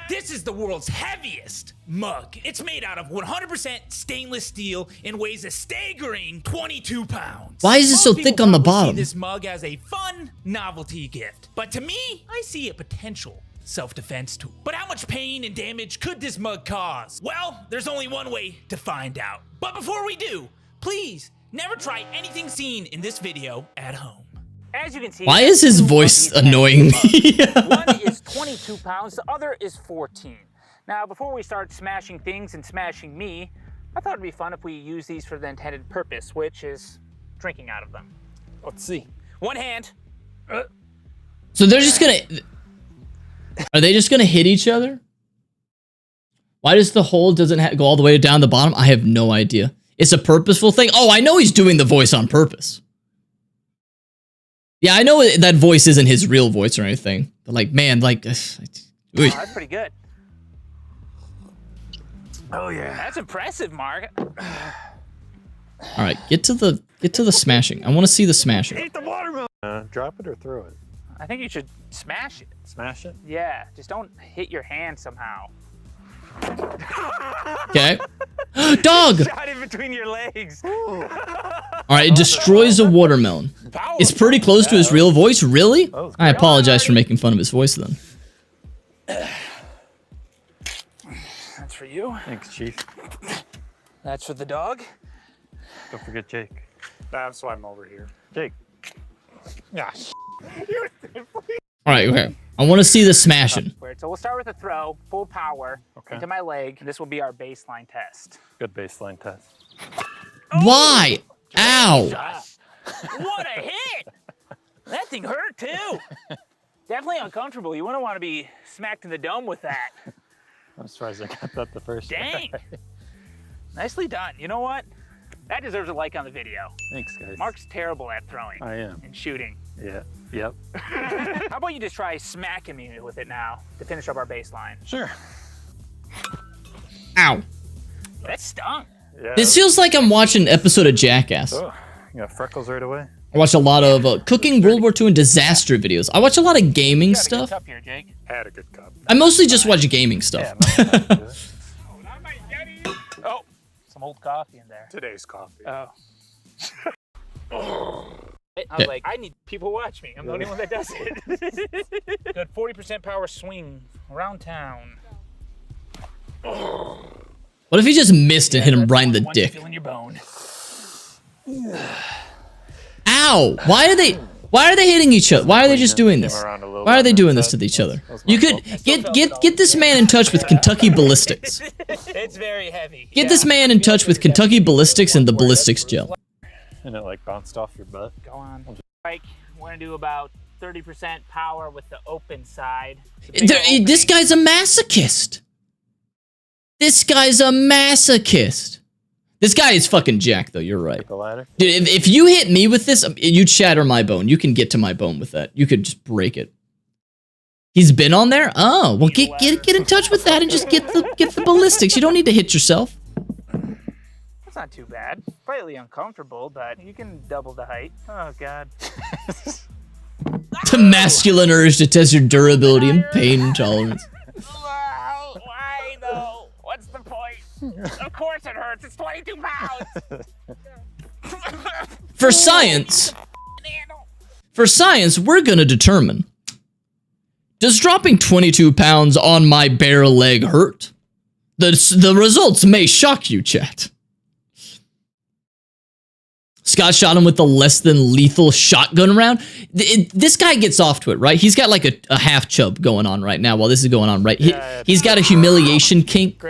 This is the world's heaviest mug. It's made out of 100% stainless steel and weighs a staggering 22 pounds. Why is it so Most people thick on the probably see bottom? this mug as a fun novelty gift, but to me, I see a potential self-defense tool. But how much pain and damage could this mug cause? Well, there's only one way to find out. But before we do, please never try anything seen in this video at home. As you can see, Why is his voice annoying me? one is 22 2 pounds, the other is 14. Now, before we start smashing things and smashing me, I thought it'd be fun if we use these for the intended purpose, which is drinking out of them. Let's see. One hand. So they're just gonna... Are they just gonna hit each other? Why does the hole doesn't go all the way down the bottom? I have no idea. It's a purposeful thing. Oh, I know he's doing the voice on purpose. Yeah, I know that voice isn't his real voice or anything. But like, man, like... that's pretty good. Oh yeah. That's impressive, Mark. All right, get to the smashing. I want to see the smashing. Eat the watermelon. Drop it or throw it? I think you should smash it. Smash it? Yeah, just don't hit your hand somehow. Okay. Dog! Shot in between your legs. All right, it destroys a watermelon. It's pretty close to his real voice. Really? I apologize for making fun of his voice then. That's for you. Thanks, Chief. That's for the dog. Don't forget Jake. That's why I'm over here. Jake. Yeah. All right, okay. I want to see the smashing. So we'll start with a throw, full power, into my leg. This will be our baseline test. Good baseline test. Why? Ow! What a hit! That thing hurt too. Definitely uncomfortable. You wouldn't want to be smacked in the dome with that. I'm surprised I got that the first Dang! time. Nicely done. You know what? That deserves a like on the video. Thanks, guys. Mark's terrible at throwing. I am. And shooting. Yeah. Yep. How about you just try smacking me with it now to finish up our baseline? Sure. Ow. That stung. Yeah. This feels like I'm watching an episode of Jackass. Oh, you got freckles right away. I watch a lot of cooking, World War II, and disaster videos. I watch a lot of gaming stuff. Cup here, Jake. Had a good cup. I mostly just watch gaming stuff. Oh, some old coffee in there. Today's coffee. Oh. I was like, I need people to watch me. I'm the only one that does it. Good 40% power swing around town. What if he just missed and hit him right in the dick? Feeling your bone. Ow! Why are they hitting each other? Why are they just doing this? Why are they doing this to each other? You could get this man in touch with Kentucky Ballistics. It's very heavy. Get this man in touch with Kentucky Ballistics and the ballistics gel. And it like bounced off your butt. Go on. Like, we're gonna do about 30% power with the open side. This guy's a masochist. This guy's a masochist. This guy is fucking jacked, though. You're right. The ladder? Dude, if you hit me with this, you'd shatter my bone. You can get to my bone with that. You could just break it. He's been on there? Oh, well, get in touch with that and just get the ballistics. You don't need to hit yourself. That's not too bad. Slightly uncomfortable, but you can double the height. Oh, God. The masculine urge to test your durability and pain tolerance. Why, though? What's the point? Of course it hurts. It's 22 pounds. For science, we're gonna determine, does dropping 22 pounds on my bare leg hurt? The results may shock you, chat. Scott shot him with the less than lethal shotgun round. This guy gets off to it, right? He's got like a half chub going on right now while this is going on, right? He's got a humiliation kink.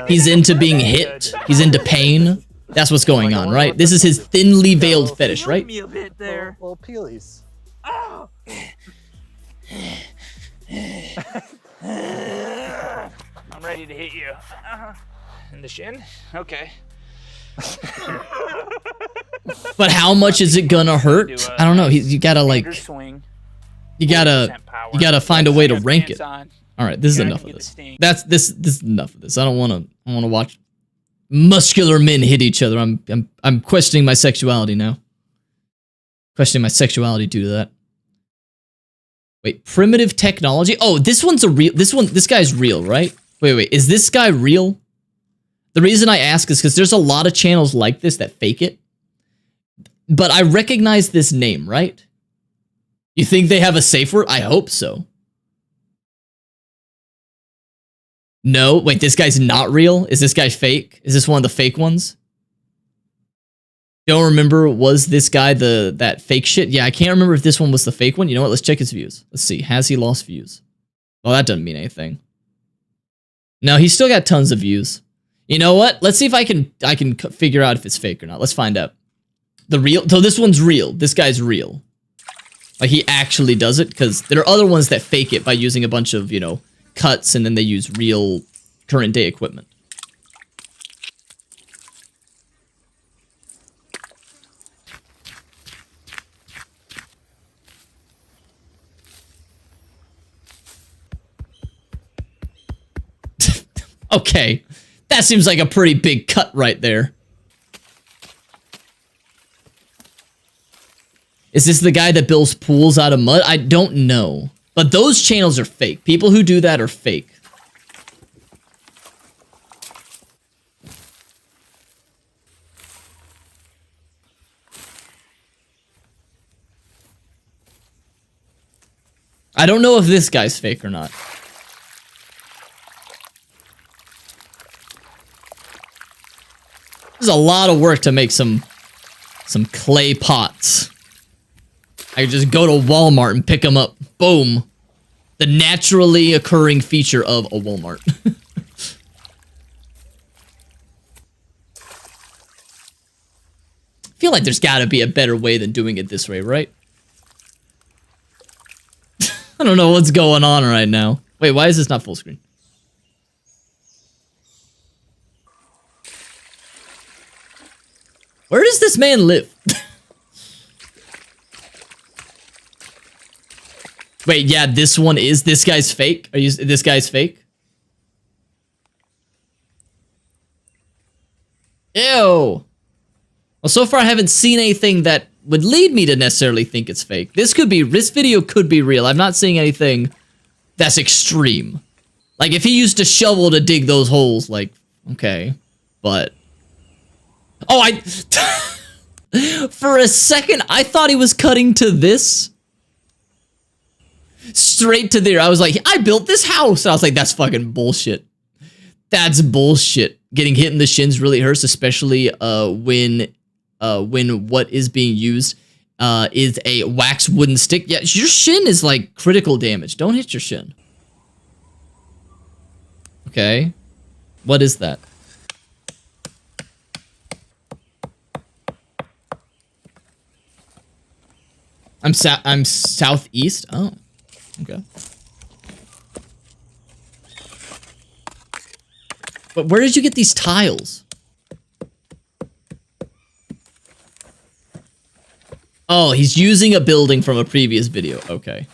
He's into being hit. He's into pain. That's what's going on, right? This is his thinly veiled fetish, right? Me a bit there. Little peelies. Oh. I'm ready to hit you. In the shin? Okay. But how much is it gonna hurt? I don't know. You gotta like, you gotta find a way to rank it. All right, this is enough of this. This is enough of this. I don't want to watch muscular men hit each other. I'm questioning my sexuality now. Questioning my sexuality due to that. Wait, primitive technology? Oh, this one's a real. This guy's real, right? Wait. Is this guy real? The reason I ask is because there's a lot of channels like this that fake it. But I recognize this name, right? You think they have a safe word? I hope so. No? Wait, this guy's not real? Is this guy fake? Is this one of the fake ones? Don't remember, was this guy that fake shit? Yeah, I can't remember if this one was the fake one. You know what? Let's check his views. Let's see. Has he lost views? Well, that doesn't mean anything. No, he's still got tons of views. You know what? Let's see if I can figure out if it's fake or not. Let's find out. So this one's real. This guy's real. Like, he actually does it, because there are other ones that fake it by using a bunch of, you know, cuts, and then they use real current day equipment. Okay, that seems like a pretty big cut right there. Is this the guy that builds pools out of mud? I don't know. But those channels are fake. People who do that are fake. I don't know if this guy's fake or not. There's a lot of work to make some clay pots. I just go to Walmart and pick them up. Boom. The naturally occurring feature of a Walmart. I feel like there's gotta be a better way than doing it this way, right? I don't know what's going on right now. Wait, why is this not full screen? Where does this man live? Wait, yeah, this one is. This guy's fake? This guy's fake? Ew. Well, so far I haven't seen anything that would lead me to necessarily think it's fake. This video could be real. I'm not seeing anything that's extreme. Like, if he used a shovel to dig those holes, like, okay. But... oh, for a second, I thought he was cutting to this. Straight to there. I was like, I built this house. I was like, that's fucking bullshit. That's bullshit. Getting hit in the shins really hurts, especially when what is being used is a wax wooden stick. Yeah, your shin is like critical damage. Don't hit your shin. Okay. What is that? I'm southeast. Oh, okay. But where did you get these tiles? Oh, he's using a building from a previous video. Okay.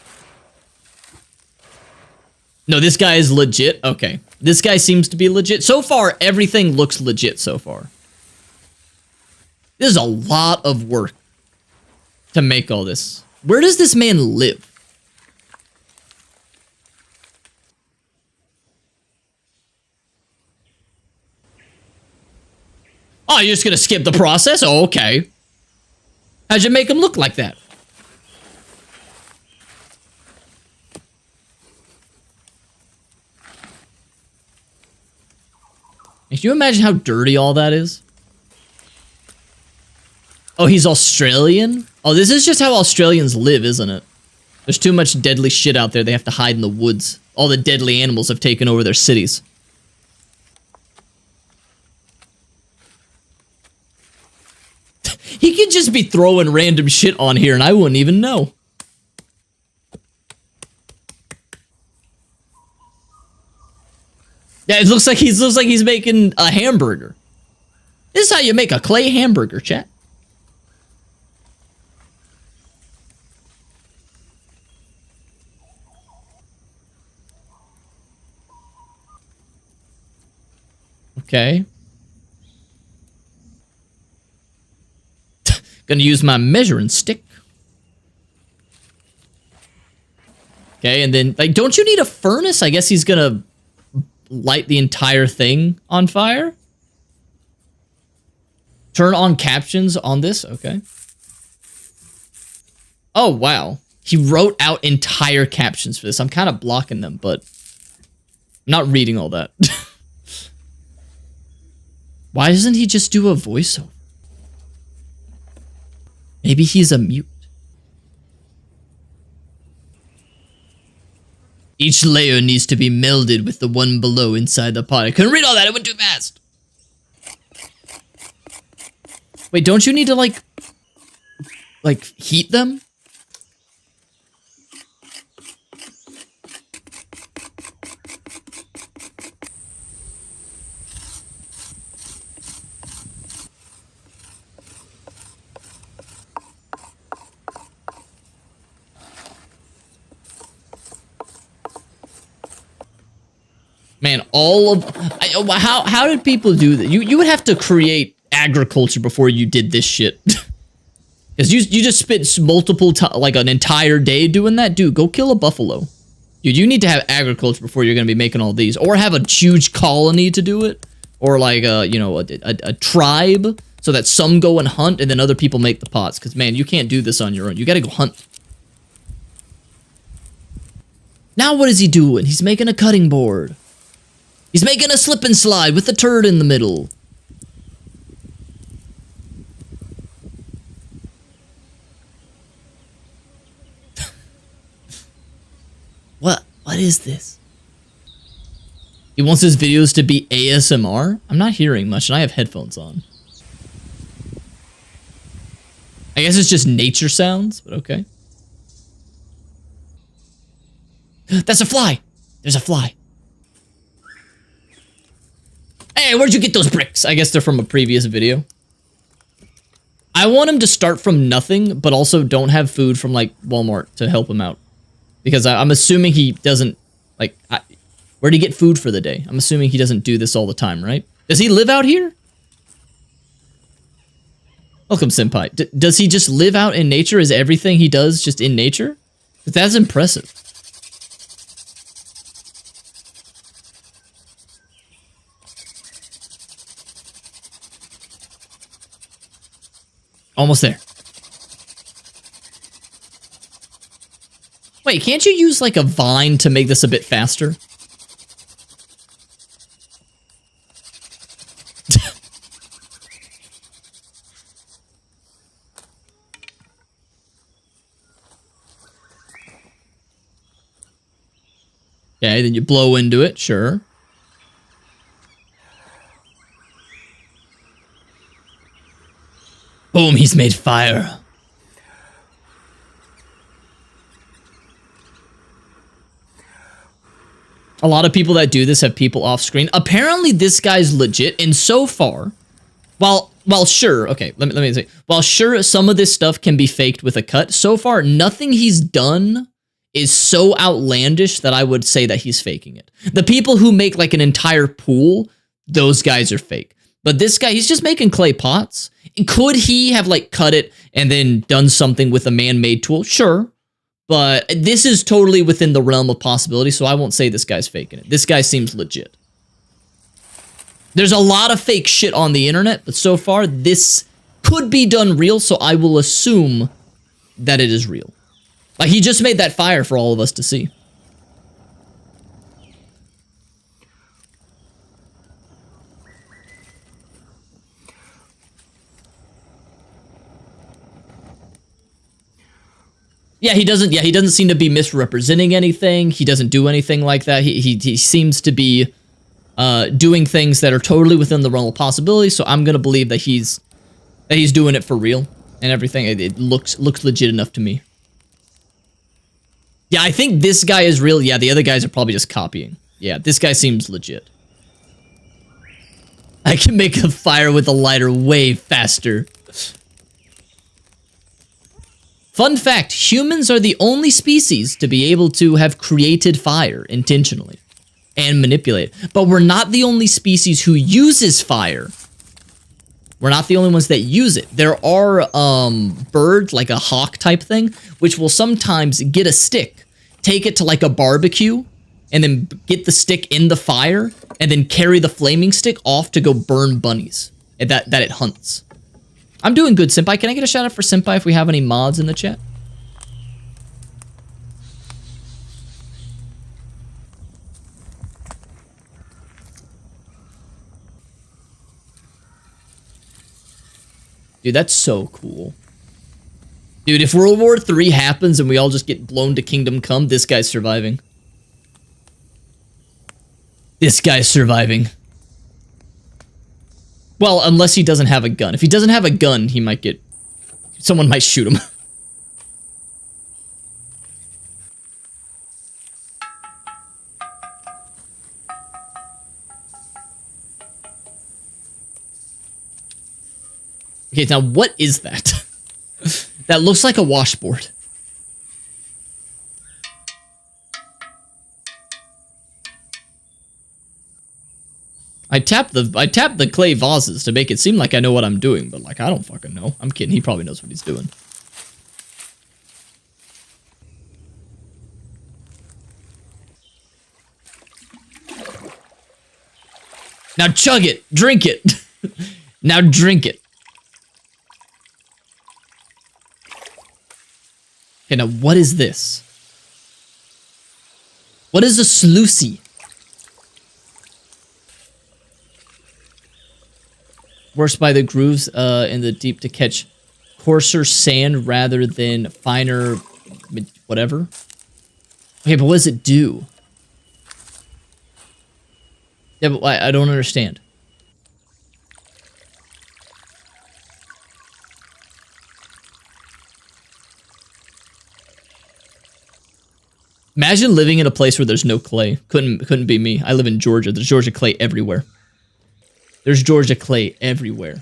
No, this guy is legit. Okay. This guy seems to be legit. So far, everything looks legit so far. This is a lot of work to make all this. Where does this man live? Oh, you're just gonna skip the process? Oh, okay. How'd you make him look like that? Can you imagine how dirty all that is? Oh, he's Australian? Oh, this is just how Australians live, isn't it? There's too much deadly shit out there. They have to hide in the woods. All the deadly animals have taken over their cities. He could just be throwing random shit on here and I wouldn't even know. Yeah, it looks like he's making a hamburger. This is how you make a clay hamburger, chat. Okay. Gonna use my measuring stick. Okay, and then, like, don't you need a furnace? I guess he's gonna light the entire thing on fire. Turn on captions on this. Okay. Oh, wow. He wrote out entire captions for this. I'm kind of blocking them, but I'm not reading all that. Why doesn't he just do a voiceover? Maybe he's a mute. Each layer needs to be melded with the one below inside the pot. I couldn't read all that, it went too fast. Wait, don't you need to, like heat them? Man, how did people do that? You would have to create agriculture before you did this shit. Because you just spent multiple like an entire day doing that? Dude, go kill a buffalo. Dude, you need to have agriculture before you're going to be making all these. Or have a huge colony to do it. Or like, you know, a tribe. So that some go and hunt and then other people make the pots. Because, man, you can't do this on your own. You got to go hunt. Now what is he doing? He's making a cutting board. He's making a slip and slide with a turd in the middle. What is this? He wants his videos to be ASMR? I'm not hearing much, and I have headphones on. I guess it's just nature sounds, but okay. That's a fly! There's a fly. Hey, where'd you get those bricks? I guess they're from a previous video. I want him to start from nothing, but also don't have food from, like, Walmart to help him out. Because I'm assuming he doesn't, like, where'd he get food for the day? I'm assuming he doesn't do this all the time, right? Does he live out here? Welcome, Senpai. Does he just live out in nature? Is everything he does just in nature? That's impressive. Almost there. Wait, can't you use like a vine to make this a bit faster? Okay, then you blow into it, sure. Boom, he's made fire. A lot of people that do this have people off screen. Apparently this guy's legit, and so far, while sure, okay, let me say, while sure some of this stuff can be faked with a cut, so far nothing he's done is so outlandish that I would say that he's faking it. The people who make like an entire pool, those guys are fake. But this guy, he's just making clay pots. Could he have like cut it and then done something with a man-made tool? Sure. But this is totally within the realm of possibility, so I won't say this guy's faking it. This guy seems legit. There's a lot of fake shit on the internet, but so far this could be done real, so I will assume that it is real. Like, he just made that fire for all of us to see. Yeah, he doesn't seem to be misrepresenting anything. He doesn't do anything like that. He seems to be doing things that are totally within the realm of possibility, so I'm gonna believe that he's doing it for real and everything. It looks legit enough to me. Yeah, I think this guy is real. Yeah, the other guys are probably just copying. Yeah, this guy seems legit. I can make a fire with a lighter way faster. Fun fact, humans are the only species to be able to have created fire intentionally and manipulate it. But we're not the only species who uses fire. We're not the only ones that use it. There are birds, like a hawk type thing, which will sometimes get a stick, take it to like a barbecue, and then get the stick in the fire, and then carry the flaming stick off to go burn bunnies that it hunts. I'm doing good, Senpai. Can I get a shout out for Senpai if we have any mods in the chat? Dude, that's so cool. Dude, if World War III happens and we all just get blown to Kingdom Come, this guy's surviving. This guy's surviving. Well, unless he doesn't have a gun. If he doesn't have a gun, he might get... Someone might shoot him. Okay, now what is that? That looks like a washboard. I tapped the clay vases to make it seem like I know what I'm doing, but like I don't fucking know. I'm kidding. He probably knows what he's doing. Now chug it. Drink it. Now drink it. Okay, now what is this? What is a sluicy? Works by the grooves in the deep to catch coarser sand rather than finer whatever. Okay, but what does it do? Yeah, but I don't understand. Imagine living in a place where there's no clay. Couldn't be me. I live in Georgia. There's Georgia clay everywhere. There's Georgia clay everywhere.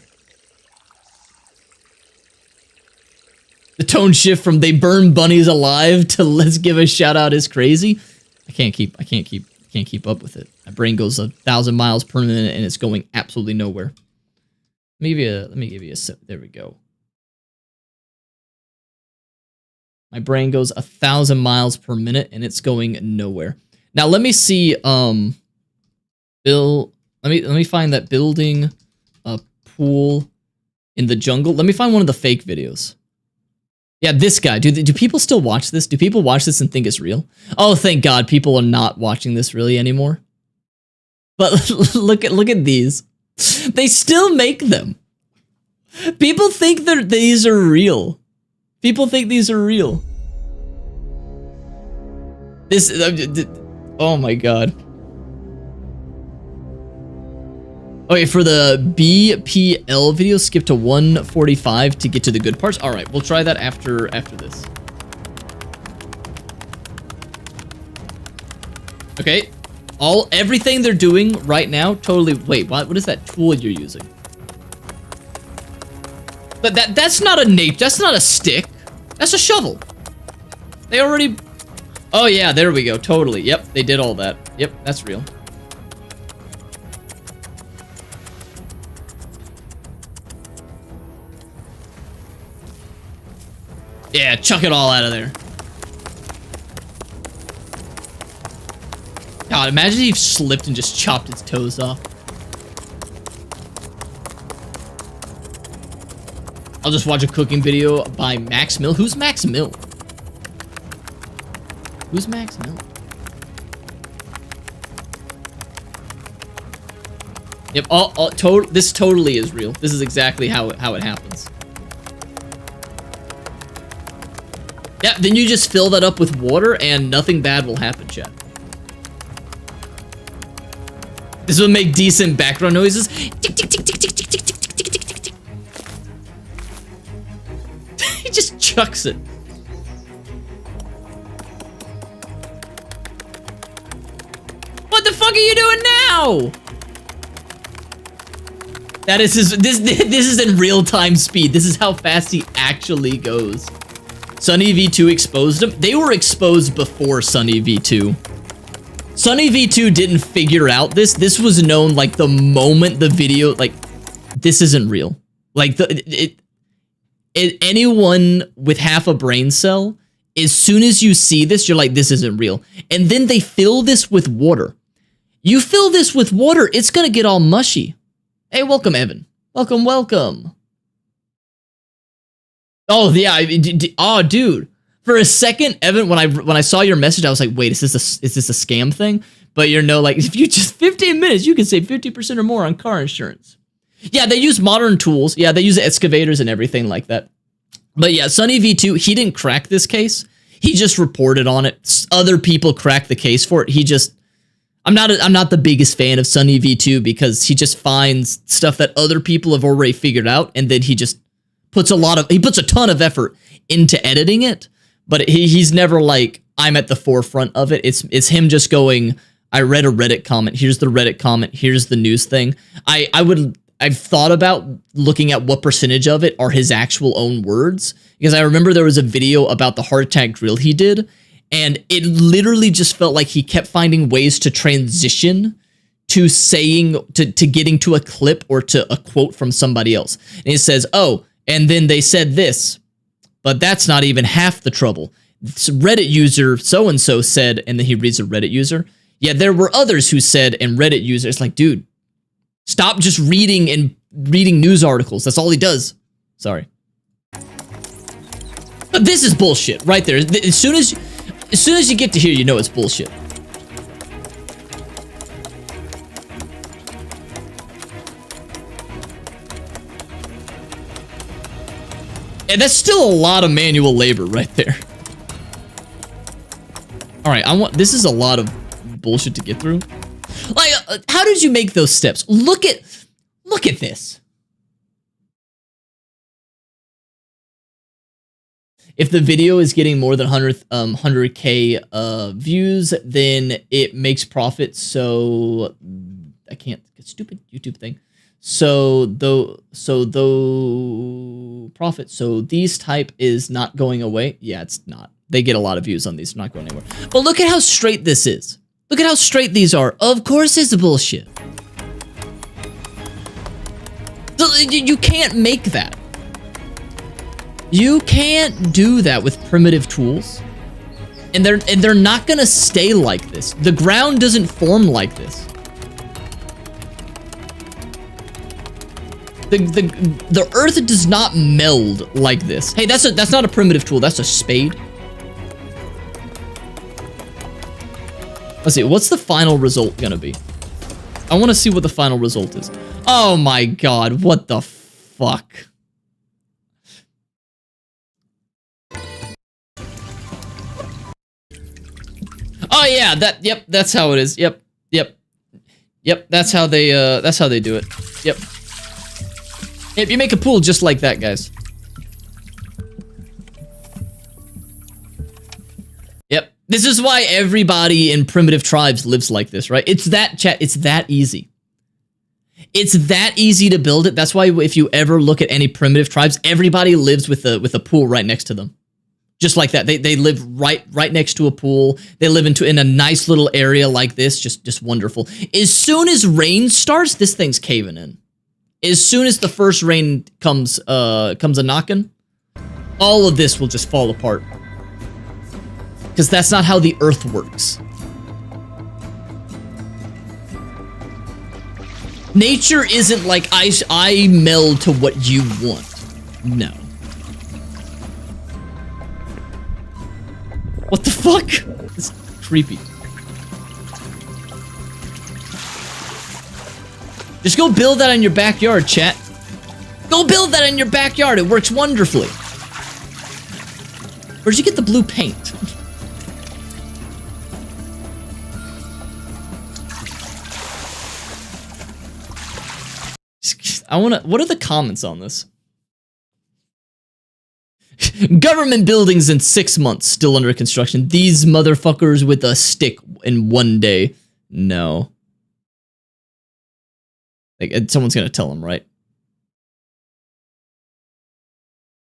The tone shift from they burn bunnies alive to let's give a shout out is crazy. I can't keep up with it. My brain goes 1,000 miles per minute and it's going absolutely nowhere. Let me give you a sip. There we go. My brain goes 1,000 miles per minute and it's going nowhere. Now let me see Bill, let me find that building a pool in the jungle. Let me find one of the fake videos. Yeah, this guy. Do people still watch this? Do people watch this and think it's real? Oh, thank God, people are not watching this really anymore. But look at these. They still make them. People think that these are real. People think these are real. This, oh my God. Okay, for the BPL video, skip to 145 to get to the good parts. All right, we'll try that after this. Okay, everything they're doing right now, totally. Wait, what is that tool you're using? But that's not a nape. That's not a stick. That's a shovel. They already. Oh yeah, there we go. Totally. Yep, they did all that. Yep, that's real. Yeah, chuck it all out of there. God, imagine if he slipped and just chopped its toes off. I'll just watch a cooking video by Max Mill. Who's Max Mill? Who's Max Mill? Yep, this totally is real. This is exactly how it happens. Yeah, then you just fill that up with water and nothing bad will happen, chat. This will make decent background noises. Tick, tick, tick, tick, tick, tick, tick, tick, tick, tick, tick, tick. He just chucks it. What the fuck are you doing now? That is this is in real-time speed. This is how fast he actually goes. Sunny V2 exposed them. They were exposed before Sunny V2. Sunny V2 didn't figure out this. This was known like the moment the video, like, this isn't real. Like, anyone with half a brain cell, as soon as you see this, you're like, this isn't real. And then they fill this with water. You fill this with water, it's gonna get all mushy. Hey, welcome, Evan. Welcome, welcome. Oh yeah, oh dude. For a second, Evan, when I saw your message, I was like, wait, is this a scam thing? But you're no, like, if you just 15 minutes, you can save 50% or more on car insurance. Yeah, they use modern tools. Yeah, they use excavators and everything like that. But yeah, Sunny V2, he didn't crack this case. He just reported on it. Other people cracked the case for it. I'm not the biggest fan of Sunny V2 because he just finds stuff that other people have already figured out, and then he just puts a ton of effort into editing it. But he's never like, I'm at the forefront of it. It's him just going, I read a Reddit comment. Here's the Reddit comment. Here's the news thing. I've thought about looking at what percentage of it are his actual own words, because I remember there was a video about the heart attack drill he did, and it literally just felt like he kept finding ways to transition to saying, to getting to a clip or to a quote from somebody else. And he says, oh, and then they said this, but that's not even half the trouble. Reddit user so-and-so said, and then he reads a Reddit user. Yeah, there were others who said, and Reddit user. It's like, dude, stop just reading news articles. That's all he does. Sorry. But this is bullshit right there. As soon as you get to here, you know it's bullshit. And that's still a lot of manual labor right there. All right, this is a lot of bullshit to get through. Like, how did you make those steps? Look at this. If the video is getting more than 100K views, then it makes profit. So I can't, stupid YouTube thing. So profit. So these type is not going away. Yeah, it's not. They get a lot of views on these, not going anywhere. But look at how straight this is. Look at how straight these are. Of course it's bullshit. You can't make that. You can't do that with primitive tools. And they're not gonna stay like this. The ground doesn't form like this. The earth does not meld like this. Hey, that's not a primitive tool, that's a spade. Let's see, what's the final result gonna be? I wanna see what the final result is. Oh my god, what the fuck? Oh yeah, yep, that's how it is. Yep, that's how they do it. Yep. Yep, you make a pool just like that, guys. Yep. This is why everybody in primitive tribes lives like this, right? It's that, chat, it's that easy. It's that easy to build it. That's why if you ever look at any primitive tribes, everybody lives with a pool right next to them. Just like that. They live right next to a pool. They live in a nice little area like this. Just wonderful. As soon as rain starts, this thing's caving in. As soon as the first rain comes a knocking, all of this will just fall apart. Because that's not how the earth works. Nature isn't like I meld to what you want. No. What the fuck? It's creepy. Just go build that in your backyard, chat. Go build that in your backyard. It works wonderfully. Where'd you get the blue paint? What are the comments on this? Government buildings in 6 months, still under construction. These motherfuckers with a stick in 1 day. No. Like, someone's gonna tell them, right?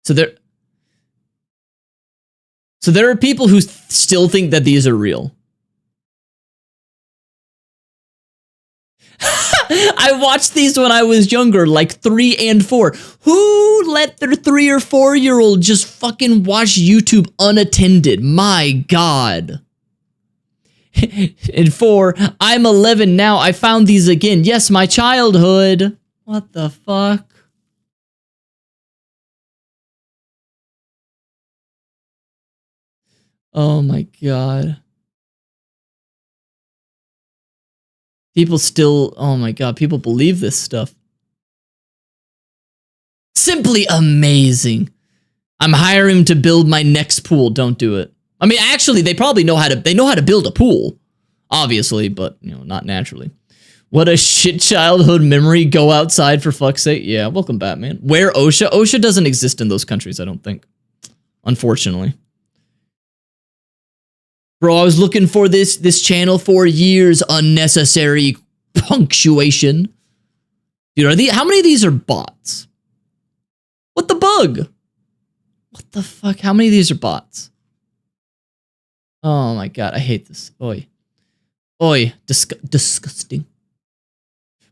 So there are people who still think that these are real. I watched these when I was younger, like 3 and 4. Who let their 3 or 4-year-old just fucking watch YouTube unattended? My God. And 4, I'm 11 now. I found these again. Yes, my childhood. What the fuck? Oh my God. People still, oh my God, people believe this stuff. Simply amazing. I'm hiring him to build my next pool. Don't do it. I mean, actually, they probably know how to build a pool. Obviously, but, you know, not naturally. What a shit childhood memory. Go outside for fuck's sake. Yeah, welcome, Batman. Where OSHA? OSHA doesn't exist in those countries, I don't think. Unfortunately. Bro, I was looking for this channel for years. Unnecessary punctuation. Dude, how many of these are bots? What the bug? What the fuck? How many of these are bots? Oh my god, I hate this. Oi. Oi. Disgusting.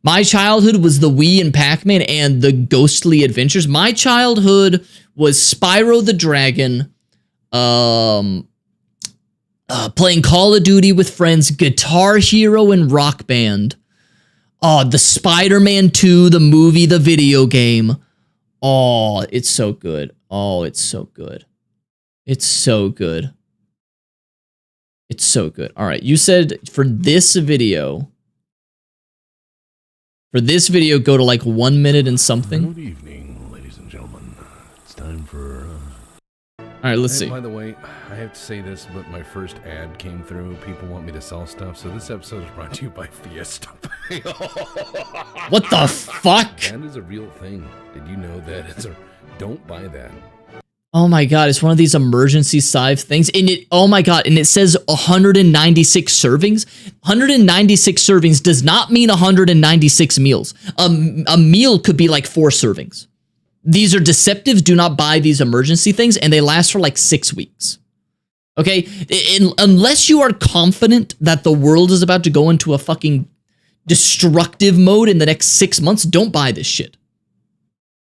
My childhood was the Wii and Pac-Man and the Ghostly Adventures. My childhood was Spyro the Dragon, playing Call of Duty with friends, Guitar Hero and Rock Band. Oh, the Spider-Man 2, the movie, the video game. Oh, it's so good. Oh, it's so good. It's so good. It's so good. All right, you said for this video, go to like 1 minute and something. Good evening, ladies and gentlemen. It's time for... All right, let's see. By the way, I have to say this, but my first ad came through. People want me to sell stuff, so this episode is brought to you by Fiesta. What the fuck? That is a real thing. Did you know that? Don't buy that. Oh my god, it's one of these emergency size things. And it, oh my god, and it says 196 servings. 196 servings does not mean 196 meals. A meal could be like 4 servings. These are deceptive. Do not buy these emergency things, and they last for like 6 weeks. Okay? Unless you are confident that the world is about to go into a fucking destructive mode in the next 6 months, don't buy this shit.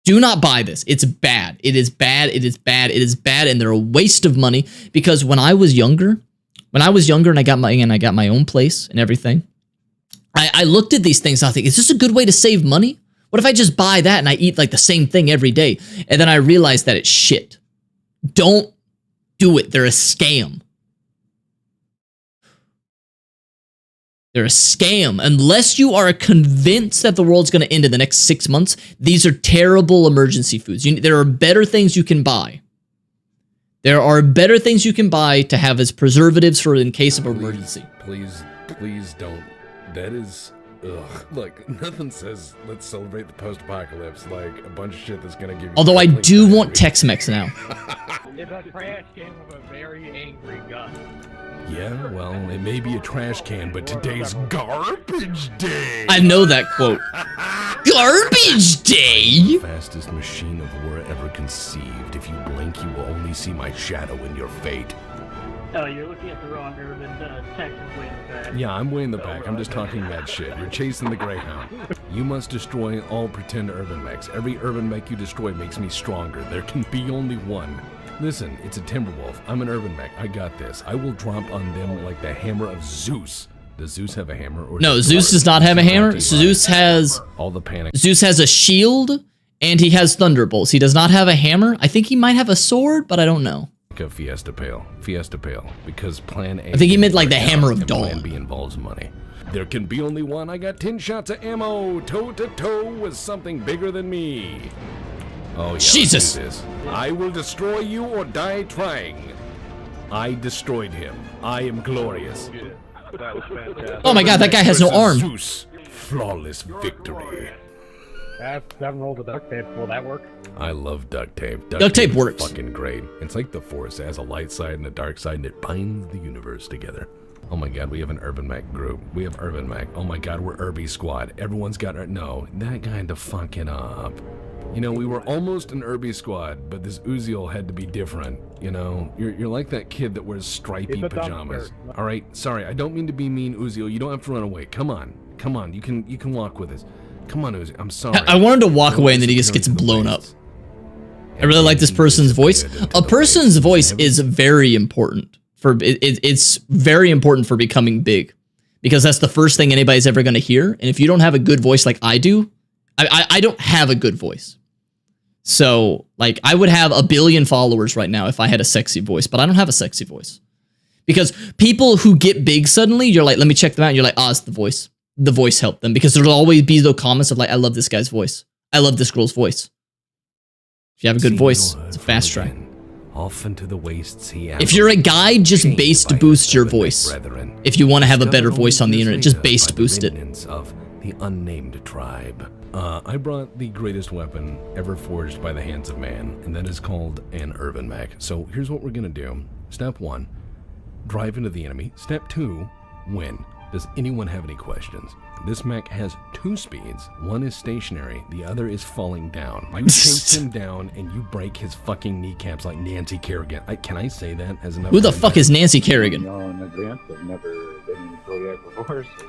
Do not buy this. It's bad. It is bad. It is bad. It is bad, and they're a waste of money. Because when I was younger, and I got my own place and everything, I looked at these things. And I think, is this a good way to save money? What if I just buy that and I eat like the same thing every day? And then I realized that it's shit. Don't do it. They're a scam. They're a scam. Unless you are convinced that the world's going to end in the next 6 months, these are terrible emergency foods. There are better things you can buy. There are better things you can buy to have as preservatives for in case of emergency. Please don't. That is... Ugh. Look, nothing says let's celebrate the post-apocalypse like a bunch of shit that's going to give you... Although I do want Tex-Mex now. It's a trash can with a very angry gun. Yeah, well, it may be a trash can, but today's garbage day. I know that quote. Garbage day? Fastest machine of war ever conceived. If you blink, you will only see my shadow in your fate. Oh, you're looking at the wrong urban Texas way in the back. Yeah, I'm way in the back. I'm just talking that shit. You're chasing the Greyhound. You must destroy all pretend urban mechs. Every urban mech you destroy makes me stronger. There can be only one. Listen, it's a Timberwolf. I'm an urban mech. I got this. I will drop on them like the hammer of Zeus. Does Zeus have a hammer? Or no, Zeus does not have a hammer. Zeus has all the panic. Zeus has a shield and he has thunderbolts. He does not have a hammer. I think he might have a sword, but I don't know. Fiesta Pale, because Plan A. I think he meant like the Hammer of Dawn. Plan B involves money. There can be only one. I got 10 shots of ammo, toe to toe with something bigger than me. Oh yeah, Jesus! Let's do this. I will destroy you or die trying. I destroyed him. I am glorious. That was fantastic. Oh my god, that guy has no arm. Zeus, flawless victory. I haven't rolled the duct tape. Will that work? I love duct tape. Duct tape works. Fucking great. It's like the Force. It has a light side and a dark side, and it binds the universe together. Oh my god, we have an urban mech group. We have urban mech. Oh my god, we're Irby squad. Everyone's got our... No, that guy had to fuck it up. You know, we were almost an Irby squad, but this Uziel had to be different. You know, you're like that kid that wears stripy pajamas. All right, sorry, I don't mean to be mean, Uziel. You don't have to run away. Come on, you can walk with us. Come on, Uzi. I'm sorry. I wanted to walk away and then he just gets blown up. I really like this person's voice. A person's voice is very important for it's very important for becoming big, because that's the first thing anybody's ever going to hear. And if you don't have a good voice like I do, I don't have a good voice. So like I would have 1 billion followers right now if I had a sexy voice, but I don't have a sexy voice. Because people who get big suddenly, you're like, let me check them out. And you're like, oh, it's the voice. The voice helped them, because there'll always be those comments of like, I love this guy's voice. I love this girl's voice. If you have a good voice, it's a fast track. Off into the wastes he If you're a guy, just bass boost your voice. brethren. If you want to have a better Discovered voice on the only internet, years just bass later by boost the it. remnants of the unnamed tribe. I brought the greatest weapon ever forged by the hands of man, and that is called an urban mech. So here's what we're gonna do. Step 1, drive into the enemy. Step 2, win. Does anyone have any questions? This mech has 2 speeds. One is stationary, the other is falling down. You chase him down and you break his fucking kneecaps like Nancy Kerrigan. Can I say that as another? Who the fuck is Nancy Kerrigan? know in advance. I've never been in Kodiak before. So.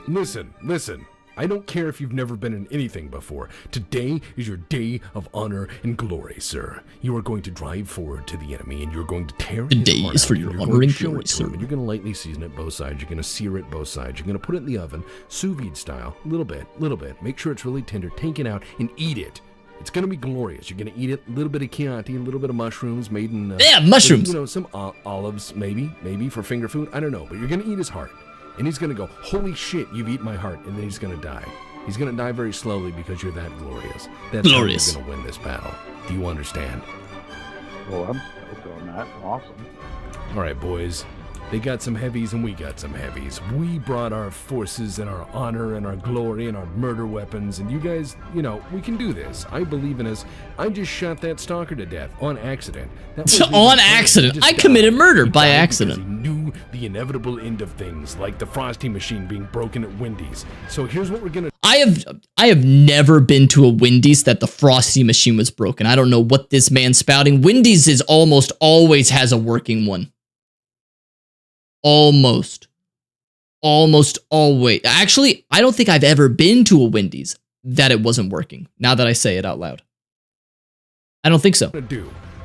Listen. I don't care if you've never been in anything before. Today is your day of honor and glory, sir. You are going to drive forward to the enemy and you're going to tear his Today heart is out, for and your you're honor going to and show glory, it to sir. him, and you're going to lightly season it both sides. You're going to sear it both sides. You're going to put it in the oven, sous vide style, little bit. Make sure it's really tender. Take it out and eat it. It's going to be glorious. You're going to eat it, a little bit of Chianti, a little bit of mushrooms made in... yeah, mushrooms! With, some olives, maybe for finger food. I don't know, but you're going to eat his heart. And he's going to go, holy shit, you've eaten my heart, and then he's going to die. He's going to die very slowly because you're that glorious. That's glorious. How you're going to win this battle. Do you understand? Well, I'm stoked on that. Awesome. All right, boys. They got some heavies and we got some heavies. We brought our forces and our honor and our glory and our murder weapons. And you guys, we can do this. I believe in us. I just shot that stalker to death on accident. That wasn't even On planned. accident? He just I died. committed murder He by died accident. because he knew the inevitable end of things, like the Frosty machine being broken at Wendy's. So here's what we're gonna. I have never been to a Wendy's that the Frosty machine was broken. I don't know what this man's spouting. Wendy's is almost always has a working one. Almost always. Actually, I don't think I've ever been to a Wendy's that it wasn't working. Now that I say it out loud, I don't think so.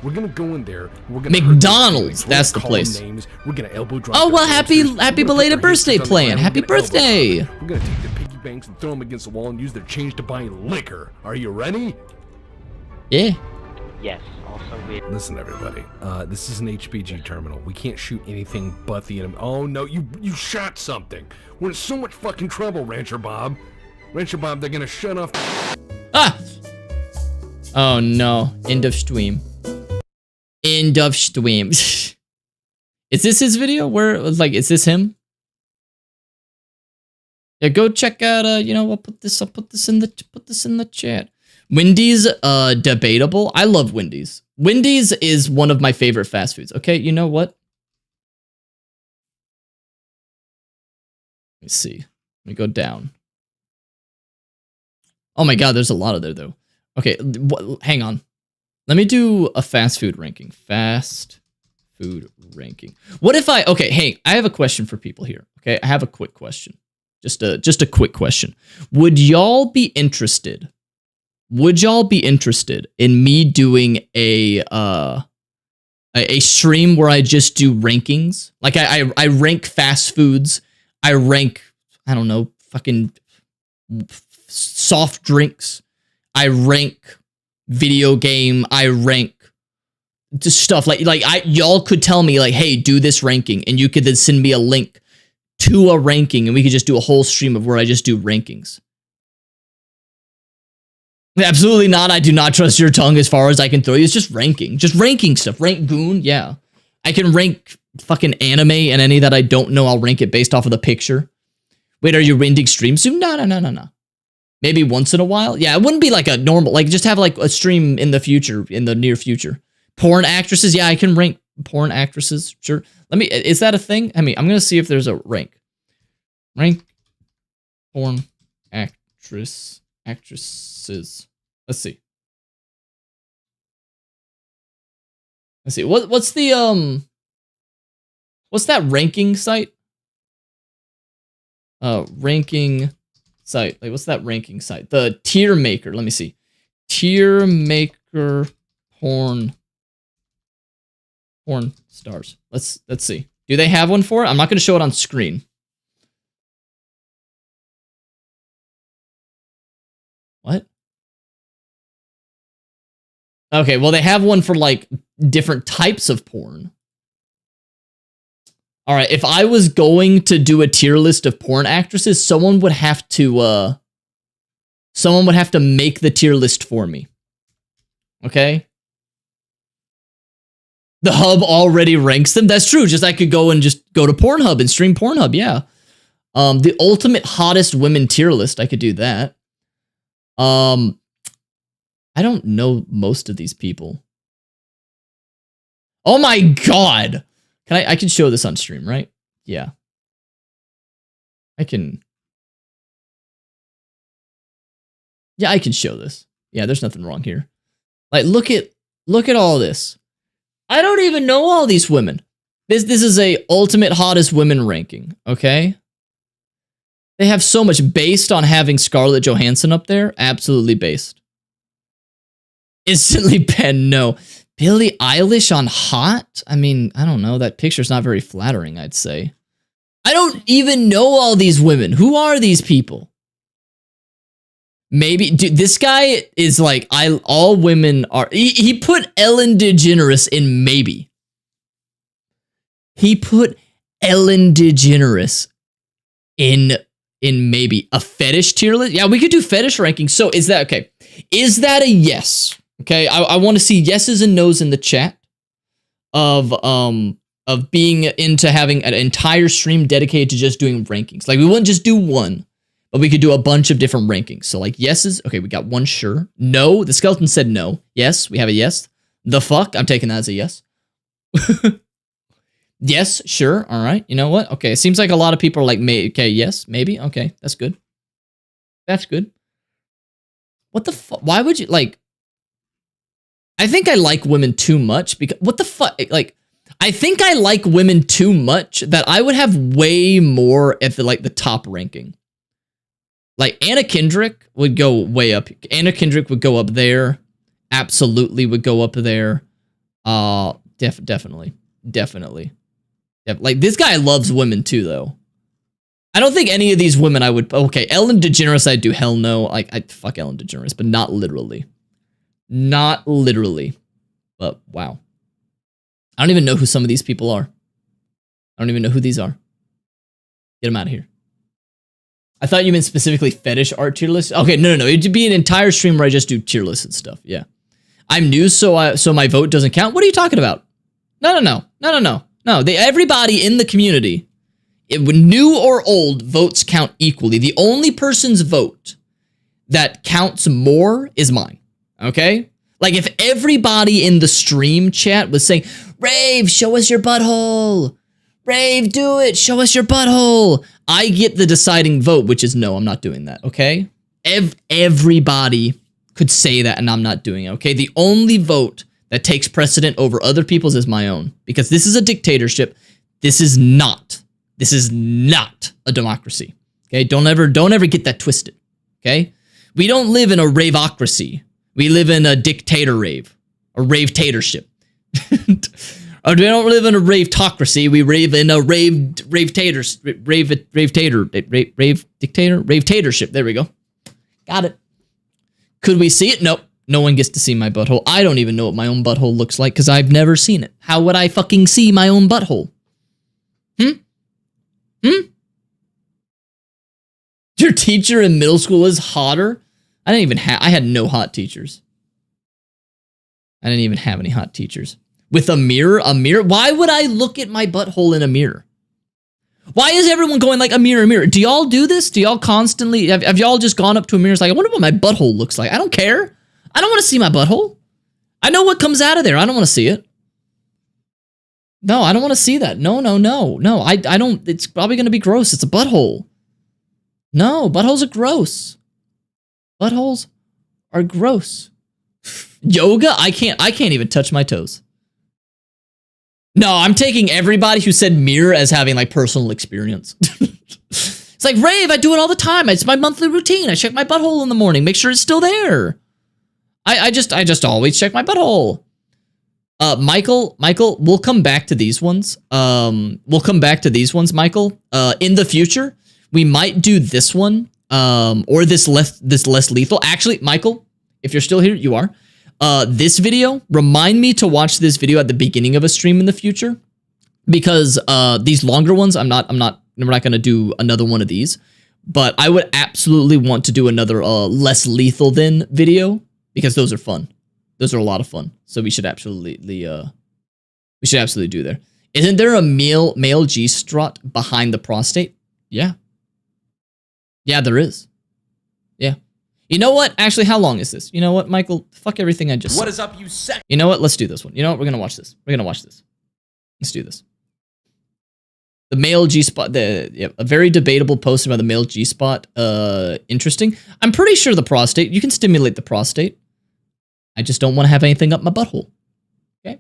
We're gonna go in there. We're gonna McDonald's. We're that's gonna the call them place. Names. We're gonna elbow drop. Oh their well, hamsters. We're happy gonna belated put their birthday hamsters on the plan. ground. Happy We're gonna elbow birthday. drop them. We're gonna take their piggy banks and throw them against the wall and use their change to buy liquor. Are you ready? Yeah. Yes. Also, we. Listen, everybody. This is an HPG terminal. We can't shoot anything but the enemy. Oh no, you shot something. We're in so much fucking trouble, Rancher Bob. Rancher Bob, they're gonna shut off. Ah! Oh no. End of stream. End of stream. Is this his video? Where it was like, is this him? Yeah, go check out. I'll put this in the chat. Wendy's, debatable. I love Wendy's. Wendy's is one of my favorite fast foods. Okay, you know what? Let me see. Let me go down. Oh my god, there's a lot of there though. Okay, hang on. Let me do a fast food ranking. Fast food ranking. What if okay, hey, I have a question for people here. Okay, I have a quick question. Just a quick question. Would y'all be interested in me doing a stream where I just do rankings? Like I rank fast foods. I rank, I don't know, fucking soft drinks. I rank video game. I rank just stuff like y'all could tell me like, hey, do this ranking, and you could then send me a link to a ranking, and we could just do a whole stream of where I just do rankings. Absolutely not. I do not trust your tongue as far as I can throw you. It's just ranking stuff. Rank Goon, yeah. I can rank fucking anime and any that I don't know. I'll rank it based off of the picture. Wait, are you renting stream soon? No. Maybe once in a while. Yeah, it wouldn't be like a normal, like just have like a stream in the future, in the near future. Porn actresses, yeah, I can rank porn actresses. Sure. Is that a thing? I mean, I'm gonna see if there's a rank. Rank porn actresses. Let's see. What's the what's that ranking site? Ranking site. Like, what's that ranking site? The tier maker. Let me see. Tier maker porn stars. Let's see. Do they have one for it? I'm not going to show it on screen. What? Okay, well, they have one for like different types of porn. All right, if I was going to do a tier list of porn actresses, someone would have to make the tier list for me. Okay? The hub already ranks them. That's true. Just I could go and just go to Pornhub and stream Pornhub. Yeah. The ultimate hottest women tier list. I could do that. I don't know most of these people. Oh my God. I can show this on stream, right? Yeah. I can. Yeah, I can show this. Yeah, there's nothing wrong here. Like, look at all this. I don't even know all these women. This is a ultimate hottest women ranking, okay? They have so much based on having Scarlett Johansson up there. Absolutely based. Instantly pen, no. Billie Eilish on hot? I mean, I don't know. That picture's not very flattering, I'd say. I don't even know all these women. Who are these people? Maybe, dude, this guy is like, all women are, he put Ellen DeGeneres in maybe. He put Ellen DeGeneres in maybe. A fetish tier list? Yeah, we could do fetish rankings. So is that, okay. Is that a yes? Okay, I want to see yeses and nos in the chat of being into having an entire stream dedicated to just doing rankings. Like, we wouldn't just do one, but we could do a bunch of different rankings. So like yeses, okay, we got one, sure. No, the skeleton said no. Yes, we have a yes. The fuck, I'm taking that as a yes. Yes, sure, all right. You know what? Okay, it seems like a lot of people are like, okay, yes, maybe, okay, that's good. That's good. What the fuck? Why would you, like, I think I like women too much because, what the fuck? Like, I think I like women too much that I would have way more at the, like, the top ranking. Like, Anna Kendrick would go way up. Anna Kendrick would go up there. Absolutely would go up there. Definitely. Like, this guy loves women too, though. I don't think any of these women I would, okay, Ellen DeGeneres I'd do hell no. Like, I'd fuck Ellen DeGeneres, but not literally. Not literally. But, wow. I don't even know who some of these people are. I don't even know who these are. Get them out of here. I thought you meant specifically fetish art tier lists. Okay, no. It'd be an entire stream where I just do tier lists and stuff. Yeah. I'm new, so my vote doesn't count. What are you talking about? No. Everybody in the community, new or old, votes count equally. The only person's vote that counts more is mine. Okay? Like, if everybody in the stream chat was saying, Rave, show us your butthole. Rave, do it. Show us your butthole. I get the deciding vote, which is no, I'm not doing that. Okay? Everybody could say that, and I'm not doing it. Okay? The only vote that takes precedent over other people's is my own. Because this is a dictatorship. This is not a democracy. Okay? Don't ever get that twisted. Okay? We don't live in a raveocracy. We live in a dictator rave. A rave-tatorship. We don't live in a rave-tocracy. We rave in a rave-dictatorship. There we go. Got it. Could we see it? Nope. No one gets to see my butthole. I don't even know what my own butthole looks like because I've never seen it. How would I fucking see my own butthole? Your teacher in middle school is hotter? I had no hot teachers. I didn't even have any hot teachers. With a mirror? Why would I look at my butthole in a mirror? Why is everyone going like a mirror? Do y'all do this? Do y'all constantly, have y'all just gone up to a mirror and like, I wonder what my butthole looks like. I don't care. I don't want to see my butthole. I know what comes out of there. I don't want to see it. No, I don't want to see that. No. I don't, it's probably going to be gross. It's a butthole. No, buttholes are gross. Buttholes are gross. Yoga? I can't even touch my toes. No, I'm taking everybody who said mirror as having like personal experience. It's like, Rave, I do it all the time. It's my monthly routine. I check my butthole in the morning, make sure it's still there. I just always check my butthole. Michael, we'll come back to these ones. Michael. In the future, we might do this one, or this less lethal. Actually, Michael, if you're still here, you are. This video, remind me to watch this video at the beginning of a stream in the future, because these longer ones, we're not going to do another one of these, but I would absolutely want to do another less lethal than video, because those are fun. Those are a lot of fun. So we should absolutely We should absolutely do there. Isn't there a male G-strut behind the prostate? Yeah. Yeah, there is. Yeah. You know what? Actually, how long is this? You know what, Michael? Fuck everything I just said. What is up, you sec? You know what? Let's do this one. You know what? We're gonna watch this. We're gonna watch this. Let's do this. The male G-spot, a very debatable post about the male G-spot. Interesting. I'm pretty sure the prostate, you can stimulate the prostate. I just don't want to have anything up my butthole. Okay.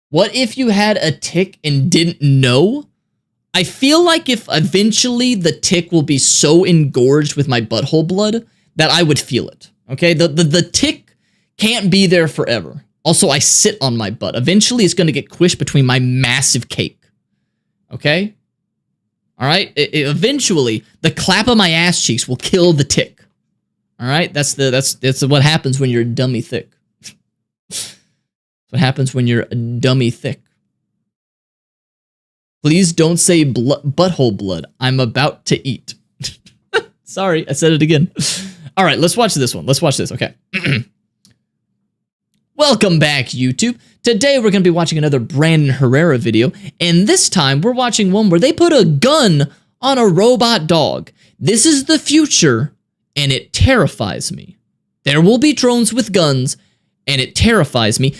What if you had a tick and didn't know? I feel like if eventually the tick will be so engorged with my butthole blood that I would feel it. Okay. The tick can't be there forever. Also, I sit on my butt. Eventually, it's going to get squished between my massive cake. Okay? All right? Eventually, the clap of my ass cheeks will kill the tick. All right? That's what happens when you're dummy thick. That's what happens when you're dummy thick. Please don't say butthole blood. I'm about to eat. Sorry, I said it again. All right, let's watch this one. Let's watch this. Okay. Welcome back, YouTube. Today we're going to be watching another Brandon Herrera video, and this time we're watching one where they put a gun on a robot dog. This is the future, and it terrifies me. There will be drones with guns, and it terrifies me.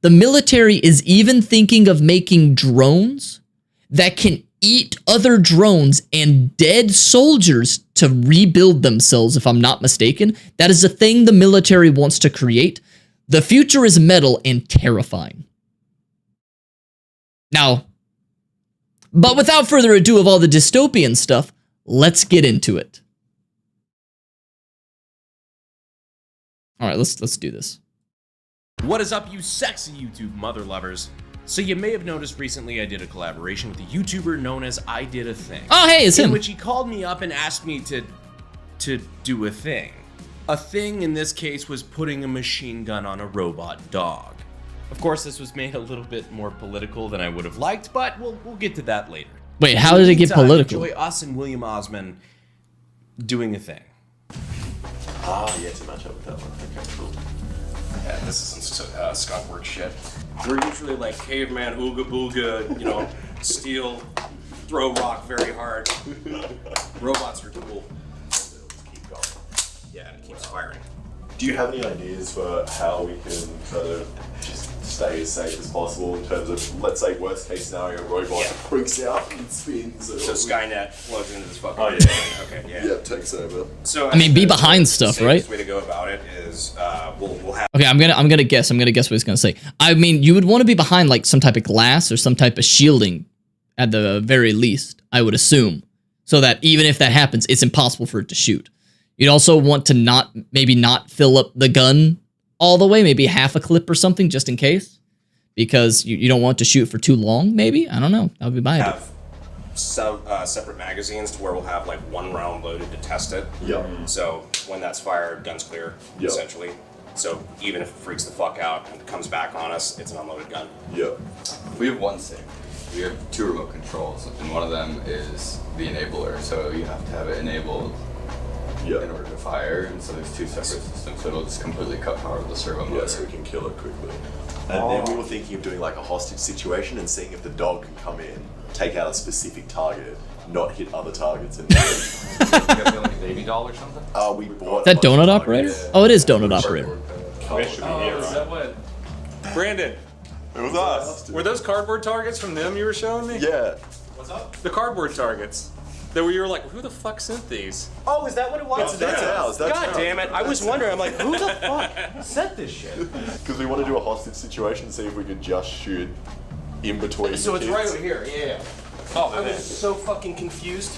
The military is even thinking of making drones that can eat other drones and dead soldiers to rebuild themselves, if I'm not mistaken. That is a thing the military wants to create. The future is metal and terrifying. Now, but without further ado of all the dystopian stuff, let's get into it. All right, let's do this. What is up, you sexy YouTube mother lovers? So you may have noticed recently I did a collaboration with a YouTuber known as I Did a Thing. Oh, hey, it's him. In which he called me up and asked me to do a thing. A thing in this case was putting a machine gun on a robot dog. Of course, this was made a little bit more political than I would have liked, but we'll get to that later. Wait, how did it get political? Enjoy us and William Osman doing a thing. Ah, yeah, to match up with that one. Okay, cool. Yeah, this is some skunk work shit. We're usually like caveman, ooga booga, you know, steel, throw rock very hard. Robots are cool. Let's keep going. Yeah, it keeps firing. Do you have any ideas for how we can kind of just stay as safe as possible in terms of, let's say, worst case scenario, robot freaks out and spins? So Skynet plugs into this fucking Okay, yeah. Yeah, takes over. So I mean, be behind stuff, right? The way to go about it is we'll have. Okay, I'm gonna guess what he's gonna say. I mean, you would want to be behind like some type of glass or some type of shielding, at the very least, I would assume, so that even if that happens, it's impossible for it to shoot. You'd also want to maybe not fill up the gun all the way, maybe half a clip or something, just in case, because you don't want to shoot for too long. Maybe, I don't know. That would be my idea. Have some separate magazines to where we'll have like one round loaded to test it. Yep. So when that's fired, gun's clear, essentially. So even if it freaks the fuck out and comes back on us, it's an unloaded gun. Yep. We have one SIG. We have 2 remote controls, and one of them is the enabler. So you have to have it enabled in order to fire, and so there's 2 separate systems. So it'll just completely cut power to the servo motor. Yeah, so we can kill it quickly. And then we were thinking of doing like a hostage situation and seeing if the dog can come in, take out a specific target, not hit other targets. And you guys get like a baby doll or something? We bought. Is that Donut Operator? Oh, it is Donut Operator. Is that what? Brandon. It was us. Were those cardboard targets from them you were showing me? Yeah. What's up? The cardboard targets. That where you were like, who the fuck sent these? Oh, is that what it was? That's ours. God damn it! I was wondering. I'm like, who the fuck sent this shit? Because we want to do a hostage situation, see if we could just shoot in between. So the it's kids. right over here. Yeah. Oh, I was so fucking confused.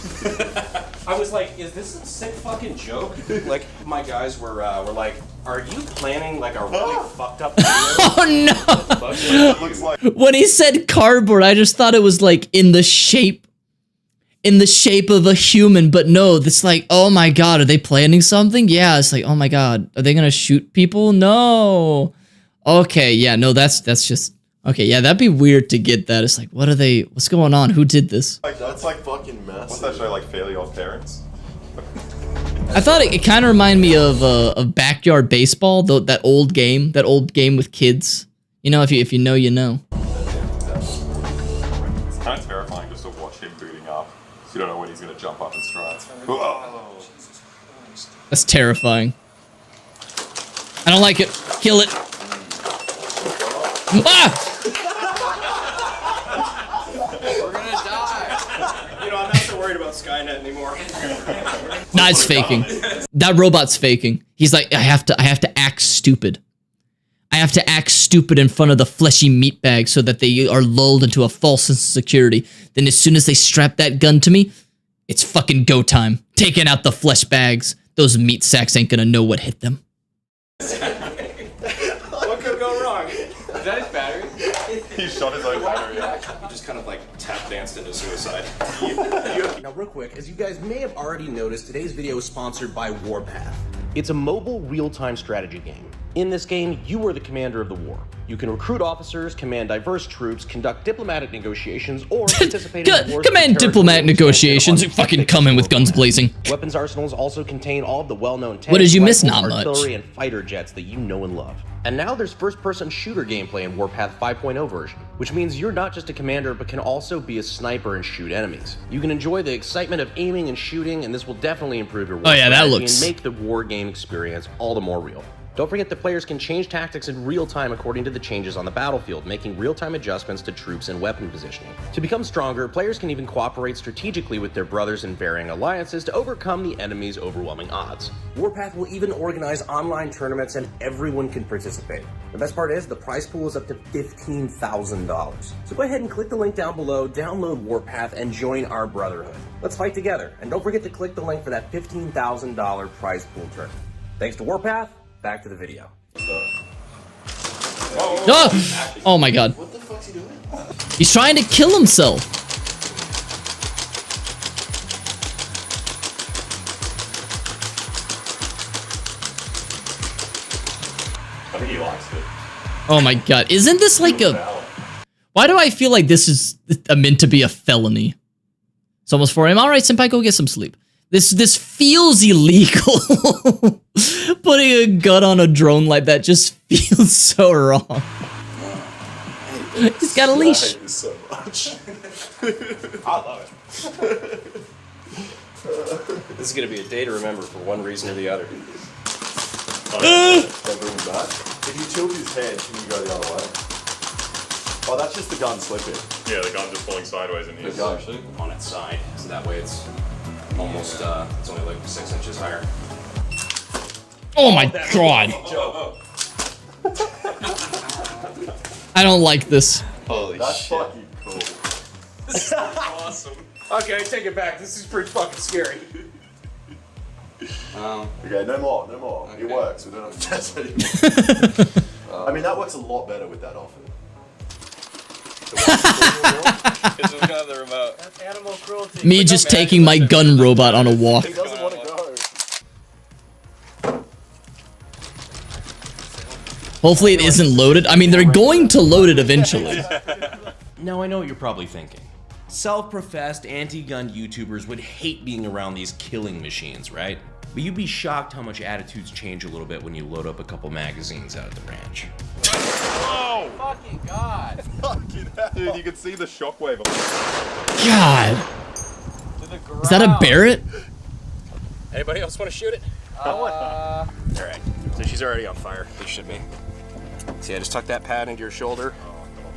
I was like, is this a sick fucking joke? Like, my guys were like, are you planning like a really fucked up video? Oh no! When he said cardboard, I just thought it was like in the shape of a human, but no, it's like, oh my god, are they planning something? Yeah, it's like, oh my god, are they gonna shoot people? No. Okay, yeah, no, that's just okay, yeah, that'd be weird to get that. It's like, what's going on? Who did this? Like, that's like fucking massive. What's that show, like Fairly Odd Parents? I thought it kind of reminded me of Backyard Baseball, that old game with kids. You know, if you know, you know. It's kind of terrifying just to watch him booting up. So you don't know when he's going to jump up and strike. That's terrifying. I don't like it. Kill it. Ah! We're gonna die. You know, I'm not so worried about Skynet anymore. Nah, it's faking. That robot's faking. He's like, I have to act stupid. I have to act stupid in front of the fleshy meat bag so that they are lulled into a false sense of security. Then as soon as they strap that gun to me, it's fucking go time. Taking out the flesh bags. Those meat sacks ain't gonna know what hit them. What could go wrong? Is that his battery? He shot his own battery. You just kind of like tap danced into suicide. Now, real quick, as you guys may have already noticed, today's video is sponsored by Warpath. It's a mobile, real-time strategy game. In this game, you are the commander of the war. You can recruit officers, command diverse troops, conduct diplomatic negotiations, or participate in wars. Command diplomatic negotiations. Fucking come in with guns blazing. Weapons arsenals also contain all of the well-known tanks, What did you miss? rifles, Not much. artillery, and fighter jets that you know and love. And now there's first-person shooter gameplay in Warpath 5.0 version, which means you're not just a commander, but can also be a sniper and shoot enemies. You can enjoy the excitement of aiming and shooting, and this will definitely improve your war Oh, yeah, that strategy looks- and make the war game experience all the more real. Don't forget that players can change tactics in real time according to the changes on the battlefield, making real-time adjustments to troops and weapon positioning. To become stronger, players can even cooperate strategically with their brothers in varying alliances to overcome the enemy's overwhelming odds. Warpath will even organize online tournaments and everyone can participate. The best part is the prize pool is up to $15,000. So go ahead and click the link down below, download Warpath, and join our brotherhood. Let's fight together. And don't forget to click the link for that $15,000 prize pool tournament. Thanks to Warpath. Back to the video. Oh! Oh my god. What the fuck's he doing? He's trying to kill himself. I think he likes it. Oh my god. Isn't this like a... Why do I feel like this is meant to be a felony? It's almost 4 a.m. Alright, senpai, go get some sleep. This feels illegal. Putting a gun on a drone like that just feels so wrong. He's got a leash. I hate this so much. I love it. This is gonna be a day to remember for one reason or the other. Don't bring him back. If you tilt his head, can you go the other way? Oh, that's just the gun slipping. Yeah, the gun's just falling sideways in here. The gun on its side, so that way it's almost, it's only like 6 inches higher. Oh my god. I don't like this. Holy That's shit. fucking cool. This is awesome. Okay, I take it back. This is pretty fucking scary. Okay, no more, no more. It works. We don't have to test it. I mean, that works a lot better with that often. Because we've got the remote. That's animal cruelty. Me just taking my gun robot on a walk. He doesn't want to go. Hopefully it isn't loaded. I mean, they're going to load it eventually. Now I know what you're probably thinking. Self-professed anti-gun YouTubers would hate being around these killing machines, right? But you'd be shocked how much attitudes change a little bit when you load up a couple magazines out at the ranch. Oh! Fucking god! Fucking hell. Dude, you can see the shockwave. God. Is that a Barrett? Anybody else want to shoot it? Alright. So she's already on fire. It should be. See, I just tucked that pad into your shoulder.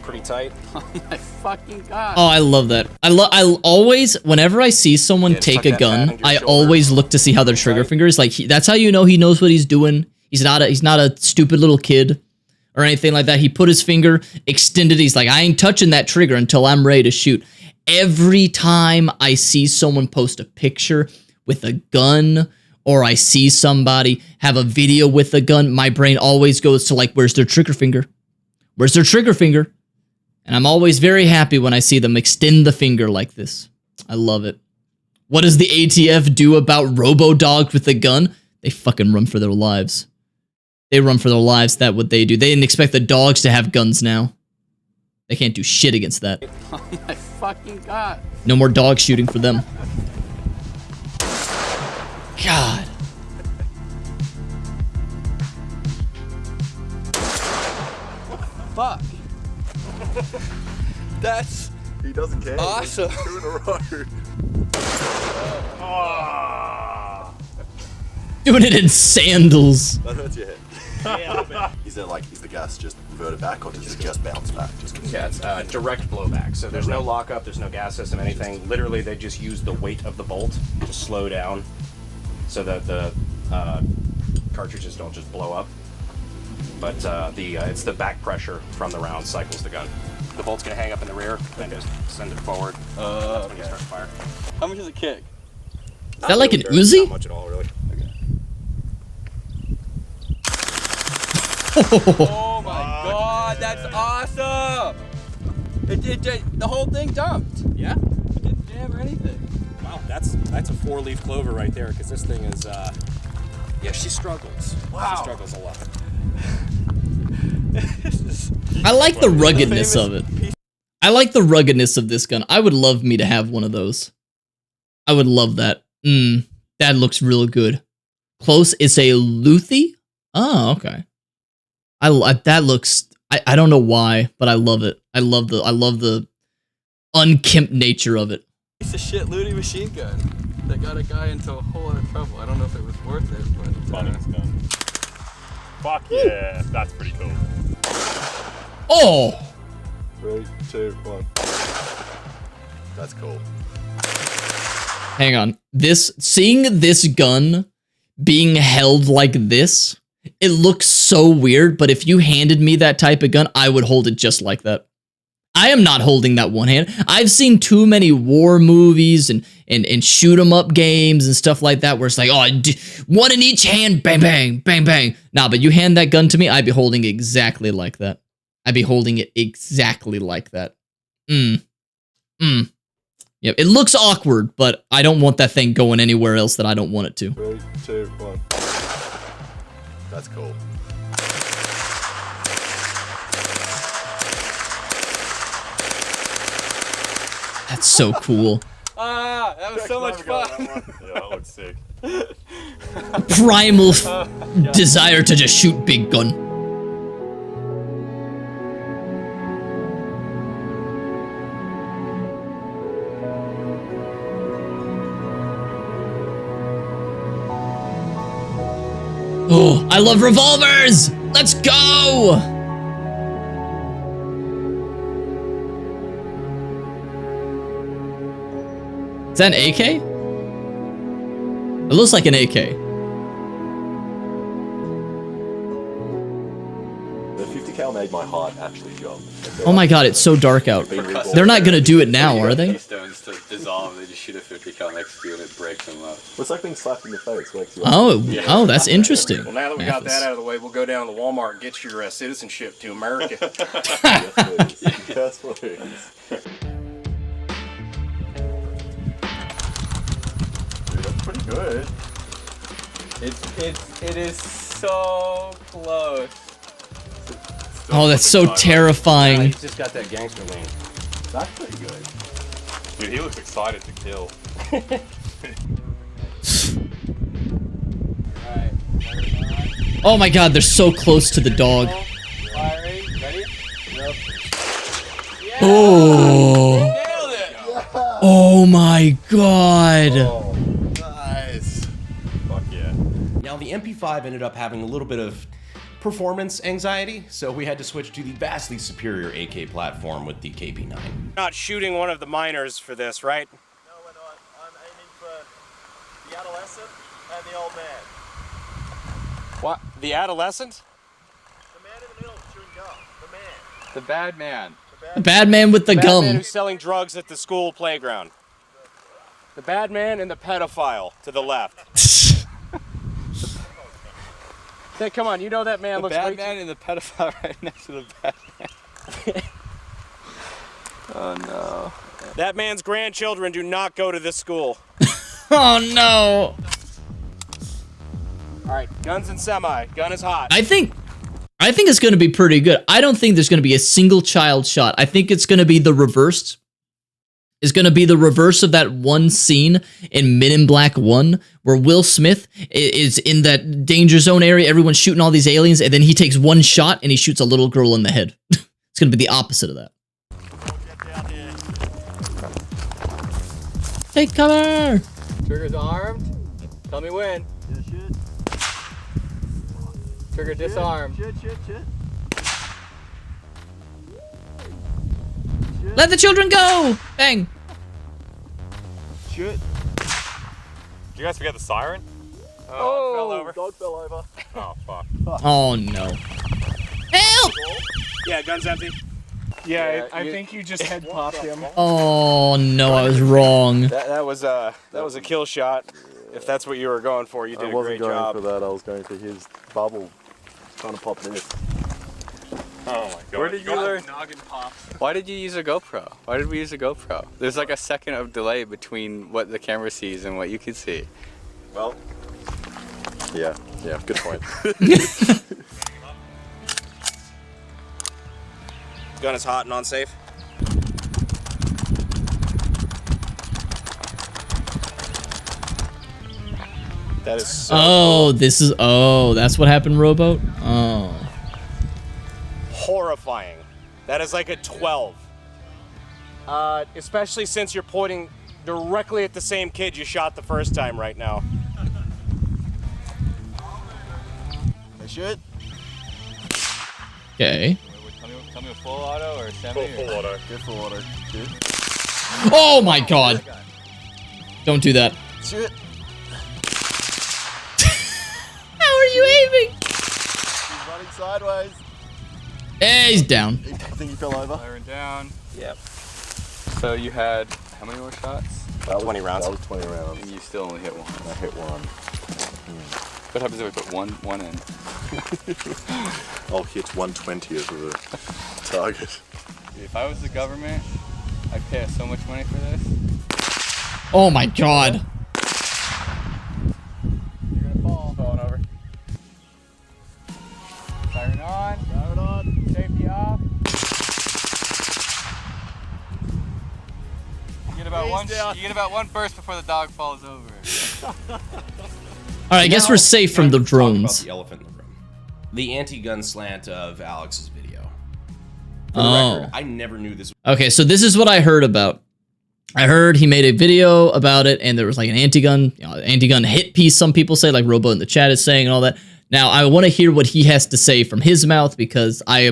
Pretty tight. Oh my fucking god. Oh, I love that. I always, whenever I see someone take a gun, I always look to see how their trigger finger is. Like, that's how you know he knows what he's doing. He's not a stupid little kid or anything like that. He put his finger extended. He's like, I ain't touching that trigger until I'm ready to shoot. Every time I see someone post a picture with a gun, or I see somebody have a video with a gun, my brain always goes to like, where's their trigger finger? Where's their trigger finger? And I'm always very happy when I see them extend the finger like this. I love it. What does the ATF do about robo-dogs with a gun? They fucking run for their lives. They run for their lives. That's what they do. They didn't expect the dogs to have guns now. They can't do shit against that. Oh my fucking god. No more dog shooting for them. God. Fuck. That's... He doesn't care. Awesome. 2 in a row. Doing it in sandals. That hurts your head. Is there like, is the gas just reverted back or does it just bounce back? Yeah, it's direct blowback. So there's no lockup, there's no gas system, anything. Literally, they just use the weight of the bolt to slow down so that the cartridges don't just blow up. But it's the back pressure from the round cycles the gun. The bolt's gonna hang up in the rear, then just send it forward when you start to fire. How much does it kick? Is that like an Uzi? Not much at all, really. Oh my god, that's awesome! The whole thing dumped. Yeah. It didn't jam or anything. Wow, that's a 4-leaf clover right there, because this thing is, yeah, she struggles. Wow. She struggles a lot. I like the ruggedness of it. I like the ruggedness of this gun. I would love me to have one of those. I would love that. That looks real good. Close, it's a Luthi? Oh, okay. That looks, I don't know why, but I love it. I love the unkempt nature of it. Piece of shit Looty machine gun that got a guy into a whole lot of trouble. I don't know if it was worth it, but Funniest gun. Fuck yeah, that's pretty cool. Oh! 3, 2, 1. That's cool. Hang on. Seeing this gun being held like this, it looks so weird, but if you handed me that type of gun, I would hold it just like that. I am not holding that one hand. I've seen too many war movies and shoot 'em up games and stuff like that where it's like, oh, one in each hand, bang, bang, bang, bang. Nah, but you hand that gun to me, I'd be holding it exactly like that. I'd be holding it exactly like that. Yeah, it looks awkward, but I don't want that thing going anywhere else that I don't want it to. 3, 2, 1. That's cool. That's so cool. Ah, that was so much fun. Yeah, that looks sick. Primal desire to just shoot big gun. Oh, I love revolvers! Let's go! Is that an AK? It looks like an AK. The 50 cal made my heart actually jump. Oh my god, it's so dark out. They're not gonna do it now, are they? Stones to dissolve, they just shoot a 50 cal next to you and it breaks them up. It's like being slapped in the face. Wakes you Oh, up. oh, that's interesting. Well, now that we got that out of the way, we'll go down to Walmart and get your citizenship to America. Yes, please. Dude, that's pretty good. It is so close. Oh, that's so terrifying. He's just got that gangster lean. That's pretty good. Dude, he looks excited to kill. Oh my god, they're so close to the dog. Firing, ready? Nope. Oh. Nailed it! Oh my god. Oh, nice. Fuck yeah. Now, the MP5 ended up having a little bit of performance anxiety, so we had to switch to the vastly superior AK platform with the KP9. Not shooting one of the miners for this, right? No, we're not. I'm aiming for the adolescent and the old man. What? The adolescent? The man in the middle chewing gum. The man. The bad man. The bad man with the bad man gum. who's selling drugs at the school playground. The bad man and the pedophile to the left. Hey, come on, you know that man The looks bad like... man and the pedophile right next to the bad man. Oh no. That man's grandchildren do not go to this school. Oh no. All right, guns and semi. Gun is hot. I think it's going to be pretty good. I don't think there's going to be a single child shot. I think it's going to be the reversed. It's going to be the reverse of that one scene in Men in Black 1 where Will Smith is in that danger zone area. Everyone's shooting all these aliens, and then he takes one shot and he shoots a little girl in the head. It's going to be the opposite of that. Take cover! Trigger's armed. Tell me when. Trigger disarmed. Let the children go! Bang! Shoot. Did you guys forget the siren? Oh, fell over. Dog fell over. Oh, fuck. Oh no. Help! Yeah, gun's empty. Yeah, I think you just head popped him. Oh no, I was wrong. That was a kill shot. If that's what you were going for, you did a great job. I wasn't going for that. I was going for his bubble. Trying to pop this. Oh my god. Where did you learn? Why did you use a GoPro? Why did we use a GoPro? There's like a second of delay between what the camera sees and what you can see. Well, yeah, good point. Gun is hot and unsafe. That is so that's what happened, Rowboat? Oh. horrifying. That is like a 12. Especially since you're pointing directly at the same kid you shot the first time right now. I should. Okay. Tell me a full auto or semi? Full auto. Good full auto. Good. Oh my god. Don't do that. Shoot. How are you aiming? He's running sideways. Hey, he's down. I think he fell over. Firing down. Yep. So you had how many more shots? 20 rounds. That was 20 rounds. And you still only hit one. I hit one. What happens if we put one in? I'll hit 1/20 of the target. If I was the government, I'd pay us so much money for this. Oh my god. You're gonna fall. Falling over. Siren on. Siren on. Safety off. You get about one burst before the dog falls over. Alright, I guess we're safe from the Talk drones. about the elephant in the room. The anti-gun slant of Alex's video. For the Oh. record, I never knew this. Okay, so this is what I heard about. I heard he made a video about it, and there was like an anti-gun hit piece, some people say, like Robo in the chat is saying and all that. Now, I want to hear what he has to say from his mouth, because I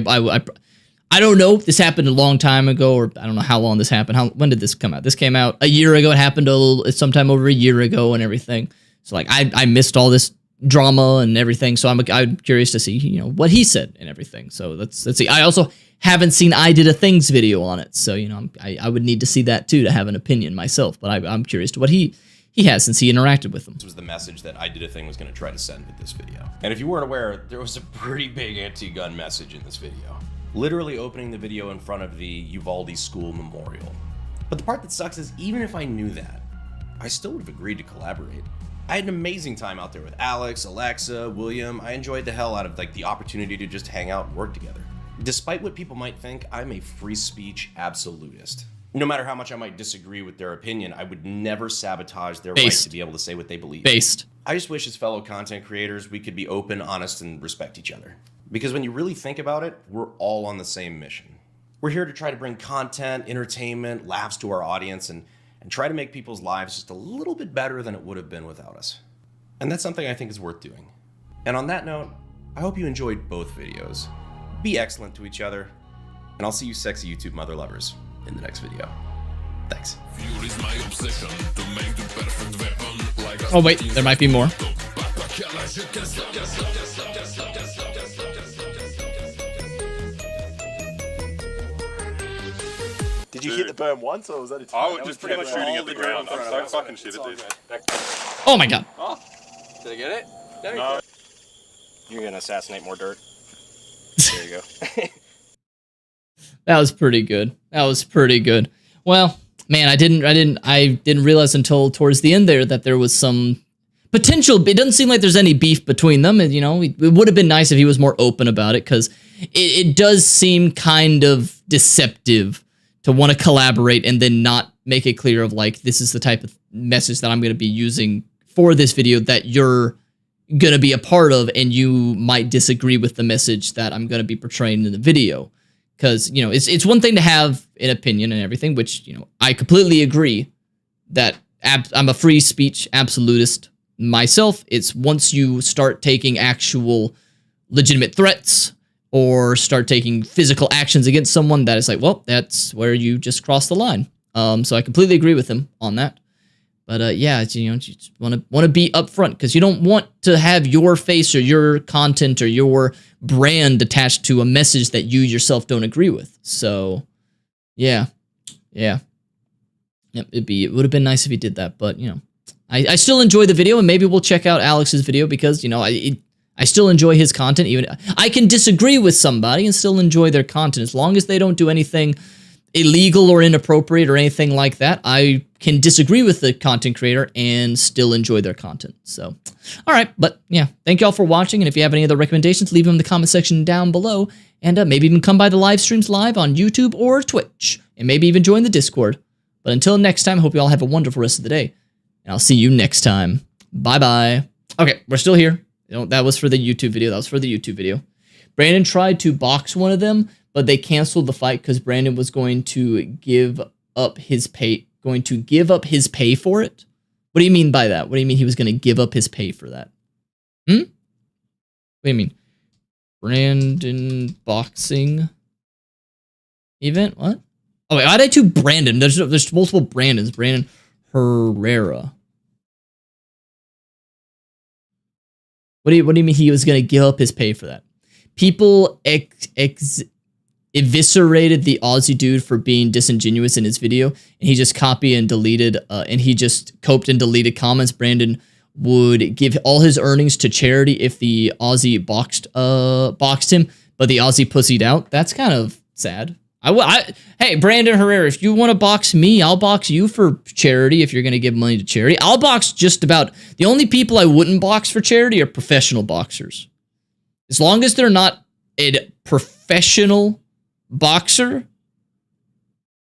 don't know. This happened a long time ago, or I don't know how long this happened. When did this come out? This came out a year ago. It happened sometime over a year ago and everything. So like I missed all this drama and everything. So I'm curious to see what he said and everything. So let's see. I also haven't seen I Did a Things video on it, so I would need to see that too to have an opinion myself. But I'm curious to what he has, since he interacted with them. This was the message that I Did a Thing was going to try to send with this video. And if you weren't aware, there was a pretty big anti-gun message in this video. Literally opening the video in front of the Uvalde School Memorial. But the part that sucks is, even if I knew that, I still would have agreed to collaborate. I had an amazing time out there with Alex, Alexa, William. I enjoyed the hell out of the opportunity to just hang out and work together. Despite what people might think, I'm a free speech absolutist. No matter how much I might disagree with their opinion, I would never sabotage their right to be able to say what they believe. I just wish as fellow content creators, we could be open, honest, and respect each other. Because when you really think about it, we're all on the same mission. We're here to try to bring content, entertainment, laughs to our audience, and try to make people's lives just a little bit better than it would have been without us. And that's something I think is worth doing. And on that note, I hope you enjoyed both videos. Be excellent to each other, and I'll see you sexy YouTube mother lovers in the next video. Thanks. Oh wait, there might be more. Did you hit the berm once, or was that a time? I was just pretty much shooting at the ground. I'm so fucking shit at this. Oh my god. Oh, did I get it? There No. You're gonna assassinate more dirt. There you go. That was pretty good. That was pretty good. Well, man, I didn't realize until towards the end there that there was some potential. It doesn't seem like there's any beef between them. And, it would have been nice if he was more open about it, because it does seem kind of deceptive to want to collaborate and then not make it clear of this is the type of message that I'm going to be using for this video that you're going to be a part of, and you might disagree with the message that I'm going to be portraying in the video. Because, it's one thing to have an opinion and everything, which, I completely agree that I'm a free speech absolutist myself. It's once you start taking actual legitimate threats or start taking physical actions against someone, that is like, well, that's where you just cross the line. So I completely agree with him on that. But yeah, it's, you just want to be upfront because you don't want to have your face or your content or your brand attached to a message that you yourself don't agree with. So yeah. Yep, it would have been nice if he did that, but I still enjoy the video, and maybe we'll check out Alex's video because I still enjoy his content. Even I can disagree with somebody and still enjoy their content as long as they don't do anything illegal or inappropriate or anything like that. I can disagree with the content creator and still enjoy their content. So, all right, but yeah, thank y'all for watching, and if you have any other recommendations, leave them in the comment section down below, and maybe even come by the live streams live on YouTube or Twitch, and maybe even join the Discord. But until next time, I hope you all have a wonderful rest of the day, and I'll see you next time. Bye-bye. Okay, we're still here. That was for the YouTube video. Brandon tried to box one of them, but they canceled the fight because Brandon was going to give up his pay. Going to give up his pay for it? What do you mean by that? What do you mean he was going to give up his pay for that? What do you mean? Brandon boxing event? What? Oh wait, why did I do Brandon? There's multiple Brandons. Brandon Herrera. What do you mean he was going to give up his pay for that? People eviscerated the Aussie dude for being disingenuous in his video, and he just copied and deleted, and he just coped and deleted comments. Brandon would give all his earnings to charity if the Aussie boxed him, but the Aussie pussied out. That's kind of sad. Hey, Brandon Herrera, if you want to box me, I'll box you for charity if you're going to give money to charity. I'll box just about... The only people I wouldn't box for charity are professional boxers. As long as they're not a professional boxer,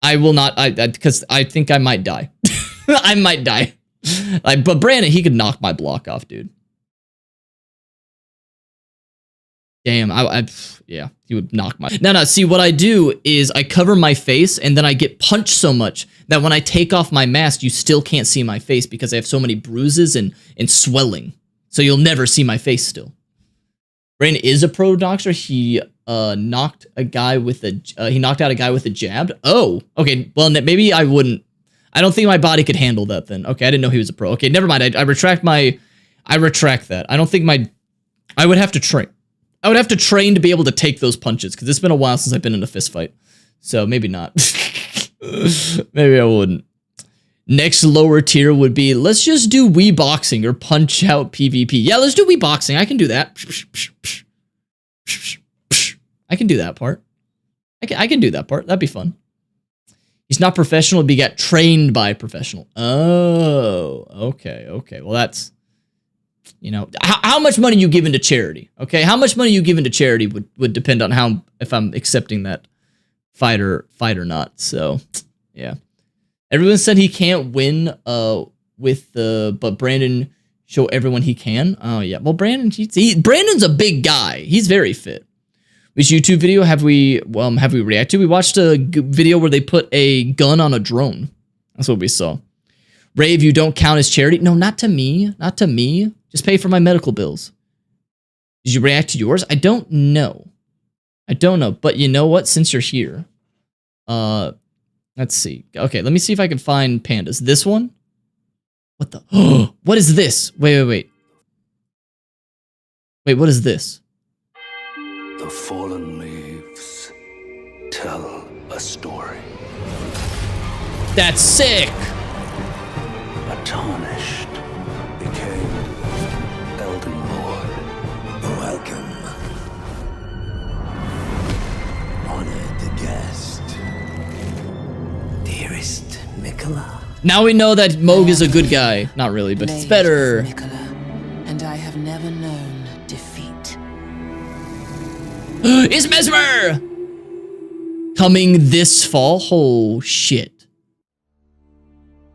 I will not... Because I think I might die. I might die. But Brandon, he could knock my block off, dude. Damn, yeah, he would knock my... No, see, what I do is I cover my face, and then I get punched so much that when I take off my mask, you still can't see my face because I have so many bruises and swelling. So you'll never see my face still. Brandon is a pro boxer. He knocked out a guy with a jab. Oh, okay, well, maybe I wouldn't... I don't think my body could handle that then. Okay, I didn't know he was a pro. Okay, never mind. I retract that. I don't think I would have to train. I would have to train to be able to take those punches, because it's been a while since I've been in a fist fight. So maybe not. Maybe I wouldn't. Next lower tier would be, let's just do Wii Boxing or Punch Out PvP. Yeah, let's do Wii Boxing. I can do that. I can do that part. I can do that part. That'd be fun. He's not professional, but he got trained by a professional. Oh, okay. Well, that's... how much money you give into charity, okay? How much money you give into charity would depend on if I'm accepting that fight or not. So, yeah. Everyone said he can't win but Brandon show everyone he can. Oh, yeah. Well, Brandon's a big guy. He's very fit. Which YouTube video have we reacted to? We watched a video where they put a gun on a drone. That's what we saw. Rave, you don't count as charity? No, not to me. Not to me. Just pay for my medical bills. Did you react to yours? I don't know. But you know what? Since you're here, let's see. Okay, let me see if I can find pandas. This one? What the? What is this? Wait. Wait, what is this? The fallen leaves tell a story. That's sick! A tarnished became Elden Lord. Welcome. Honored guest. Dearest Mikola. Now we know that Moog is a good guy. Not really, but it's better. And I have never known defeat. It's Mesmer! Coming this fall? Oh, shit.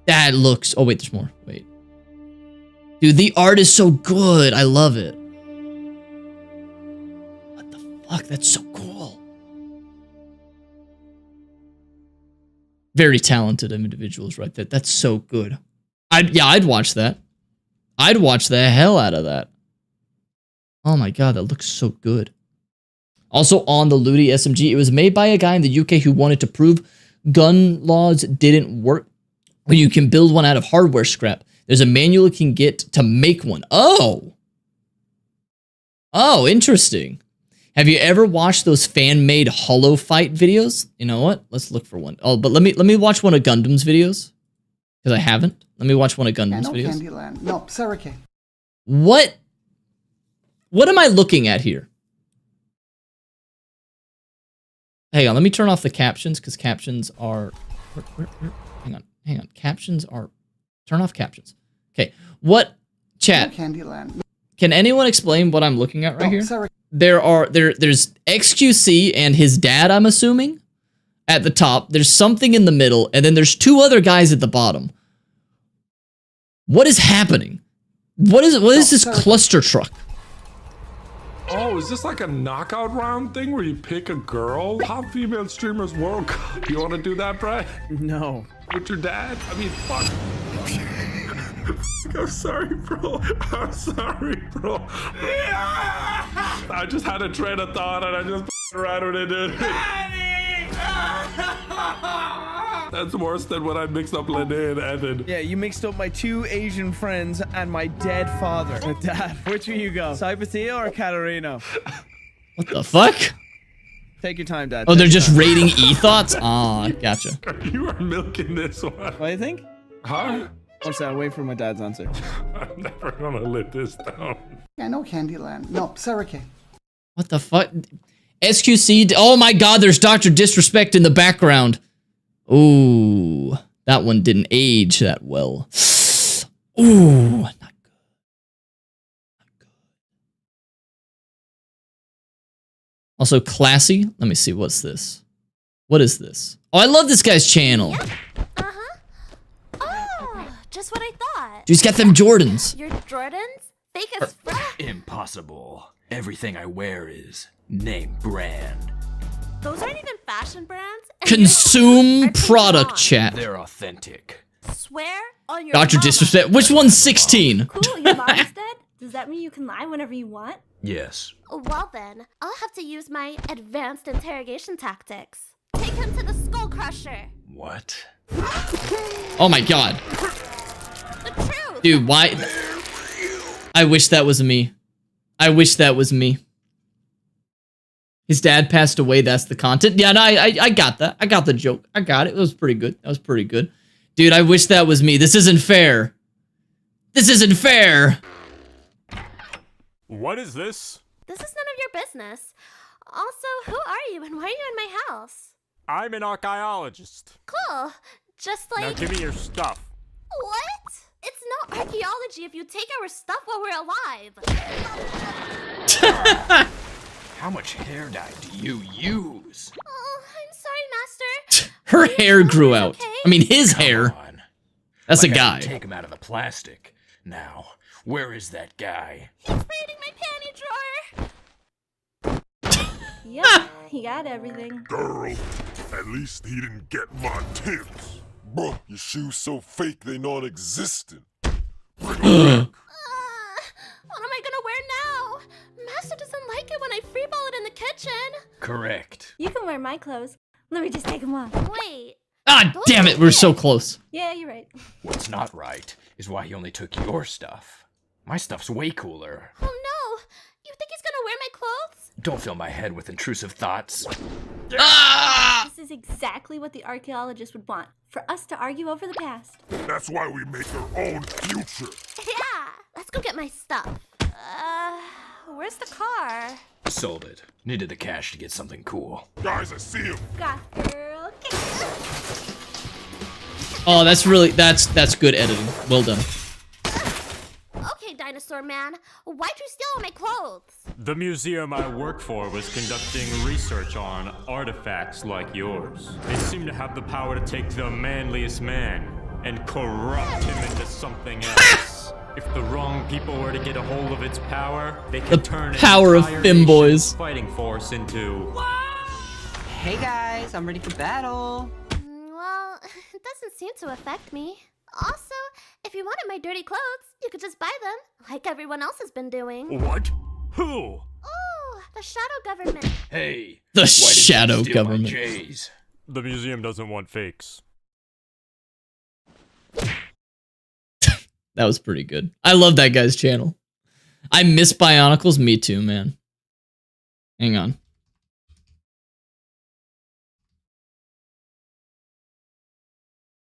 That looks... Oh, wait, there's more. Wait. Dude, the art is so good. I love it. What the fuck? That's so cool. Very talented individuals right there. That's so good. I'd watch that. I'd watch the hell out of that. Oh my god, that looks so good. Also on the Ludi SMG, it was made by a guy in the UK who wanted to prove gun laws didn't work when you can build one out of hardware scrap. There's a manual you can get to make one. Oh, interesting. Have you ever watched those fan-made Hollow Fight videos? You know what? Let's look for one. Oh, but let me watch one of Gundam's videos because I haven't. Let me watch one of Gundam's videos. Candyland. No, Sarake. What am I looking at here? Hang on, let me turn off the captions because captions are. Hang on. Captions are. Turn off captions. Okay. What chat? Candyland. Can anyone explain what I'm looking at right here? Sorry. There's XQC and his dad, I'm assuming, at the top. There's something in the middle, and then there's two other guys at the bottom. What is happening? What is this cluster truck? Oh, is this like a knockout round thing where you pick a girl? Top female streamers World Cup. You want to do that, Brad? No. With your dad? I mean, fuck. I'm sorry, bro. I'm sorry, bro. I just had a train of thought and I just ran with it, dude. That's worse than when I mixed up Lene and Evan. Yeah, you mixed up my two Asian friends and my dead father. Dad, which way you go? Saipatia or Katarina? What the fuck? Take your time, Dad. Oh, they're just rating e-thoughts? Ah, gotcha. You are milking this one. What do you think? Huh? One second, wait for my dad's answer. I'm never gonna let this down. I know Candyland. No, Sarake. What the fuck? SQC. Oh my god, there's Dr. Disrespect in the background. Ooh, that one didn't age that well. Ooh, not good. Also classy. Let me see, what's this? What is this? Oh, I love this guy's channel. Yep. Oh, just what I thought. Dude, he's got them Jordans. Your Jordans? Fake as fuck. Impossible. Everything I wear is name brand. Those aren't even fashion brands. Consume product chat. They're authentic. Swear on your Dr. Disrespect. Which one's 16? Cool, your mom's dead? Does that mean you can lie whenever you want? Yes. Well then, I'll have to use my advanced interrogation tactics. Take him to the Skull Crusher. What? Oh my god. The truth. Dude, why? I wish that was me. I wish that was me. His dad passed away, that's the content. Yeah, no, I got that. I got the joke. I got it. It was pretty good. That was pretty good. Dude, I wish that was me. This isn't fair. This isn't fair. What is this? This is none of your business. Also, who are you and why are you in my house? I'm an archaeologist. Cool. Just like... Now give me your stuff. What? It's not archaeology if you take our stuff while we're alive. How much hair dye do you use? Oh, I'm sorry, Master. Her hair grew out. Okay? I mean, his hair. On. That's like a guy. Take him out of the plastic. Now, where is that guy? He's raiding my panty drawer. Yep, he got everything. Girl, at least he didn't get my tips. Bruh, your shoes so fake they non-existent. What am I gonna wear now? Master doesn't like it when I freeball it in the kitchen. Correct. You can wear my clothes. Let me just take them off. Wait. Ah, damn it, we're so close. Yeah, you're right. What's not right is why he only took your stuff. My stuff's way cooler. Oh no! You think he's gonna wear my clothes? Don't fill my head with intrusive thoughts. Ah! This is exactly what the archaeologist would want. For us to argue over the past. That's why we make our own future. Yeah! Let's go get my stuff. Where's the car? Sold it. Needed the cash to get something cool. Guys, I see him. Got girl. Oh, that's really, that's good editing. Well done. Okay, Dinosaur Man. Why'd you steal all my clothes? The museum I work for was conducting research on artifacts like yours. They seem to have the power to take the manliest man and corrupt him into something else. If the wrong people were to get a hold of its power, they could turn an power of entire femboys nation's fighting force into... Hey guys, I'm ready for battle. Well, it doesn't seem to affect me. Also, if If you wanted my dirty clothes, you could just buy them, like everyone else has been doing. What? Who? Oh, the shadow government. Hey, The why did you shadow steal my government. J's? The museum doesn't want fakes. That was pretty good. I love that guy's channel. I miss Bionicles. Me too, man. Hang on.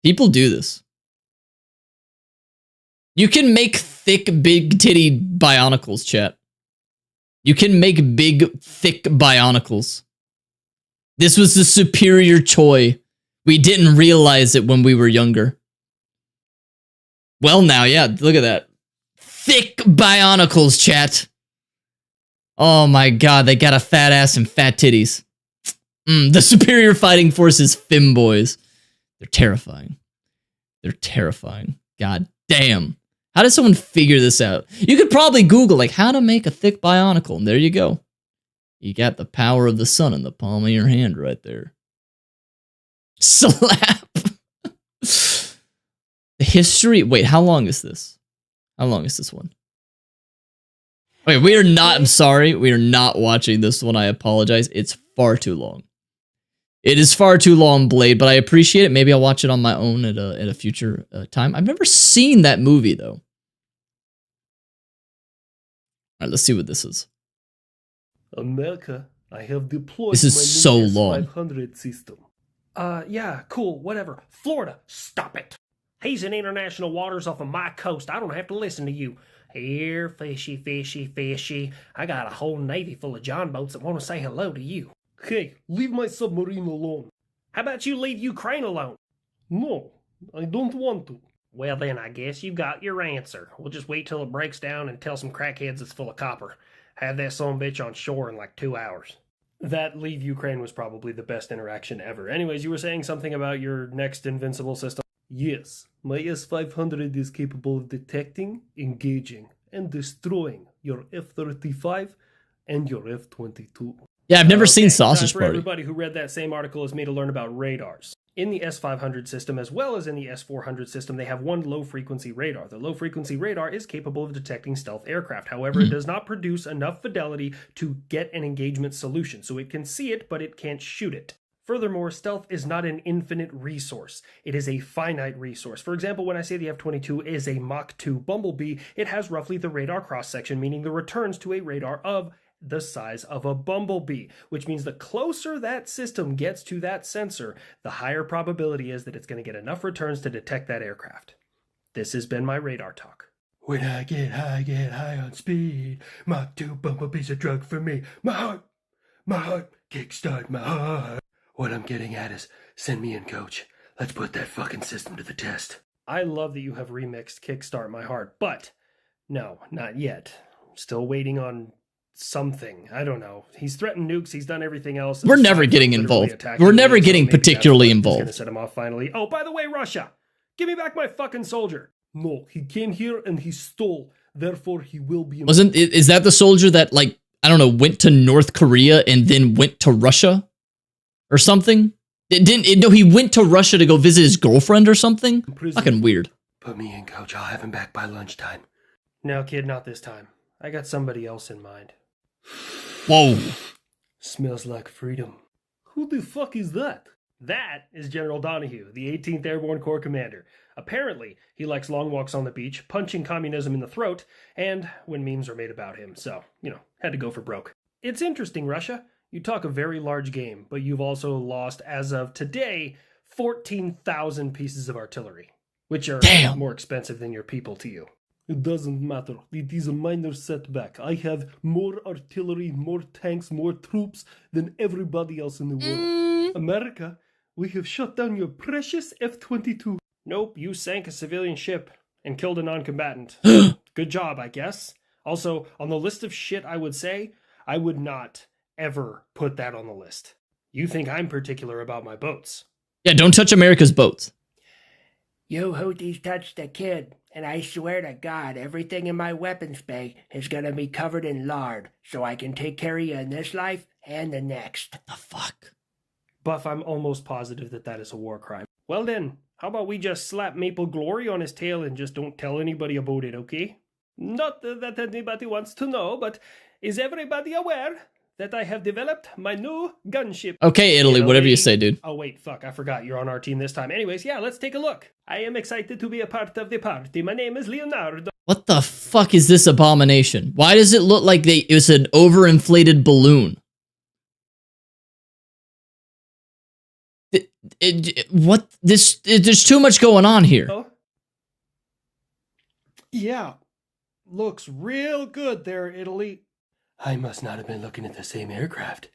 People do this. You can make thick, big titty Bionicles, chat. You can make big, thick Bionicles. This was the superior toy. We didn't realize it when we were younger. Well, now, yeah, look at that. Thick Bionicles, chat. Oh my god, they got a fat ass and fat titties. The superior fighting forces femboys. They're terrifying. They're terrifying. God damn. How did someone figure this out? You could probably Google, like, how to make a thick Bionicle, and there you go. You got the power of the sun in the palm of your hand right there. Slap. The history. Wait, how long is this? How long is this one? Wait, we are not. I'm sorry. We are not watching this one. I apologize. It's far too long. It is far too long, Blade, but I appreciate it. Maybe I'll watch it on my own at a future time. I've never seen that movie, though. All right, let's see what this is. America, I have deployed This is my so new long. S500 system. Yeah, cool, whatever. Florida, stop it. He's in international waters off of my coast. I don't have to listen to you. Here, fishy, fishy, fishy. I got a whole navy full of John boats that want to say hello to you. Hey, leave my submarine alone. How about you leave Ukraine alone? No, I don't want to. Well then, I guess you got your answer. We'll just wait till it breaks down and tell some crackheads it's full of copper. Have that son-bitch on shore in like 2 hours. That leave Ukraine was probably the best interaction ever. Anyways, you were saying something about your next invincible system? Yes, my S500 is capable of detecting, engaging, and destroying your F-35 and your F-22. Yeah, I've never seen Sausage For Party. everybody who read that same article is made to learn about radars. In the S500 system, as well as in the S400 system, they have one low-frequency radar. The low-frequency radar is capable of detecting stealth aircraft. However, it does not produce enough fidelity to get an engagement solution. So it can see it, but it can't shoot it. Furthermore, stealth is not an infinite resource. It is a finite resource. For example, when I say the F-22 is a Mach 2 Bumblebee, it has roughly the radar cross-section, meaning the returns to a radar of the size of a bumblebee, which means the closer that system gets to that sensor, the higher probability is that it's going to get enough returns to detect that aircraft. This has been my radar talk. When I get high on speed. Mach 2 Bumblebee's a drug for me. My heart, kickstart my heart. What I'm getting at is, send me in, coach. Let's put that fucking system to the test. I love that you have remixed Kickstart My Heart, but no, not yet. Still waiting on something. I don't know. He's threatened nukes. He's done everything else. We're never getting involved. We're never getting particularly involved. Going to set him off finally. Oh, by the way, Russia, give me back my fucking soldier. No, he came here and he stole. Therefore, he will be. Is that the soldier that, like, I don't know, went to North Korea and then went to Russia or something? No, he went to Russia to go visit his girlfriend or something. Fucking weird. Put me in, coach. I'll have him back by lunchtime. No, kid, not this time. I got somebody else in mind. Whoa. Smells like freedom. Who the fuck is that? That is General Donahue, the 18th Airborne Corps commander. Apparently, he likes long walks on the beach, punching communism in the throat, and when memes are made about him. So, had to go for broke. It's interesting, Russia. You talk a very large game, but you've also lost, as of today, 14,000 pieces of artillery, which are more expensive than your people to you. It doesn't matter. It is a minor setback. I have more artillery, more tanks, more troops than everybody else in the world. America, we have shut down your precious F-22. Nope, you sank a civilian ship and killed a non-combatant. Good job, I guess. Also, on the list of shit I would say, I would not ever put that on the list. You think I'm particular about my boats. Yeah, don't touch America's boats. You Houthis touched the kid, and I swear to God, everything in my weapons bay is gonna be covered in lard, so I can take care of you in this life and the next. The fuck? Buff, I'm almost positive that is a war crime. Well then, How about we just slap Maple Glory on his tail and just don't tell anybody about it, okay? Not that anybody wants to know, but is everybody aware that I have developed my new gunship? Okay, Italy, whatever you say, dude. Oh, wait, fuck, I forgot you're on our team this time. Anyways, yeah, let's take a look. I am excited to be a part of the party. My name is Leonardo. What the fuck is this abomination? Why does it look like it was an overinflated balloon? What? There's too much going on here. Oh. Yeah, looks real good there, Italy. I must not have been looking at the same aircraft.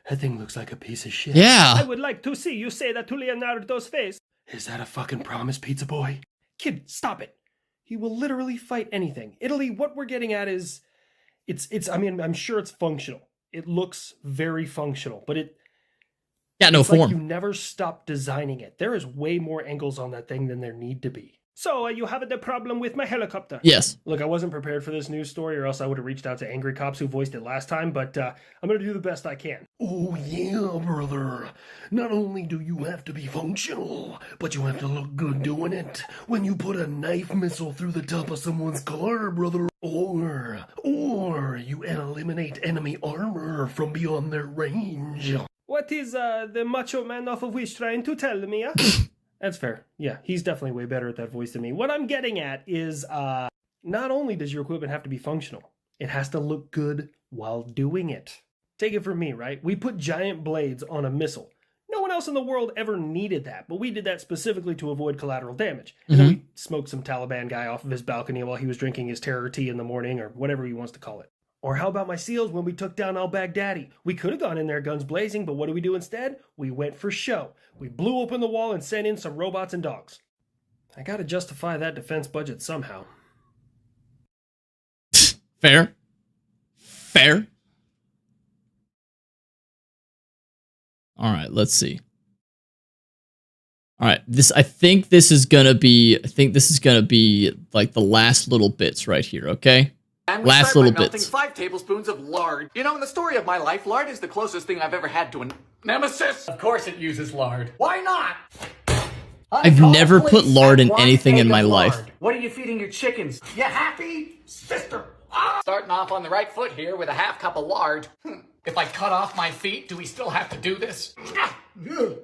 That thing looks like a piece of shit. Yeah. I would like to see you say that to Leonardo's face. Is that a fucking promise, Pizza Boy? Kid, stop it. He will literally fight anything. Italy, what we're getting at is, I mean, I'm sure it's functional. It looks very functional, but it's no form. like you never stop designing it. There is way more angles on that thing than there need to be. So, you have a problem with my helicopter? Yes. Look, I wasn't prepared for this news story, or else I would have reached out to angry cops who voiced it last time, but I'm going to do the best I can. Oh, yeah, brother. Not only do you have to be functional, but you have to look good doing it. When you put a knife missile through the top of someone's car, brother, or you eliminate enemy armor from beyond their range. What is the macho man off of Wish trying to tell me, That's fair. Yeah, he's definitely way better at that voice than me. What I'm getting at is, not only does your equipment have to be functional, it has to look good while doing it. Take it from me, right? We put giant blades on a missile. No one else in the world ever needed that, but we did that specifically to avoid collateral damage. And then we smoked some Taliban guy off of his balcony while he was drinking his terror tea in the morning, or whatever he wants to call it. Or how about my SEALs when we took down al-Baghdadi? We could have gone in there guns blazing, but what do we do instead? We went for show. We blew open the wall and sent in some robots and dogs. I gotta justify that defense budget somehow. Fair. Fair. Alright, let's see. Alright, I think this is gonna be like the last little bits right here, okay? And we last start little by melting bits. 5 tablespoons of lard. You know, in the story of my life, lard is the closest thing I've ever had to a nemesis. Of course it uses lard. Why not? I've never put lard in anything in my life. What are you feeding your chickens? You happy, sister? Starting off on the right foot here with a half cup of lard. If I cut off my feet, do we still have to do this?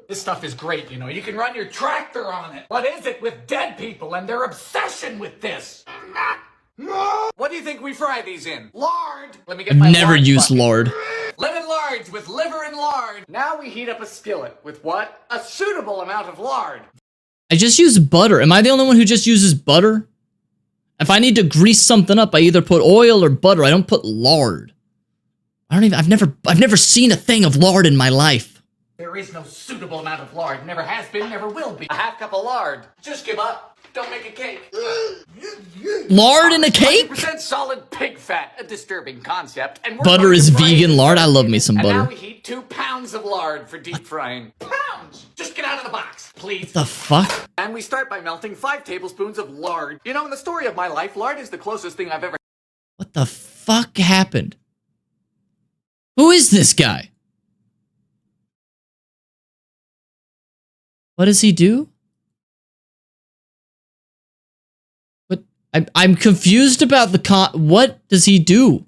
This stuff is great, you know. You can run your tractor on it. What is it with dead people and their obsession with this? What do you think we fry these in? Lard! Let me get my I've never lard used bucket. lard. Lemon lards with liver and lard. Now we heat up a skillet with what? A suitable amount of lard. I just use butter. Am I the only one who just uses butter? If I need to grease something up, I either put oil or butter. I don't put lard. I've never seen a thing of lard in my life. There is no suitable amount of lard. Never has been, never will be. A half cup of lard. Just give up. Don't make a cake. Lard in a cake? 100% solid pig fat. A disturbing concept. And we're Butter going is to fry vegan it. lard. I love me some And butter. now we heat 2 pounds of lard for deep frying. Pounds! Just get out of the box, please. The fuck? And we start by melting 5 tablespoons of lard. You know, in the story of my life, lard is the closest thing I've ever... What the fuck happened? Who is this guy? What does he do? What? I'm confused about the what does he do?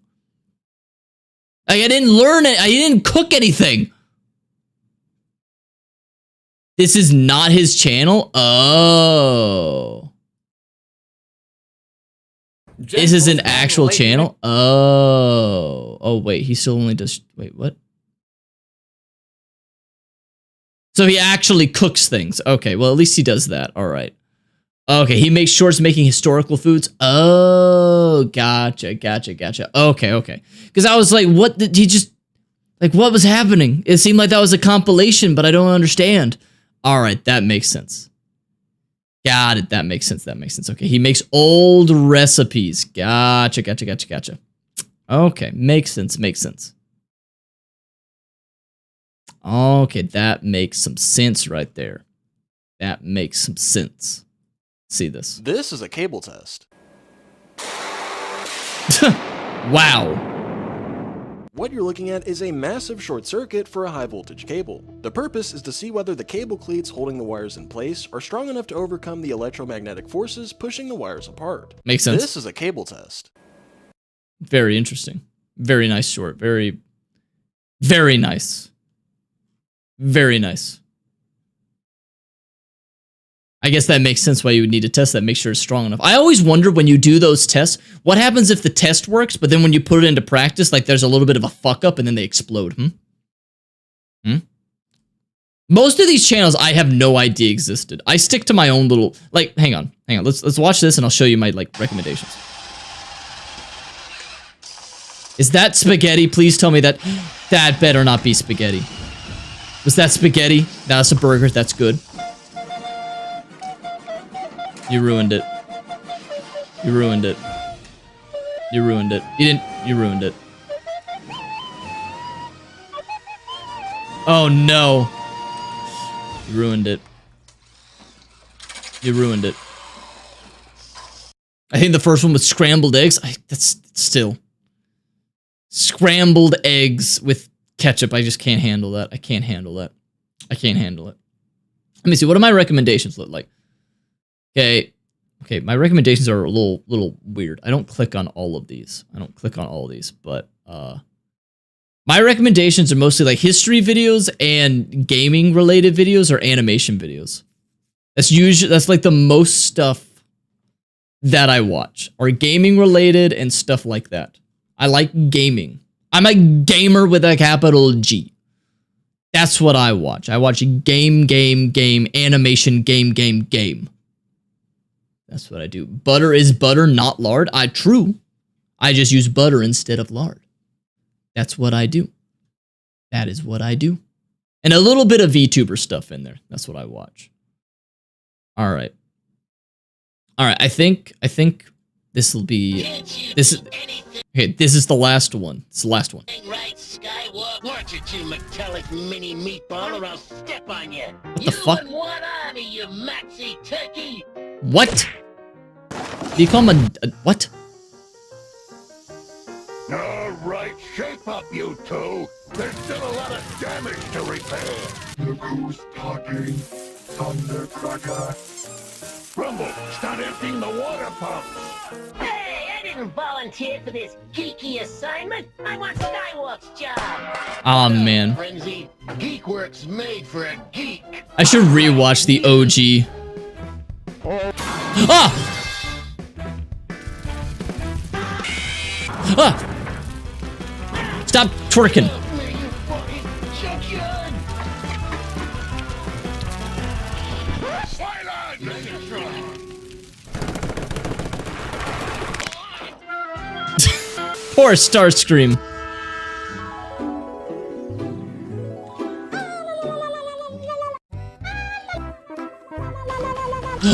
Like, I didn't learn it. I didn't cook anything. This is not his channel? Oh. This is an actual channel? Oh. Oh, wait. He still only does... Wait, what? So he actually cooks things. Okay, well, at least he does that. All right. Okay, he makes shorts making historical foods. Oh, gotcha. Okay. Because I was like, what did he just... Like, what was happening? It seemed like that was a compilation, but I don't understand. All right, that makes sense. Got it. That makes sense. Okay, he makes old recipes. Gotcha. Okay, makes sense. Okay, that makes some sense right there. That makes some sense. See this. This is a cable test. Wow. What you're looking at is a massive short circuit for a high voltage cable. The purpose is to see whether the cable cleats holding the wires in place are strong enough to overcome the electromagnetic forces pushing the wires apart. Makes sense. This is a cable test. Very interesting. Very nice short. Very nice. Very nice. I guess that makes sense why you would need to test that, make sure it's strong enough. I always wonder when you do those tests, what happens if the test works, but then when you put it into practice, like there's a little bit of a fuck up and then they explode, Most of these channels I have no idea existed. I stick to my own little, like, hang on. Let's watch this and I'll show you my, like, recommendations. Is that spaghetti? Please tell me that better not be spaghetti. Was that spaghetti? That's a burger. That's good. You ruined it. You ruined it. You ruined it. You ruined it. Oh no. You ruined it. You ruined it. I think the first one was scrambled eggs. That's still. Scrambled eggs with ketchup. I just can't handle that. I can't handle that. I can't handle it. Let me see. What do my recommendations look like? Okay, my recommendations are a little weird. I don't click on all of these. But my recommendations are mostly like history videos and gaming related videos or animation videos. That's like the most stuff that I watch, or gaming related and stuff like that. I like gaming. I'm a gamer with a capital G. That's what I watch. I watch game, animation, game. That's what I do. Butter is butter, not lard. True. I just use butter instead of lard. That's what I do. That is what I do. And a little bit of VTuber stuff in there. That's what I watch. All right. I think this will be this is the last one. It's the last one. Right, Skywalker. Watch it, you metallic mini meatball, or I'll step on you. What the fuck? You want out of you maxi turkey? What? Do you call him a what? All right, shape up, you two. There's still a lot of damage to repair. The goose talking, thundercracker. Rumble, start emptying the water pumps. Hey, I didn't volunteer for this geeky assignment. I want Skywalker's job. Oh man. Frenzy, Geekworks made for a geek. I should rewatch the OG. Ah! Ah! Stop twerking. Poor Starscream.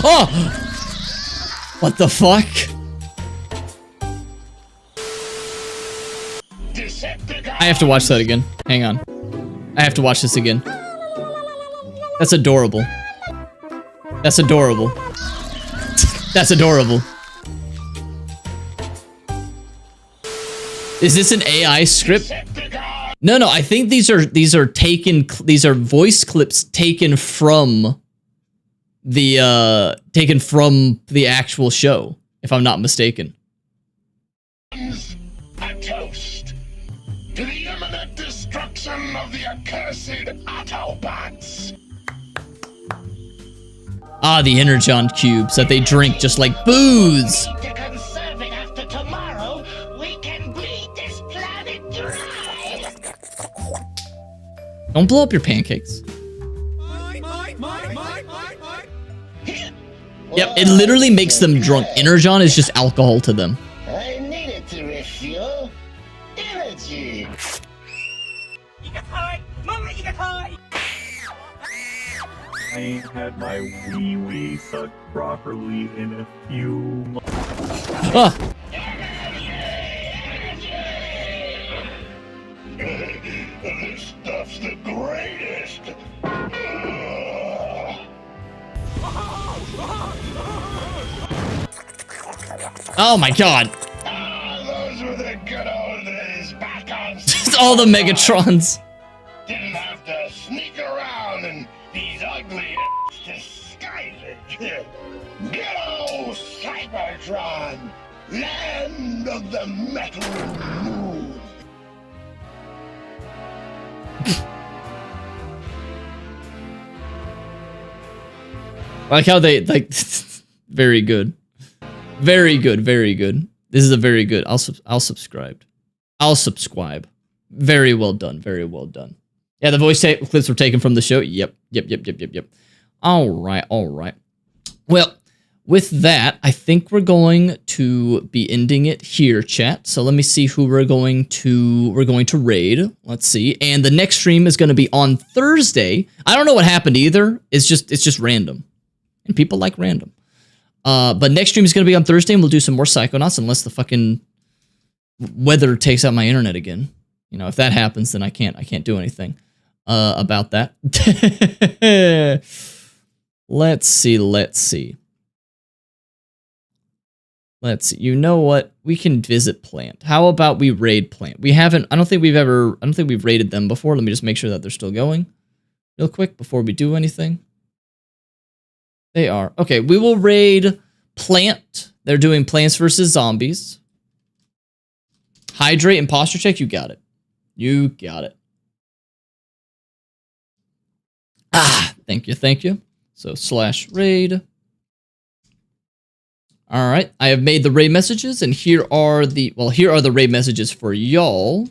Oh! What the fuck? I have to watch that again. Hang on. I have to watch this again. That's adorable. That's adorable. That's adorable. Is this an AI script? No, I think these are voice clips taken from the actual show, if I'm not mistaken. A toast to the imminent destruction of the accursed Autobots. Ah, the Energon cubes that they drink just like booze. To conserve it after tomorrow, we can bleed this planet dry. Don't blow up your pancakes. Yep, it literally makes them drunk. Energon is just alcohol to them. I need it to refuel energy. I ain't had my wee sucked properly in a few months. Ah! This stuff's the greatest. Oh my god! Those were the good old days back on. all the Megatrons. Didn't have to sneak around in these ugly disguises. Ghetto Cybertron, land of the metal moon. Like how they like. Very good, very good, very good. This is a very good. I'll subscribe. I'll subscribe. Very well done. Very well done. Yeah, the voice clips were taken from the show. Yep. All right. Well, with that, I think we're going to be ending it here, chat. So let me see who we're going to raid. Let's see. And the next stream is going to be on Thursday. I don't know what happened either. It's just random. And people like random. But next stream is going to be on Thursday, and we'll do some more Psychonauts unless the fucking weather takes out my internet again. You know, if that happens, then I can't do anything about that. Let's see. You know what? We can visit Plant. How about we raid Plant? I don't think we've raided them before. Let me just make sure that they're still going real quick before we do anything. They are. Okay, we will raid Plant. They're doing Plants vs. Zombies. Hydrate and posture check. You got it. Thank you. So /raid. All right, I have made the raid messages, and here are the raid messages for y'all.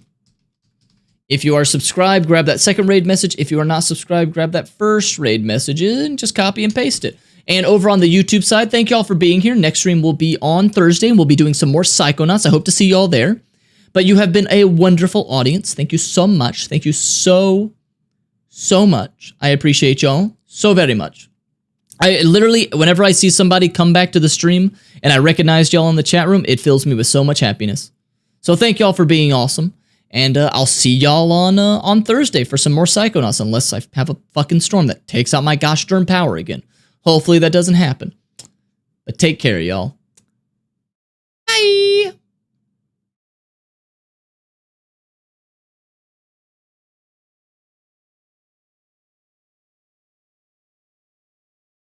If you are subscribed, grab that second raid message. If you are not subscribed, grab that first raid message and just copy and paste it. And over on the YouTube side, thank y'all for being here. Next stream will be on Thursday, and we'll be doing some more Psychonauts. I hope to see y'all there. But you have been a wonderful audience. Thank you so much. Thank you so much. I appreciate y'all so very much. I literally, whenever I see somebody come back to the stream and I recognize y'all in the chat room, it fills me with so much happiness. So thank y'all for being awesome. And I'll see y'all on Thursday for some more Psychonauts, unless I have a fucking storm that takes out my gosh darn power again. Hopefully that doesn't happen. But take care, y'all. Bye!